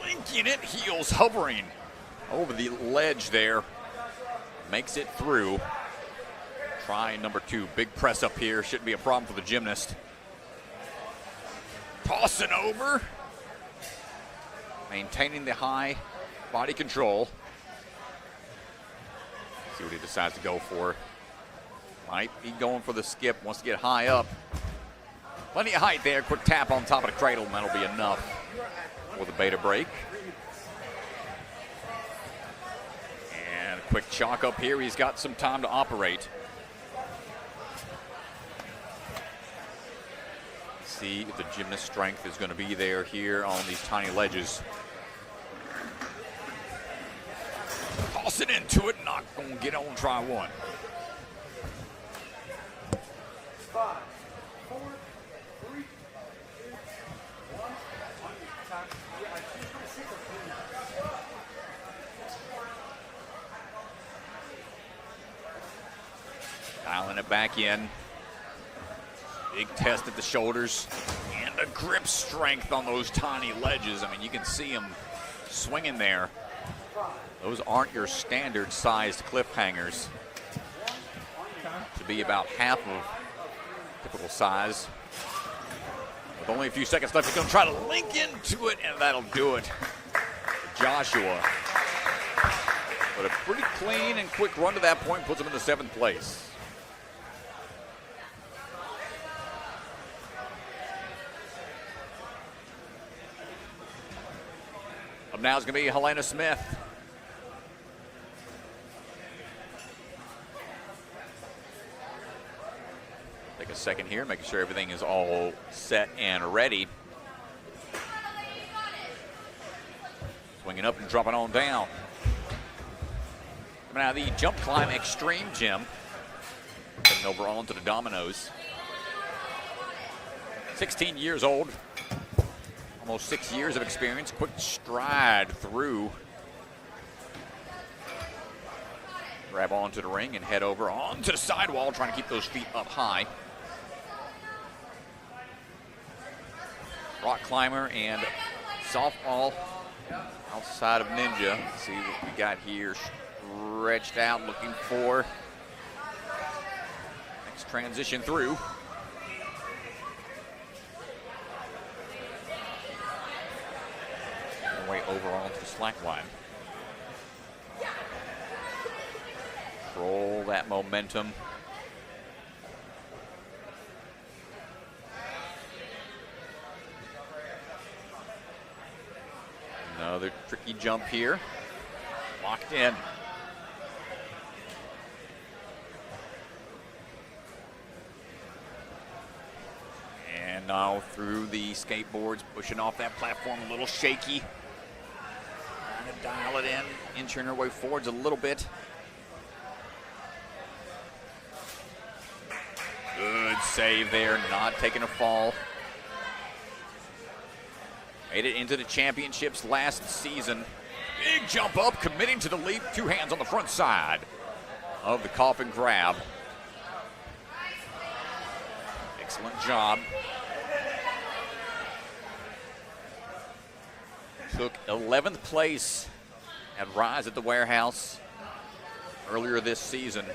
Linking it, heels hovering over the ledge there. Makes it through. Try number 2, big press up here. Shouldn't be a problem for the gymnast. Tossing over. Maintaining the high body control. See what he decides to go for. Might be going for the skip, wants to get high up. Plenty of height there. Quick tap on top of the cradle, and that'll be enough for the beta break. And a quick chalk up here. He's got some time to operate. See if the gymnast strength is going to be there here on these tiny ledges. Tossing into it, not going to get on try one. 5, 4, 3, 2, 1. Dialing it back in. Big test at the shoulders and the grip strength on those tiny ledges. I mean, you can see him swinging there. Those aren't your standard sized cliffhangers. Should be about half of typical size. With only a few seconds left, he's going to try to link into it, and that'll do it. Joshua. But a pretty clean and quick run to that point puts him in the 7th place. Up now is going to be Helena Smith. Take a second here, making sure everything is all set and ready. Swinging up and dropping on down. Coming out of the Jump Climb Extreme Gym. Heading over onto the dominoes. 16 years old. Almost 6 years of experience. Quick stride through. Grab onto the ring and head over onto the sidewall, trying to keep those feet up high. Rock climber and softball outside of Ninja. Let's see what we got here. Stretched out, looking for next transition through. Way overall to the slack line. Control that momentum. Another tricky jump here. Locked in. And now through the skateboards, pushing off that platform, a little shaky. Trying to dial it in, inching her way forwards a little bit. Good save there, not taking a fall. Made it into the championships last season. Big jump up, committing to the leap. 2 hands on the front side of the coffin grab. Excellent job. Took 11th place at Rise at the Warehouse earlier this season.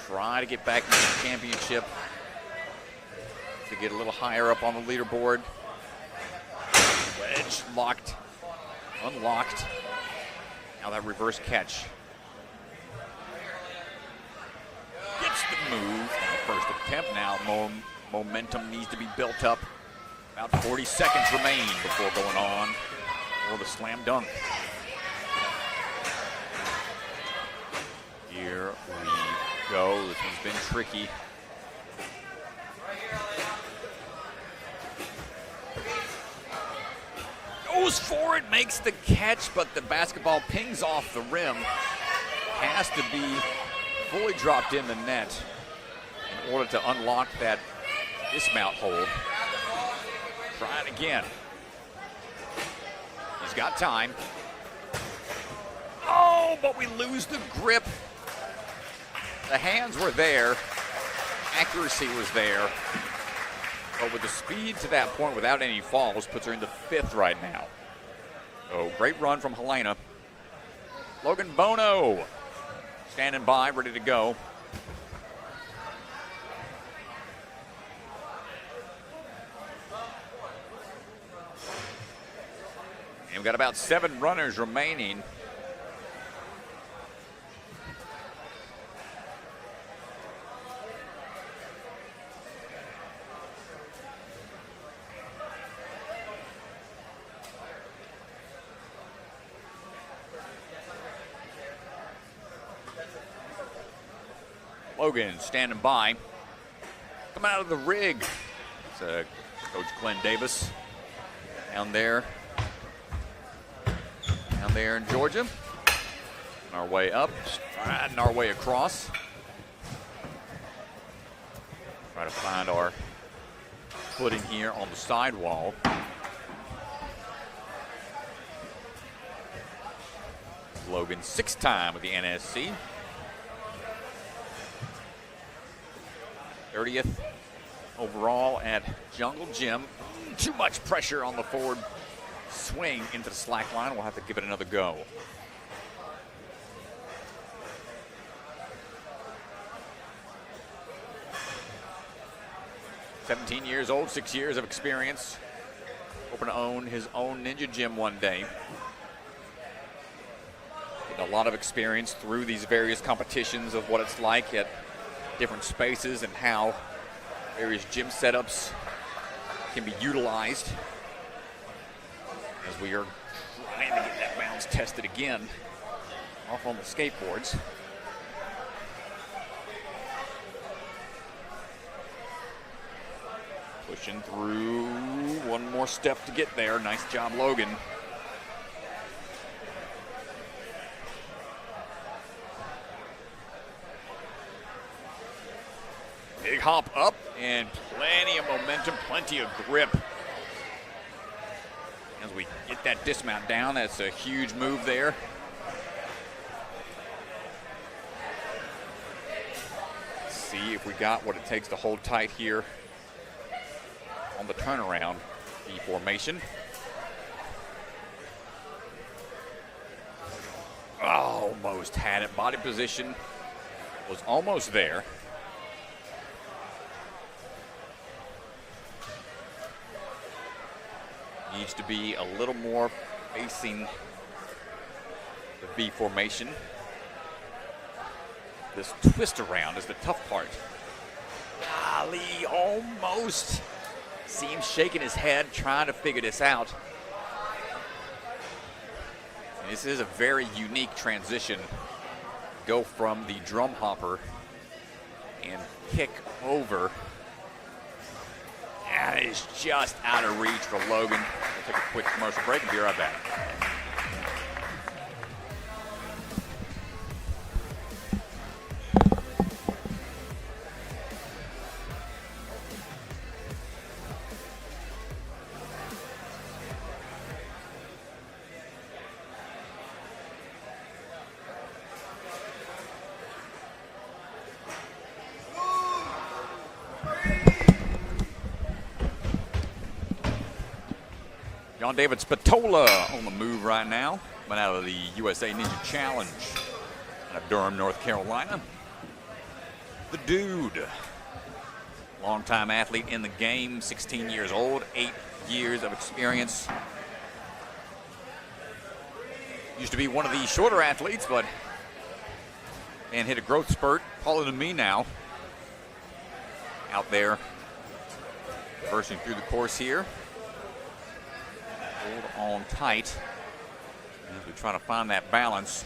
Try to get back into the championship to get a little higher up on the leaderboard. Wedge locked, unlocked. Now that reverse catch. Gets the move on the first attempt. Now momentum needs to be built up. About 40 seconds remain before going on for the slam dunk. Here we go. This one's been tricky. Goes for it, makes the catch, but the basketball pings off the rim. Has to be fully dropped in the net in order to unlock that dismount hold. Try it again. He's got time. Oh, but we lose the grip. The hands were there. Accuracy was there. But with the speed to that point without any falls, puts her into 5th right now. So great run from Helena. Logan Bono standing by, ready to go. And we've got about 7 runners remaining. Logan standing by. Coming out of the rig. It's Coach Glenn Davis down there in Georgia. On our way up, striding our way across. Try to find our footing here on the sidewall. Logan 6th time with the NSC. 30th overall at Jungle Gym. Too much pressure on the forward swing into the slack line. We'll have to give it another go. "17 years old, 6 years of experience. Hoping to own his own ninja gym one day. Getting a lot of experience through these various competitions of what it's like at different spaces and how various gym setups can be utilized, as we are trying to get that bounce tested again off on the skateboards. Pushing through, one more step to get there. Nice job, Logan. Big hop up and plenty of momentum, plenty of grip. As we get that dismount down, that's a huge move there. Let's see if we got what it takes to hold tight here on the turnaround, the formation. Almost had it. Body position was almost there. Needs to be a little more facing the V formation. This twist around is the tough part. Golly, almost. See him shaking his head, trying to figure this out. And this is a very unique transition. Go from the drum hopper and kick over. And it's just out of reach for Logan. We'll take a quick commercial break and be right back. John David Spatola on the move right now. Went out of the USA Ninja Challenge out of Durham, North Carolina. The dude. Longtime athlete in the game, 16 years old, 8 years of experience. Used to be one of the shorter athletes, but and hit a growth spurt. Taller than me now. Out there, bursting through the course here. Hold on tight as we try to find that balance.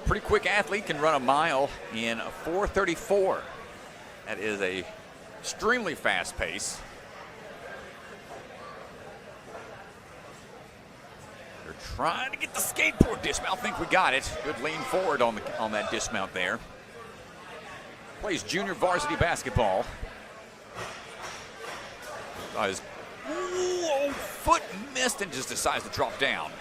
Pretty quick athlete, can run a mile in 4:34. That is a extremely fast pace. They're trying to get the skateboard dismount. I think we got it. Good lean forward on that dismount there. Plays junior varsity basketball. His foot missed and just decides to drop down.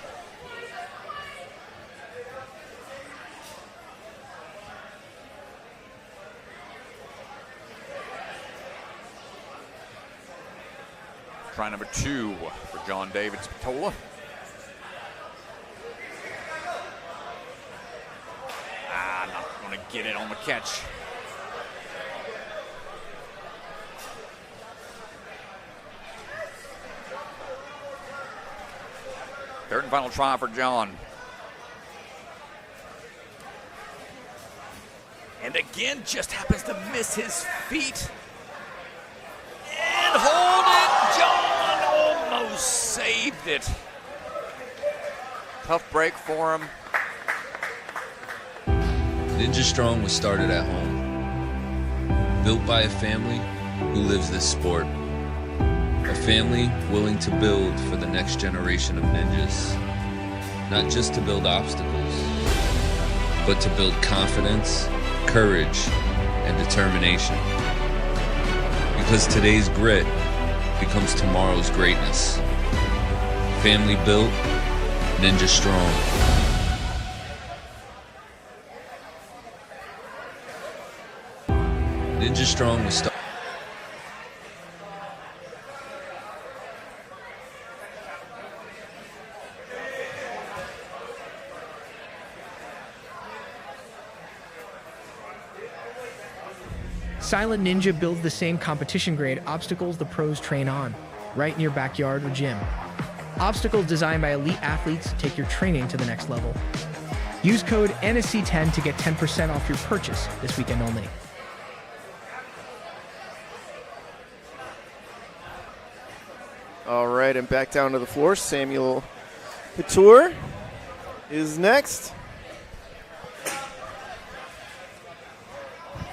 Try number 2 for John David Spatola. Not going to get it on the catch. Third and final try for John. And again, just happens to miss his feet. And hold it, John almost saved it. Tough break for him. Ninja Strong was started at home. Built by a family who lives this sport. A family willing to build for the next generation of ninjas. Not just to build obstacles, but to build confidence, courage, and determination. Because today's grit becomes tomorrow's greatness. Family built, Ninja Strong. Ninja Strong was started. Silent Ninja builds the same competition-grade obstacles the pros train on, right in your backyard or gym. Obstacles designed by elite athletes take your training to the next level. Use code NSC10 to get 10% off your purchase this weekend only. All right, and back down to the floor. Samuel Couture is next.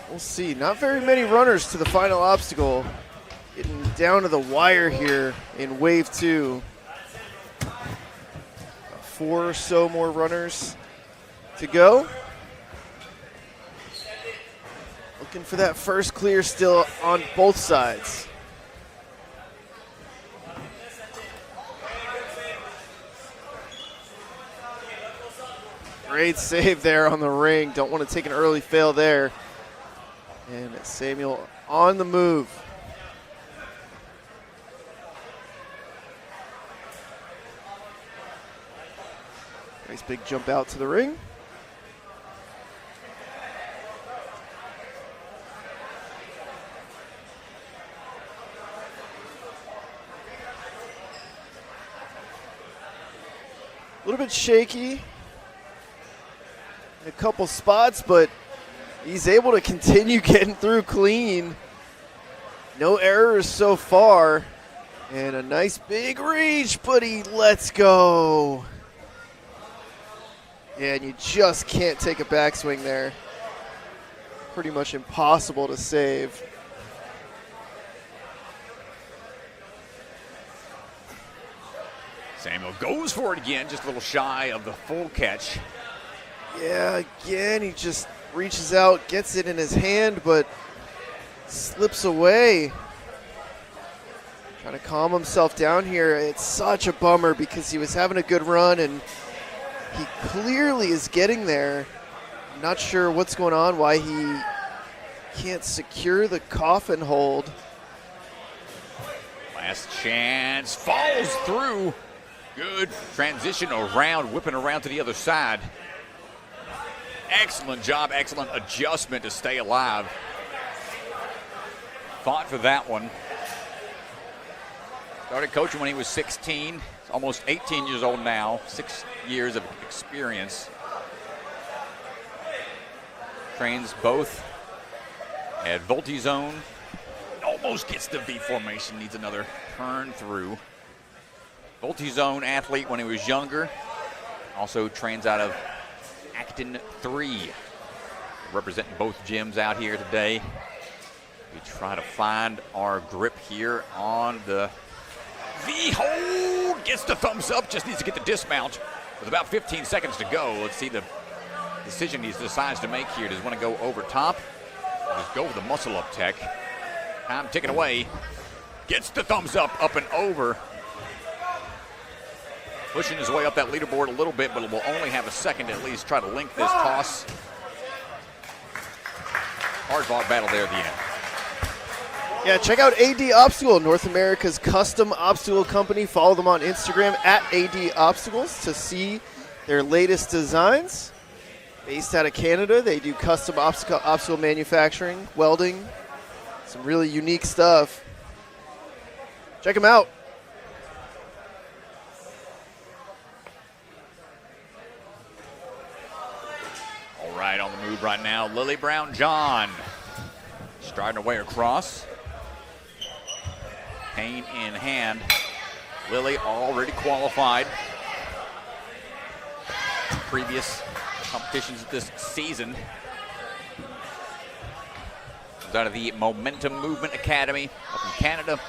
We'll see. Not very many runners to the final obstacle. Getting down to the wire here in wave 2. 4 or so more runners to go. Looking for that first clear still on both sides. Great save there on the ring. Don't want to take an early fail there. And Samuel on the move. Nice big jump out to the ring. A little bit shaky in a couple spots, but he's able to continue getting through clean. No errors so far. And a nice big reach, but he lets go. Yeah, and you just can't take a backswing there. Pretty much impossible to save. Samuel goes for it again, just a little shy of the full catch. Yeah, again, he just reaches out, gets it in his hand, but slips away. Trying to calm himself down here. It's such a bummer because he was having a good run and he clearly is getting there. I'm not sure what's going on, why he can't secure the coffin hold. Last chance, falls through. Good transition around, whipping around to the other side. Excellent job, excellent adjustment to stay alive. Fought for that one. Started coaching when he was 16. He's almost 18 years old now. 6 years of experience. Trains both at Volti-Zone. Almost gets the V formation. Needs another turn through. Volti-Zone athlete when he was younger. Also trains out of Acton 3. Representing both gyms out here today. We try to find our grip here on the V hold. Gets the thumbs up, just needs to get the dismount with about 15 seconds to go. Let's see the decision he decides to make here. Does he want to go over top? Or just go with the muscle up tech. Time ticking away. Gets the thumbs up and over. Pushing his way up that leaderboard a little bit, but will only have a second to at least try to link this toss. Hard-fought battle there at the end. Yeah, check out AD Obstacle, North America's custom obstacle company. Follow them on Instagram at AD Obstacles to see their latest designs. Based out of Canada, they do custom obstacle manufacturing, welding, some really unique stuff. Check them out. All right, on the move right now, Lily Brown-John. Striding away across. Payne in hand. Lily already qualified. Previous competitions this season. Comes out of the Momentum Movement Academy up in Canada.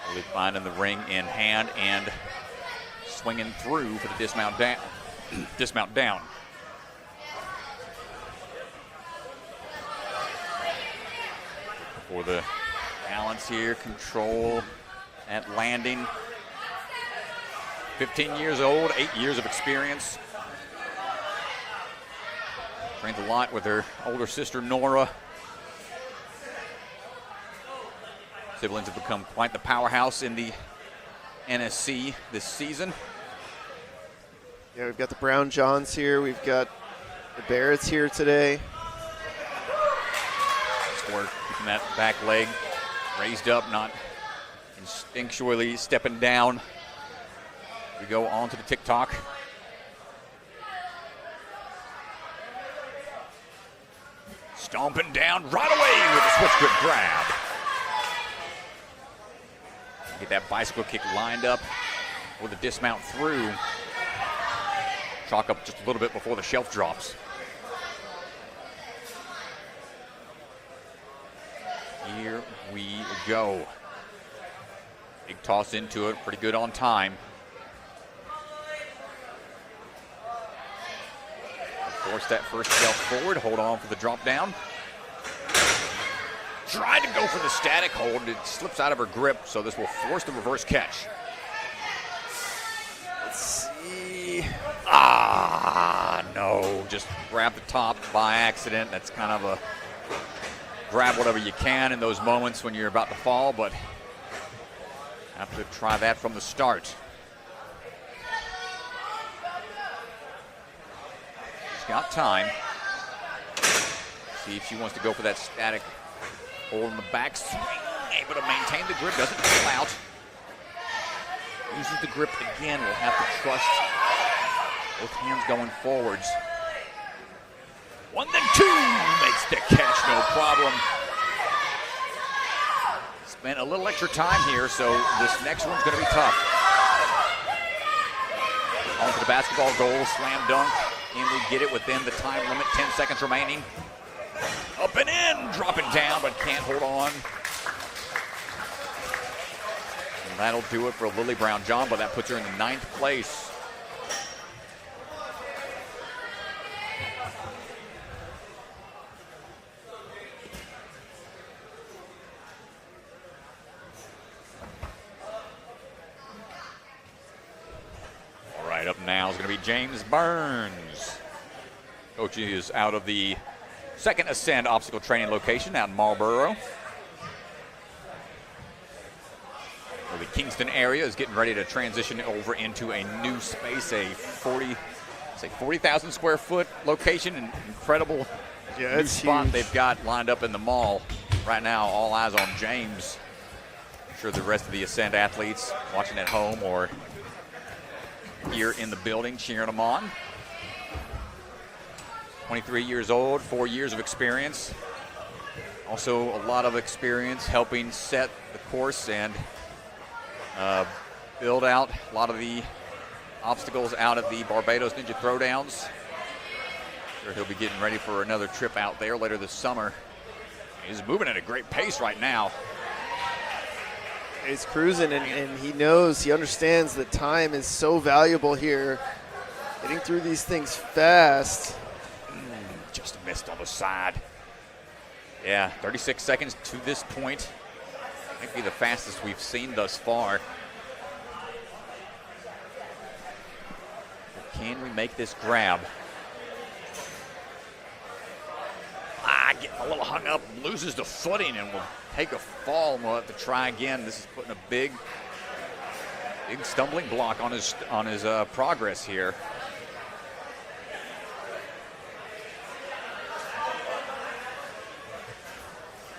Lily finding the ring in hand and swinging through for the dismount down. Dismount down. For the balance here, control at landing. 15 years old, 8 years of experience. Trains a lot with her older sister, Nora. Siblings have become quite the powerhouse in the NSC this season. Yeah, we've got the Brown Johns here. We've got the Barretts here today. Work keeping that back leg raised up, not instinctually stepping down. We go on to the TikTok. Stomping down right away with a switch grip grab. Get that bicycle kick lined up with a dismount through. Chalk up just a little bit before the shelf drops. Here we go. Big toss into it, pretty good on time. Force that first shelf forward, hold on for the drop down. Tried to go for the static hold, it slips out of her grip, so this will force the reverse catch. Let's see. Ah, no. Oh, just grab the top by accident. That's kind of a grab whatever you can in those moments when you're about to fall, but have to try that from the start. She's got time. See if she wants to go for that static hold in the back swing. Able to maintain the grip, doesn't pull out. Uses the grip again, will have to trust both hands going forwards. 1, then 2, makes the catch, no problem. Spent a little extra time here, so this next one's gonna be tough. On to the basketball goal, slam dunk. Can we get it within the time limit, 10 seconds remaining? Up and in, dropping down, but can't hold on. And that'll do it for Lily Brown John, but that puts her in the 9th place. All right, up now is going to be James Burns. Coach is out of the second Ascend obstacle training location out in Marlboro. Well, the Kingston area is getting ready to transition over into a new space, a 40,000 square foot location, an incredible new spot huge. They've got lined up in the mall. Right now, all eyes on James. I'm sure the rest of the Ascend athletes watching at home or here in the building cheering them on. 23 years old, 4 years of experience. Also a lot of experience helping set the course and build out a lot of the obstacles out at the Barbados Ninja Throwdowns. Sure, he'll be getting ready for another trip out there later this summer. He's moving at a great pace right now. He's cruising, and he knows, he understands that time is so valuable here. Getting through these things fast. Just missed on the side. Yeah, 36 seconds to this point. Might be the fastest we've seen thus far. But can we make this grab? Getting a little hung up, loses the footing, and will take a fall, and we'll have to try again. This is putting a big stumbling block on his progress here.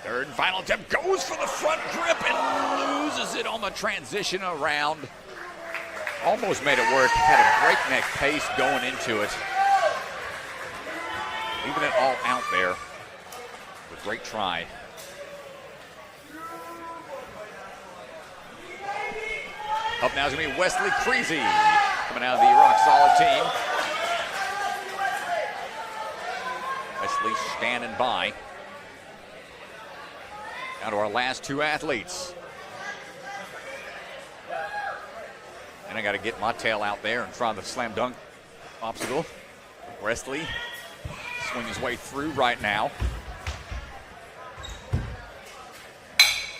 Third and final attempt, goes for the front grip and loses it on the transition around. Almost made it work, had a breakneck pace going into it. Leaving it all out there. A great try. Up now is going to be Wesley Creasey, coming out of the Rock Solid team. Wesley standing by. Down to our last two athletes. And I got to get my tail out there and try the slam dunk obstacle. Wesley swing his way through right now.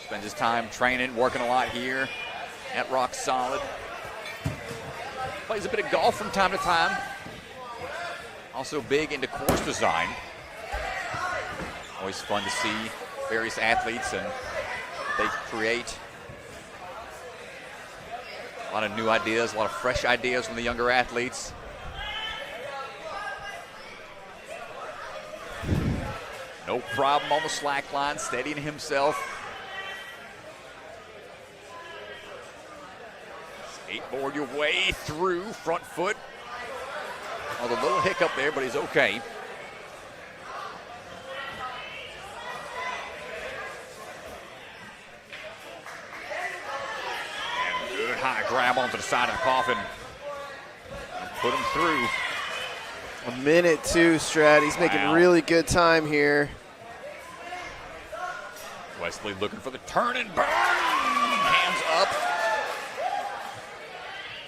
Spends his time training, working a lot here at Rock Solid. Plays a bit of golf from time to time. Also big into course design. Always fun to see various athletes and what they create. A lot of new ideas, a lot of fresh ideas from the younger athletes. No problem on the slack line, steadying himself. Skateboard your way through, front foot. Oh, the little hiccup there, but he's okay. And good high grab onto the side of the coffin. And put him through. A minute two, Strat. He's making really good time here. Wesley looking for the turn and burn. Hands up.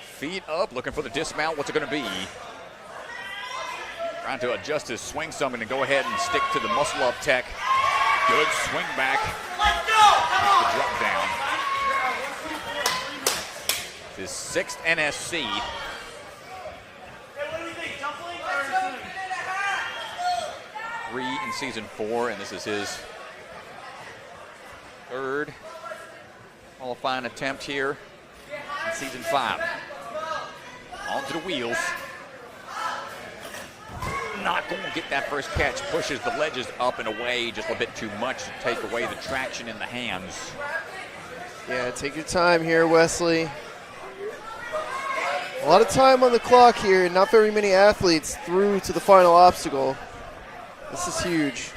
Feet up, looking for the dismount. What's it going to be? Trying to adjust his swing some and go ahead and stick to the muscle up tech. Good swing back. Let's go! The drop down. His sixth NSC. 3 in season 4, and this is his 3rd qualifying attempt here in season 5. Onto the wheels. Not going to get that first catch. Pushes the ledges up and away just a bit too much to take away the traction in the hands. Yeah, take your time here, Wesley. A lot of time on the clock here, and not very many athletes through to the final obstacle. This is huge.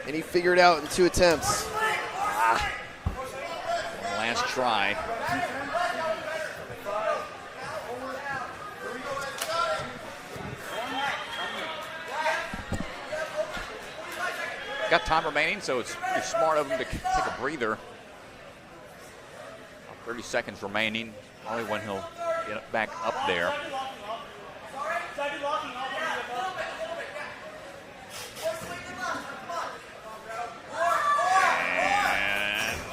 And he figured it out in 2 attempts. Last try. Got time remaining, so it's smart of him to take a breather. 30 seconds remaining. Probably when he'll get back up there. And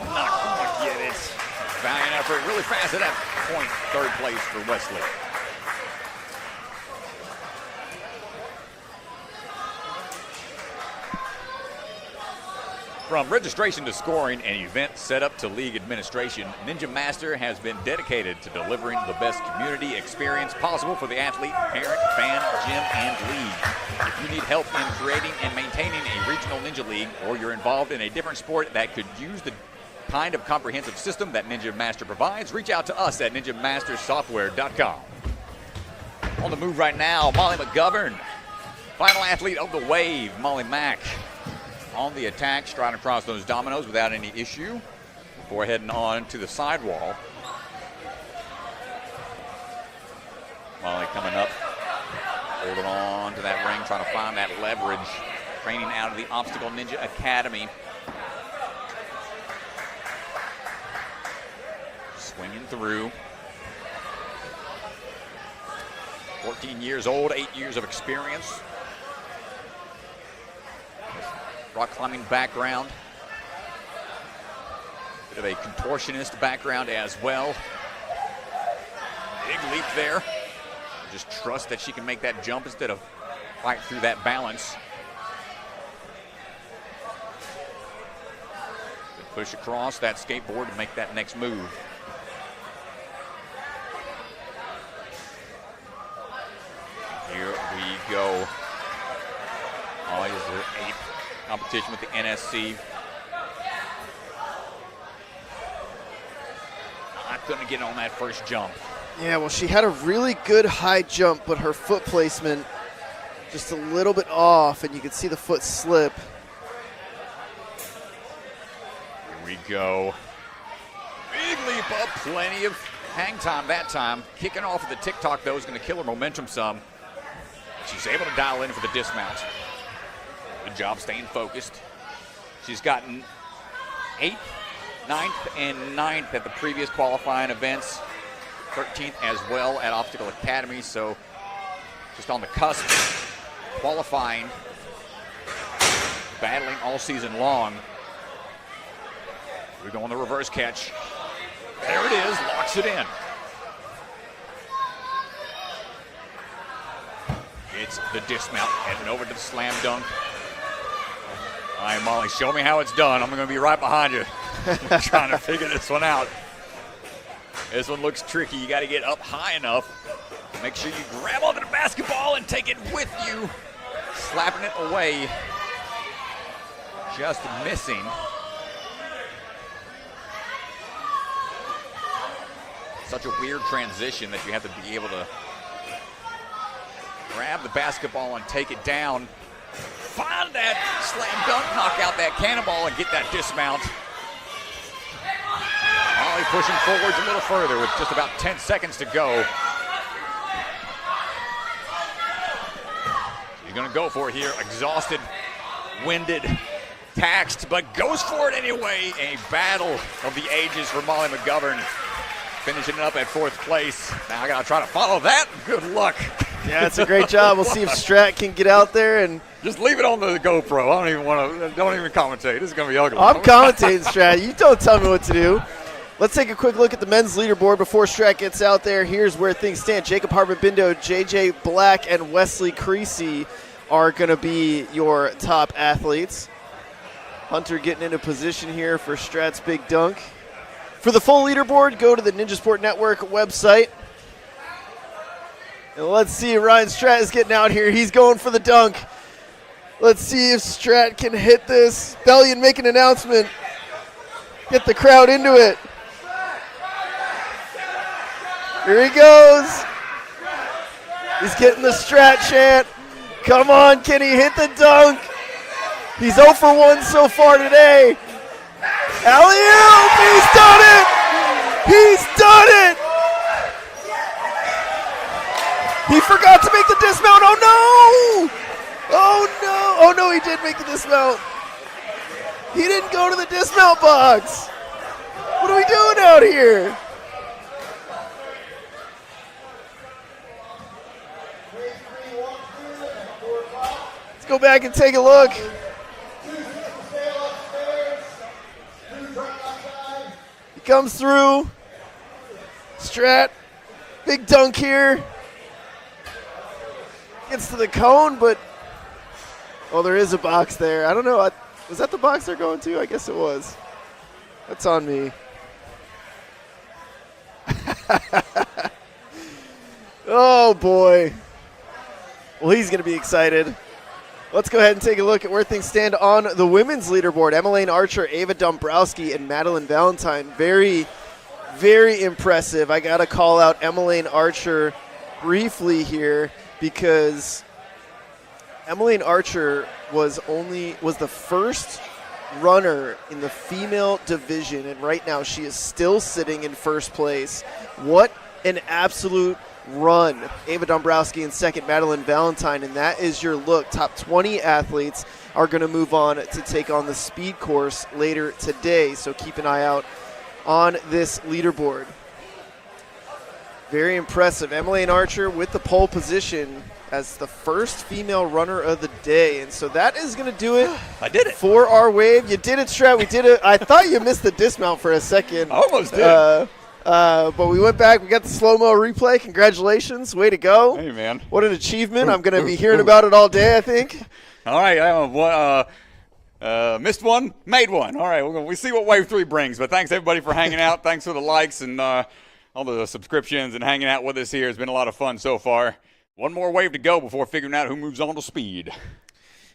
not going to get it. Valiant effort, really fast at that point. 3rd place for Wesley. From registration to scoring and event setup to league administration, Ninja Master has been dedicated to delivering the best community experience possible for the athlete, parent, fan, gym, and league. If you need help in creating and maintaining a regional Ninja League, or you're involved in a different sport that could use the kind of comprehensive system that Ninja Master provides, reach out to us at ninjamastersoftware.com. On the move right now, Molly McGovern, final athlete of the wave, Molly Mack. On the attack, striding across those dominoes without any issue before heading on to the sidewall. Molly coming up, holding on to that ring, trying to find that leverage. Training out of the Obstacle Ninja Academy. Swinging through. 14 years old, 8 years of experience. Rock climbing background. Bit of a contortionist background as well. Big leap there. Just trust that she can make that jump instead of fight through that balance. Good push across that skateboard to make that next move. Here we go. Molly is her 8th competition with the NSC. Not going to get on that first jump. Yeah, well, she had a really good high jump, but her foot placement just a little bit off, and you can see the foot slip. Here we go. Big leap up, plenty of hang time that time. Kicking off of the TikTok, though, is going to kill her momentum some. She's able to dial in for the dismount. Good job staying focused. She's gotten 8th, 9th, and 9th at the previous qualifying events. 13th as well at Obstacle Academy, so just on the cusp, qualifying, battling all season long. We go on the reverse catch. There it is, locks it in. It's the dismount, heading over to the slam dunk. All right, Molly, show me how it's done. I'm going to be right behind you. We're trying to figure this one out. This one looks tricky. You got to get up high enough. Make sure you grab onto the basketball and take it with you. Slapping it away. Just missing. Such a weird transition that you have to be able to grab the basketball and take it down. Find that slam dunk, knock out that cannonball, and get that dismount. Molly pushing forwards a little further with just about 10 seconds to go. She's going to go for it here. Exhausted, winded, taxed, but goes for it anyway. A battle of the ages for Molly McGovern. Finishing it up at 4th place. Now I got to try to follow that. Good luck. Yeah, it's a great job. We'll see if Strat can get out there and just leave it on the GoPro. I don't even commentate. This is going to be ugly. I'm commentating, Strat. You don't tell me what to do. Let's take a quick look at the men's leaderboard before Strat gets out there. Here's where things stand. Jacob Hartman-Bimbo, JJ Black, and Wesley Creasey are going to be your top athletes. Hunter getting into position here for Strat's big dunk. For the full leaderboard, go to the Ninja Sport Network website. And let's see, Ryan Strat is getting out here. He's going for the dunk. Let's see if Strat can hit this. Bellion make an announcement. Get the crowd into it. Here he goes. He's getting the Strat chant. Come on, can he hit the dunk? He's 0 for 1 so far today. Alley-oop, he's done it! He's done it! He forgot to make the dismount, oh no! Oh no, oh no, he did make the dismount. He didn't go to the dismount box. What are we doing out here? Let's go back and take a look. He comes through. Strat, big dunk here. Gets to the cone, but oh, there is a box there. I don't know. Was that the box they're going to? I guess it was. That's on me. Oh boy. Well, he's going to be excited. Let's go ahead and take a look at where things stand on the women's leaderboard. Emmeline Archer, Ava Dombrowsky, and Madelynn Valentine. Very, very impressive. I got to call out Emmeline Archer briefly here because Emmeline Archer was the first runner in the female division, and right now she is still sitting in first place. What an absolute run. Ava Dombrowsky in second, Madelynn Valentine, and that is your look. Top 20 athletes are going to move on to take on the speed course later today, so keep an eye out on this leaderboard. Very impressive. Emmeline Archer with the pole position as the first female runner of the day, and so that is going to do it. I did it for our wave. You did it, Strat. We did it. I thought you missed the dismount for a second. I almost did. But we went back. We got the slow-mo replay. Congratulations. Way to go. Hey, man. What an achievement. I'm going to be hearing about it all day, I think. All right. Missed one, made one. All right. We'll see what Wave 3 brings. But thanks, everybody, for hanging out. Thanks for the likes and all the subscriptions and hanging out with us here. It's been a lot of fun so far. One more wave to go before figuring out who moves on to speed.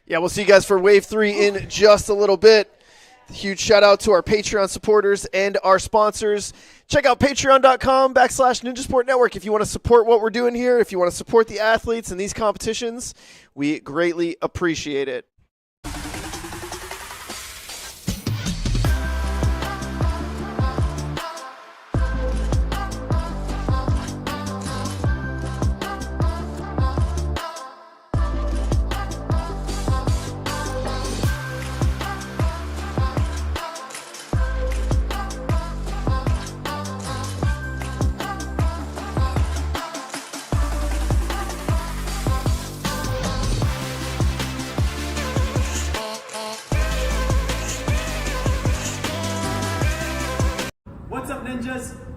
Yeah, we'll see you guys for Wave 3 in just a little bit. Huge shout out to our Patreon supporters and our sponsors. Check out patreon.com/Ninja Sport Network if you want to support what we're doing here, if you want to support the athletes in these competitions. We greatly appreciate it.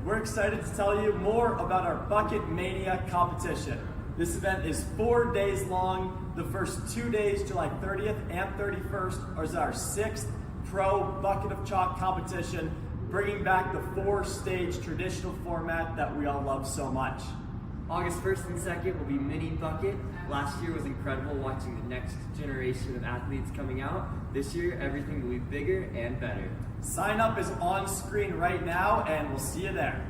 We're excited to tell you more about our Bucket Mania competition. This event is 4 days long. The first 2 days, July 30th and 31st, is our 6th Pro Bucket of Chalk competition, bringing back the 4-stage traditional format that we all love so much. August 1st and 2nd will be Mini Bucket. Last year was incredible watching the next generation of athletes coming out. This year, everything will be bigger and better. Sign up is on screen right now, and we'll see you there.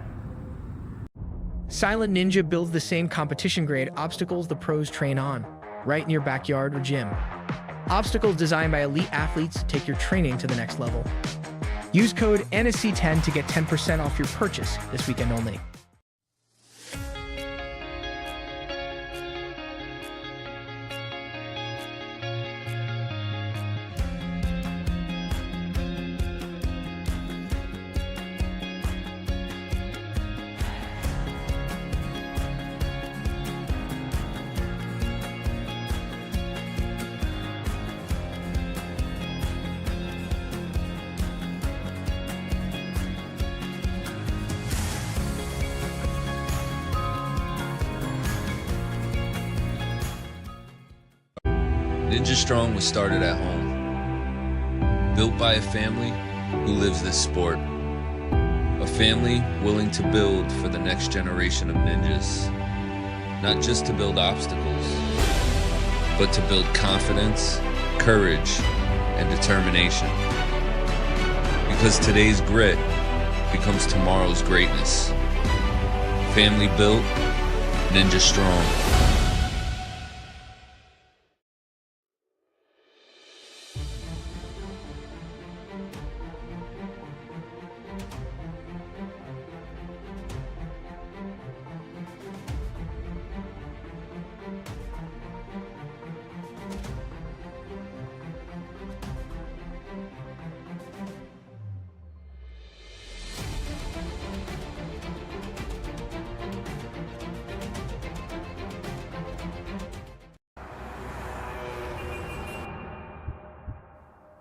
Silent Ninja builds the same competition grade obstacles the pros train on, right in your backyard or gym. Obstacles designed by elite athletes take your training to the next level. Use code NSC10 to get 10% off your purchase this weekend only. Ninja Strong was started at home. Built by a family who lives this sport. A family willing to build for the next generation of ninjas. Not just to build obstacles, but to build confidence, courage, and determination. Because today's grit becomes tomorrow's greatness. Family built, Ninja Strong.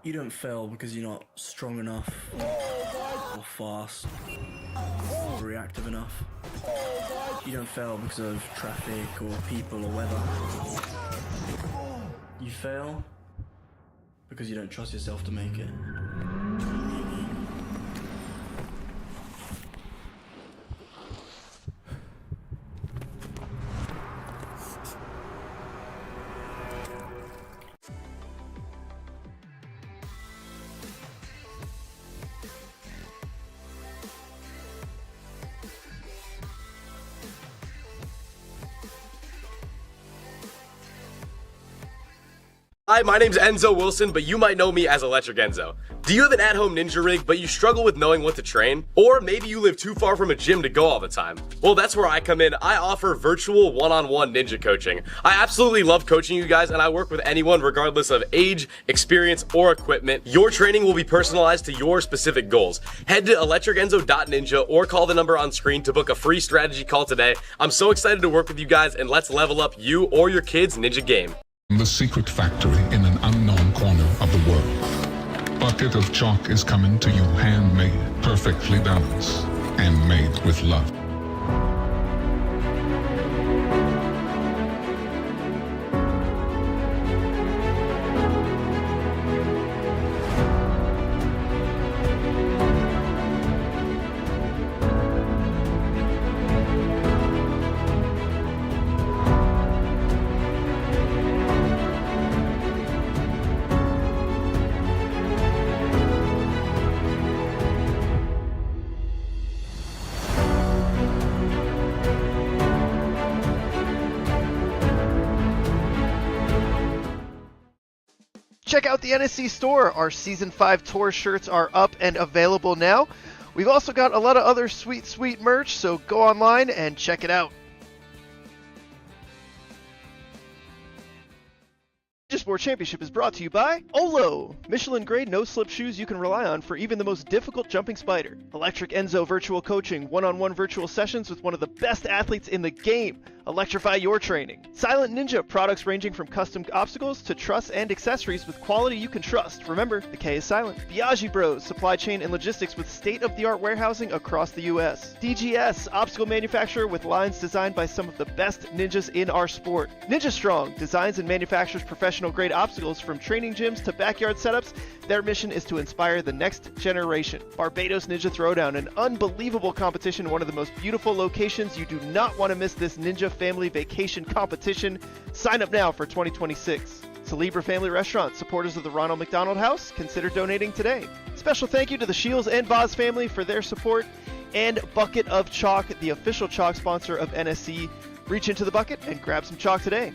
You don't fail because you're not strong enough, or fast, or reactive enough. You don't fail because of traffic or people or weather. You fail because you don't trust yourself to make it. Hi, my name's Enzo Wilson, but you might know me as Electric Enzo. Do you have an at-home ninja rig, but you struggle with knowing what to train? Or maybe you live too far from a gym to go all the time? Well, that's where I come in. I offer virtual one-on-one ninja coaching. I absolutely love coaching you guys, and I work with anyone regardless of age, experience, or equipment. Your training will be personalized to your specific goals. Head to electricenzo.ninja or call the number on screen to book a free strategy call today. I'm so excited to work with you guys, and let's level up you or your kids' ninja game. The secret factory in an unknown corner of the world. Bucket of Chalk is coming to you handmade, perfectly balanced, and made with love. Check out the NSC store. Our Season 5 tour shirts are up and available now. We've also got a lot of other sweet merch, so go online and check it out. Ninja Sport Championship is brought to you by Olo, Michelin grade no-slip shoes you can rely on for even the most difficult jumping spider. Electric Enzo virtual coaching, one-on-one virtual sessions with one of the best athletes in the game. Electrify your training. Silent Ninja, products ranging from custom obstacles to truss and accessories with quality you can trust. Remember, the K is silent. Biaggi Bros, supply chain and logistics with state-of-the-art warehousing across the U.S. DGS, obstacle manufacturer with lines designed by some of the best ninjas in our sport. Ninja Strong, designs and manufactures professional-grade obstacles from training gyms to backyard setups. Their mission is to inspire the next generation. Barbados Ninja Throwdown, an unbelievable competition, one of the most beautiful locations. You do not want to miss this ninja family vacation competition. Sign up now for 2026. Celebra Family Restaurant, supporters of the Ronald McDonald House, consider donating today. Special thank you to the Shields and Voz family for their support, and Bucket of Chalk, the official chalk sponsor of NSC. Reach into the bucket and grab some chalk today.